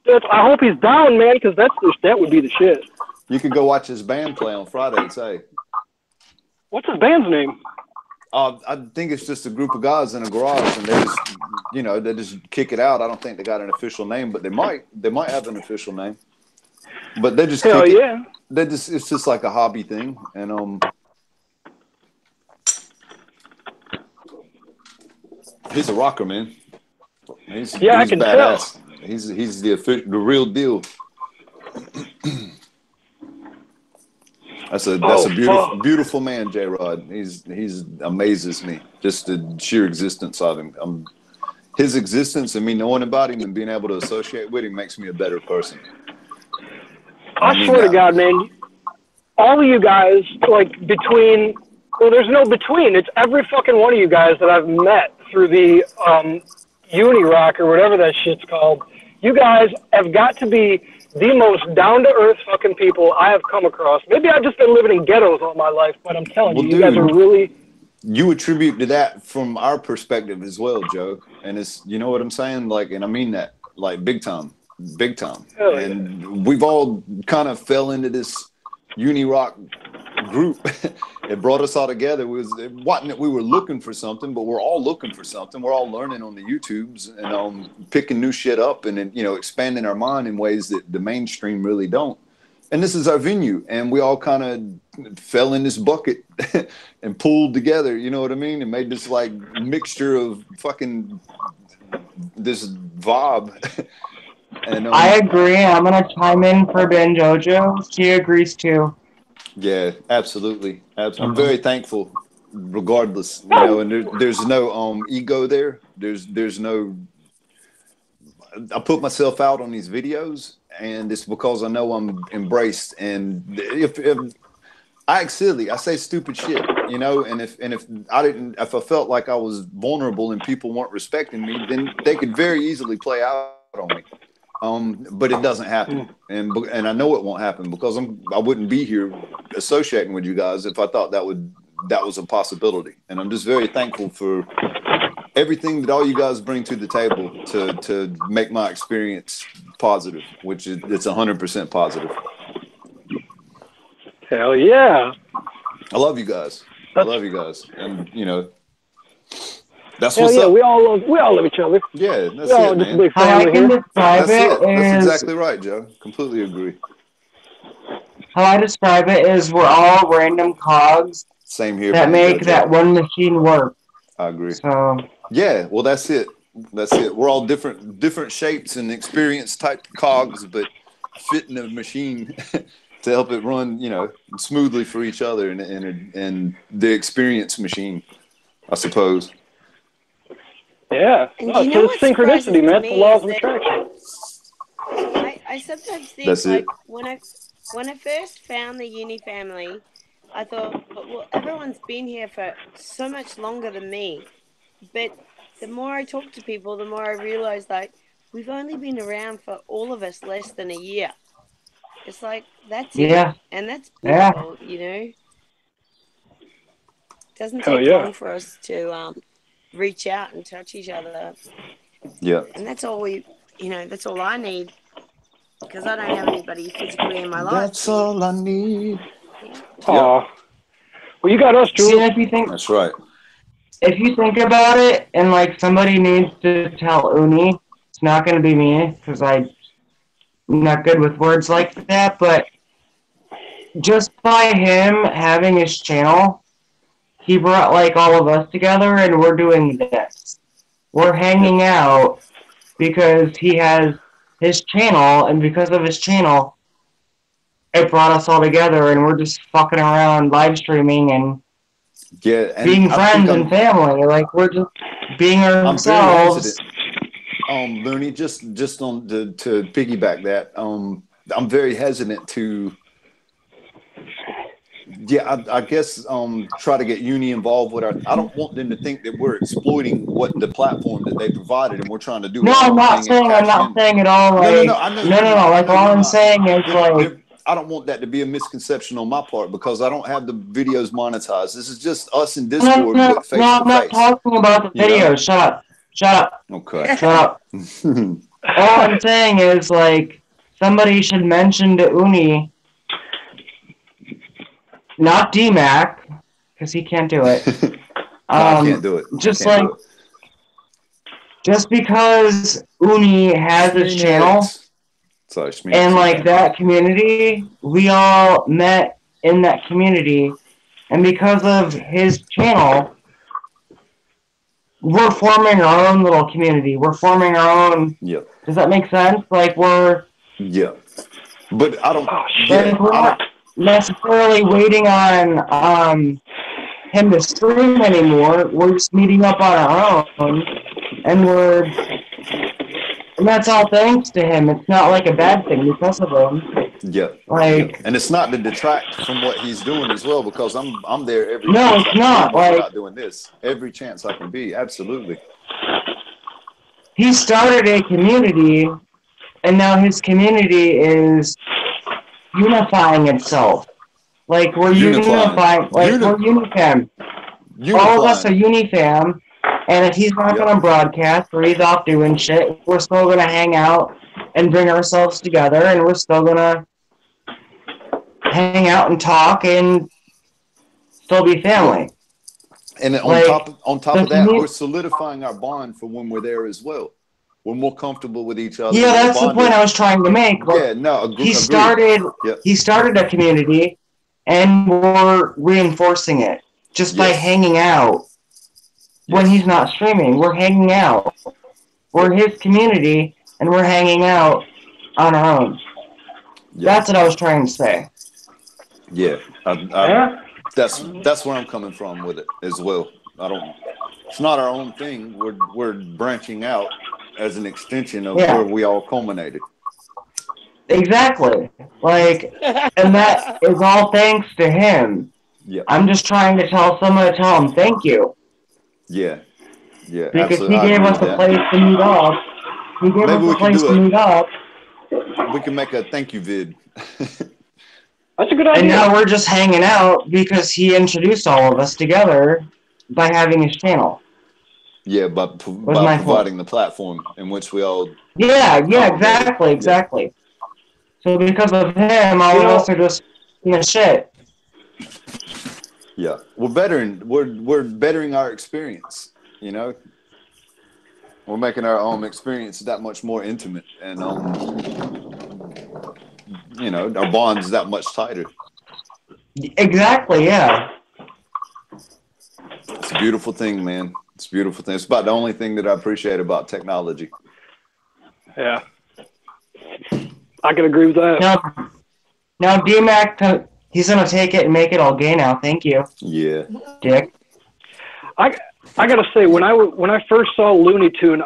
I hope he's down, man, because that would be the shit. You could go watch his band play on Friday, say. What's his band's name? I think it's just a group of guys in a garage, and they just kick it out. I don't think they got an official name, but they might have an official name. But they just Hell yeah. It's just like a hobby thing, and he's a rocker, man. He's I can badass. tell. He's the real deal. That's a beautiful man, J-Rod. He's amazes me. Just the sheer existence of him. His existence and me knowing about him and being able to associate with him makes me a better person. I swear to God, man, all of you guys, like there's no between. It's every fucking one of you guys that I've met through the UNIRock or whatever that shit's called. You guys have got to be the most down-to-earth fucking people I have come across. Maybe I've just been living in ghettos all my life, but I'm telling you, you guys are really... You attribute to that from our perspective as well, Joe. And it's, you know what I'm saying? Like, and I mean that, like, big time. Hell And we've all kind of fell into this UNIRock group. It brought us all together. It wasn't that we were looking for something, but we're all looking for something. We're all learning on the YouTubes and picking new shit up and expanding our mind in ways that the mainstream really don't. And this is our venue, and we all kind of fell in this bucket and pulled together. You know what I mean? And made this like mixture of fucking this vibe. And I agree. I'm gonna chime in for Ben Jojo. She agrees too. Yeah, absolutely. I'm very thankful, regardless. And there's no ego there. There's no. I put myself out on these videos, and it's because I know I'm embraced. And if I say stupid shit, and if I felt like I was vulnerable and people weren't respecting me, then they could very easily play out on me. But it doesn't happen, and I know it won't happen because I wouldn't be here associating with you guys if I thought that was a possibility. And I'm just very thankful for everything that all you guys bring to the table to make my experience positive, which it's 100% positive. Hell yeah! I love you guys. And that's what's up. We all love each other. Yeah, that's it, man. How I can describe it is... That's exactly right, Joe. Completely agree. How I describe it is we're all random cogs Same here. that make that one machine work. I agree. So yeah, well, that's it. That's it. We're all different shapes and experience type cogs, but fit in a machine to help it run, smoothly for each other and the experience machine, I suppose. Yeah. And No, you know it's what's surprising synchronicity, to man. It's the me law is of that attraction. I sometimes think That's it. like when I first found the uni family, I thought, well, everyone's been here for so much longer than me. But the more I talk to people, the more I realize like we've only been around for all of us less than a year. It's like that's it. yeah, And that's yeah, beautiful, It doesn't Hell take yeah. long for us to reach out and touch each other. Yeah. And that's all that's all I need because I don't have anybody physically in my life. That's all I need. Yeah. Aw. Well, you got us, see, Jules. That's right. if you think about it, and like somebody needs to tell Uni, it's not going to be me because I'm not good with words like that. But just by him having his channel, he brought like all of us together, and we're doing this. We're hanging out because he has his channel, and because of his channel, it brought us all together, and we're just fucking around live streaming and Yeah, and being I think friends and family. Like, we're just being I'm very ourselves. hesitant. Looney, just on to piggyback that. I'm very hesitant to. Yeah, I guess try to get Uni involved with our. I don't want them to think that we're exploiting what the platform that they provided, and we're trying to do No, our I'm own not thing and saying, I'm cash not in. saying at all, No, like, I know no, you're no, not. no, I like, know all you're I'm not. saying is, like, I don't want that to be a misconception on my part because I don't have the videos monetized. This is just us in no, Discord, no, but face no, to I'm not face. talking about the video. Shut up. Shut up. Okay. Shut up. All I'm saying is, like, somebody should mention to Uni, not DMAC, because he can't do it. No, I can't do it. Just like, just because Uni has his channel, Sorry, and like that community, we all met in that community, and because of his channel, we're forming our own little community. We're forming our own. Yep. Does that make sense? Like we're. Yeah. But I don't. Like we're not necessarily waiting on him to stream anymore. We're just meeting up on our own, and that's all thanks to him. It's not like a bad thing because of him. Yeah. Like, and it's not to detract from what he's doing as well because I'm there every no, chance it's I can not. be when we're Like, not doing this. Every chance I can be, absolutely. He started a community, and now his community is unifying itself. Like we're unifying. Like we're Unifam. All of us are Unifam. And if he's not going to broadcast or he's off doing shit, we're still going to hang out and bring ourselves together, and we're still going to hang out and talk and still be family. And on top of that, we're solidifying our bond for when we're there as well. We're more comfortable with each other. Yeah, that's the point I was trying to make. Like, he started a community, and we're reinforcing it just by hanging out. When he's not streaming, we're hanging out. We're his community, and we're hanging out on our own. That's what I was trying to say. Yeah, that's where I'm coming from with it as well. It's not our own thing. We're branching out as an extension of where we all culminated. Exactly. Like, and that is all thanks to him. Yeah. I'm just trying to tell him thank you. Yeah. Yeah. Because absolutely. he gave us a place to meet up. We can make a thank you vid. That's a good idea. And now we're just hanging out because he introduced all of us together by having his channel. Yeah, by providing the platform in which we all. Yeah, exactly. So because of him, all of us are just shit. Yeah, we're bettering our experience. We're making our own experience that much more intimate, and our bond's that much tighter. Exactly. Yeah. It's a beautiful thing, man. It's a beautiful thing. It's about the only thing that I appreciate about technology. Yeah. I can agree with that. Now D-Mac, he's going to take it and make it all gay now. Thank you. Yeah. Dick. I gotta say, when I first saw Looney Tune,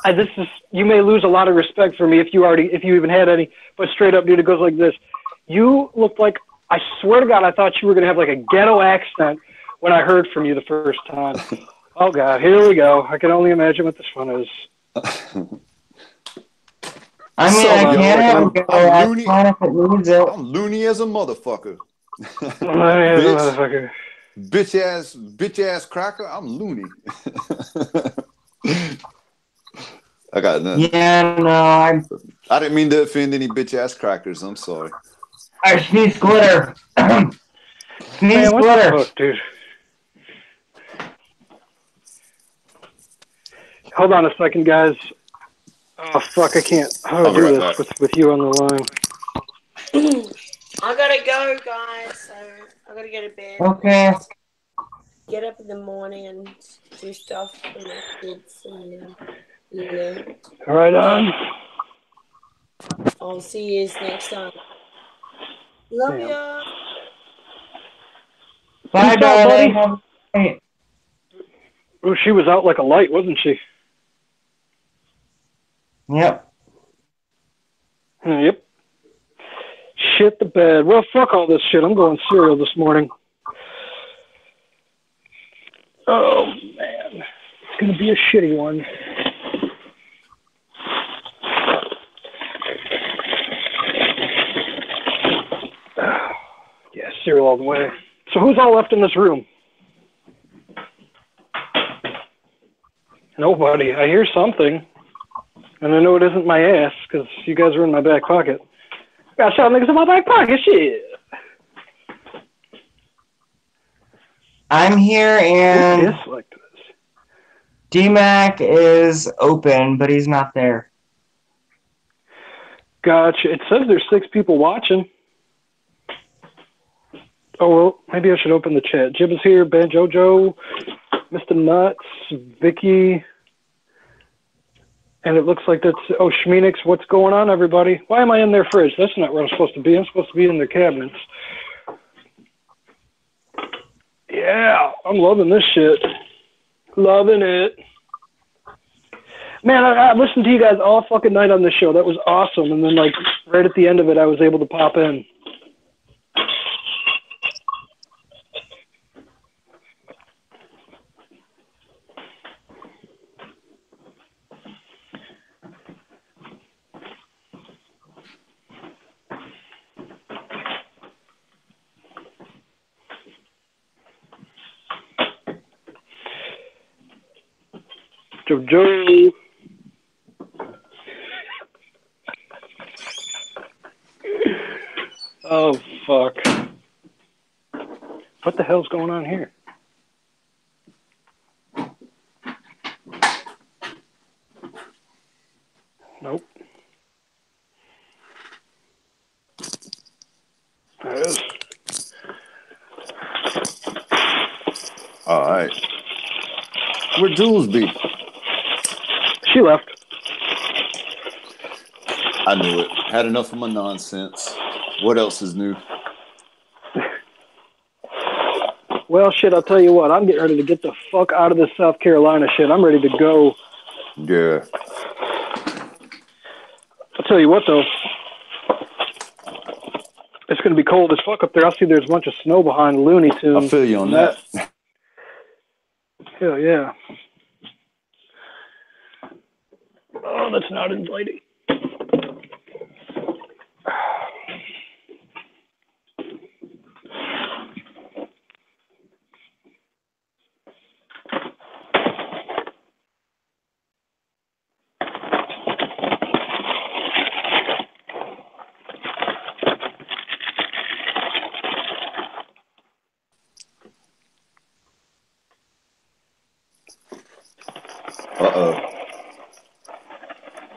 this is, you may lose a lot of respect for me if you even had any, but straight up, dude, it goes like this. You looked like, I swear to God, I thought you were gonna have like a ghetto accent when I heard from you the first time. Oh God, here we go. I can only imagine what this one is. I mean, I can't have a ghetto accent if it needs it. I'm loony as a motherfucker. Motherfucker. Bitch ass cracker, I'm loony. I got nothing. Yeah, no, I didn't mean to offend any bitch ass crackers. I'm sorry. I sneeze glitter. Sneeze Man, glitter. What the fuck, dude? Hold on a second, guys. Oh fuck, I can't. How do I do this with you on the line? I gotta go, guys. So I gotta go to bed. Okay. Get up in the morning and do stuff for my kids, and you know. Right on. I'll see you next time. Love ya. Bye, darling. Oh, she was out like a light, wasn't she? Yep. Yep. Shit the bed. Well, fuck all this shit. I'm going cereal this morning. Oh, man. It's going to be a shitty one. Yeah, cereal all the way. So who's all left in this room? Nobody. I hear something. And I know it isn't my ass, because you guys are in my back pocket. Got shot niggas in my back pocket, shit. I'm here, and like this? D-Mac is open, but he's not there. Gotcha. It says there's 6 people watching. Oh, well, maybe I should open the chat. Jib is here, Banjo Joe, Mr. Nuts, Vicky, and it looks like that's, oh, Schmeenix, what's going on, everybody? Why am I in their fridge? That's not where I'm supposed to be. I'm supposed to be in their cabinets. Yeah, I'm loving this shit. Loving it. Man, I listened to you guys all fucking night on this show. That was awesome. And then, like, right at the end of it, I was able to pop in. Joe. Oh, fuck. What the hell's going on here? Nope. There it is. All right. Where'd Jules be? She left. I knew it. Had enough of my nonsense. What else is new? Well, shit, I'll tell you what. I'm getting ready to get the fuck out of this South Carolina shit. I'm ready to go. Yeah. I'll tell you what, though. It's going to be cold as fuck up there. I see there's a bunch of snow behind Looney Tunes. I feel you on that. Hell yeah. Oh, that's not inviting.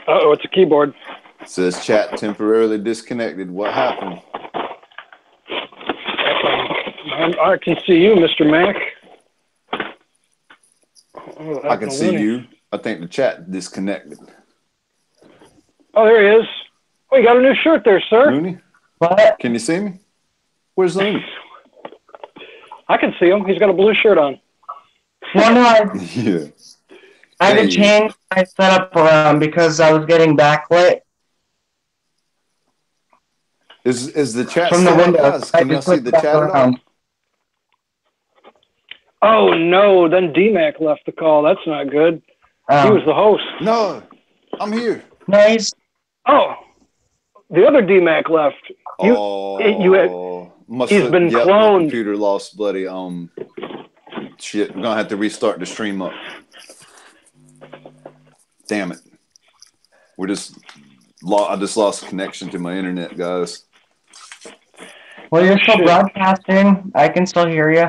Uh-oh, it's a keyboard. Says chat temporarily disconnected. What happened? I can see you, Mr. Mac. I can see you. I think the chat disconnected. Oh, there he is. Oh, you got a new shirt there, sir. Looney? What? Can you see me? Where's Looney? I can see him. He's got a blue shirt on. Well, no, Yeah. I had to change my setup around because I was getting backlit. Is the chat from the still window? up, guys? Can y'all see the chat at all? Oh, no. Then D-Mac left the call. That's not good. He was the host. No, I'm here. Nice. Oh, the other D-Mac left. He's been cloned. My computer lost bloody shit. I'm gonna have to restart the stream up. Damn it. I just lost connection to my internet, guys. Well, you're still broadcasting. I can still hear you.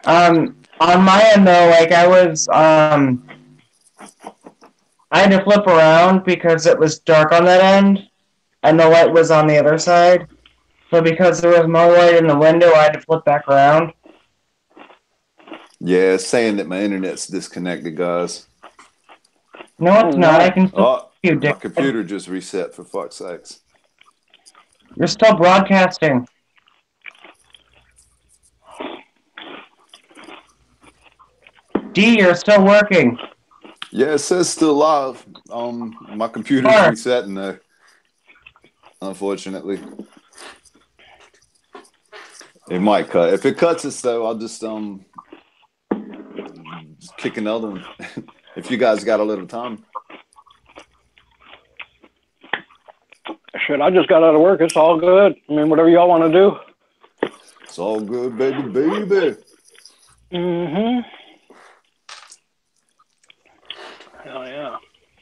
On my end though, like I had to flip around because it was dark on that end, and the light was on the other side. So because there was more light in the window, I had to flip back around. Yeah, it's saying that my internet's disconnected, guys. No, it's not. I can still hear you, my computer just reset, for fuck's sakes. You're still broadcasting. D, you're still working. Yeah, it says still live. My computer's resetting though. Unfortunately. It might cut. If it cuts us though, I'll just kick another one. If you guys got a little time. Shit, I just got out of work. It's all good. I mean, whatever y'all want to do. It's all good, baby, baby. Mm-hmm. Oh, yeah.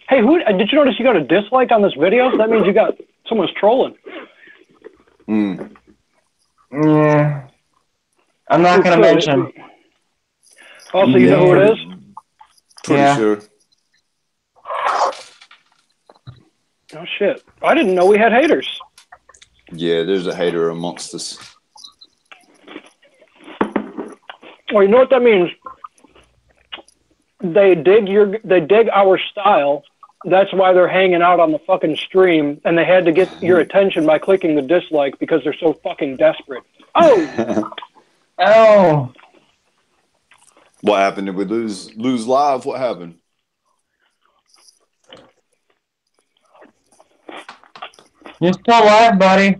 Hey, did you notice you got a dislike on this video? That means someone's trolling. Yeah. I'm not going to mention. Also, you know who it is? Pretty sure. Oh, shit. I didn't know we had haters. Yeah, there's a hater amongst us. Well, you know what that means? They dig our style. That's why they're hanging out on the fucking stream, and they had to get your attention by clicking the dislike because they're so fucking desperate. Oh! Oh! What happened? Did we lose live? What happened? You're still live, buddy.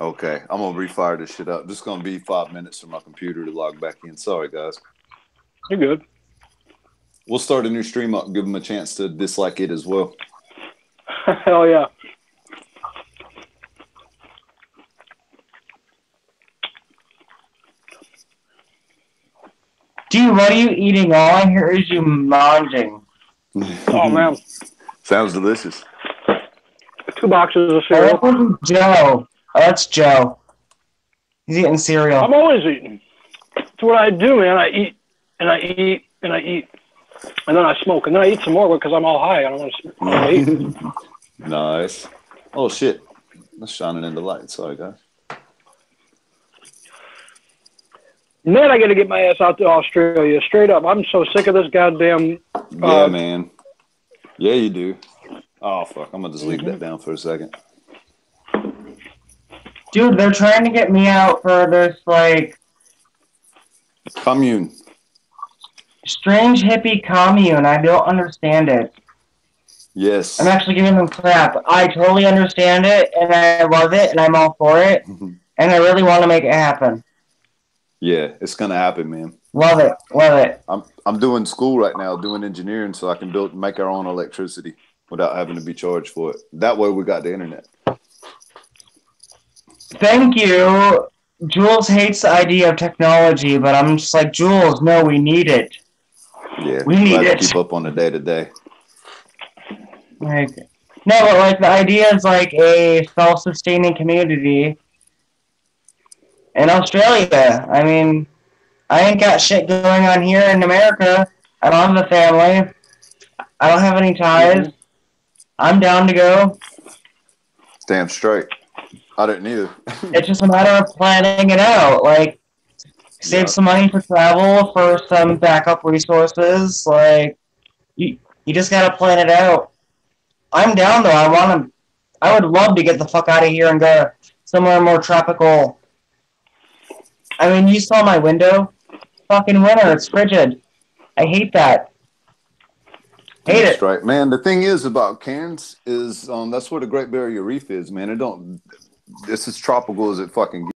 Okay, I'm gonna refire this shit up. This is gonna be 5 minutes for my computer to log back in. Sorry, guys. You're good. We'll start a new stream up and give them a chance to dislike it as well. Hell yeah. Dude, what are you eating? All I hear is you munging. Oh, man. Sounds delicious. 2 boxes of cereal. Oh, Joe. Oh, that's Joe. He's eating cereal. I'm always eating. It's what I do, man. I eat, and I eat, and I eat. And then I smoke, and then I eat some more because I'm all high. I don't want to eat. Nice. Oh, shit. That's shining in the light. Sorry, guys. Man, I got to get my ass out to Australia. Straight up. I'm so sick of this goddamn... yeah, man. Yeah, you do. Oh, fuck. I'm going to just leave that down for a second. Dude, they're trying to get me out for this, like... Commune. Strange hippie commune. I don't understand it. Yes. I'm actually giving them crap. I totally understand it, and I love it, and I'm all for it, and I really want to make it happen. Yeah, it's gonna happen, man. Love it, love it. I'm doing school right now, doing engineering, so I can make our own electricity without having to be charged for it. That way, we got the internet. Thank you. Jules hates the idea of technology, but I'm just like, Jules, no, we need it. Yeah, we need it to keep up on the day-to-day. Like, no, but like the idea is like a self-sustaining community in Australia. I mean, I ain't got shit going on here in America. I don't have a family. I don't have any ties. I'm down to go. Damn straight. I didn't either. It's just a matter of planning it out. Like, Save some money for travel, for some backup resources. Like, you just gotta plan it out. I'm down though. I would love to get the fuck out of here and go somewhere more tropical. I mean, you saw my window. Fucking winter. It's frigid. I hate that. Hate That's it. right, man. The thing is about Cairns is that's where the Great Barrier Reef is, man. It's as tropical as it fucking gets.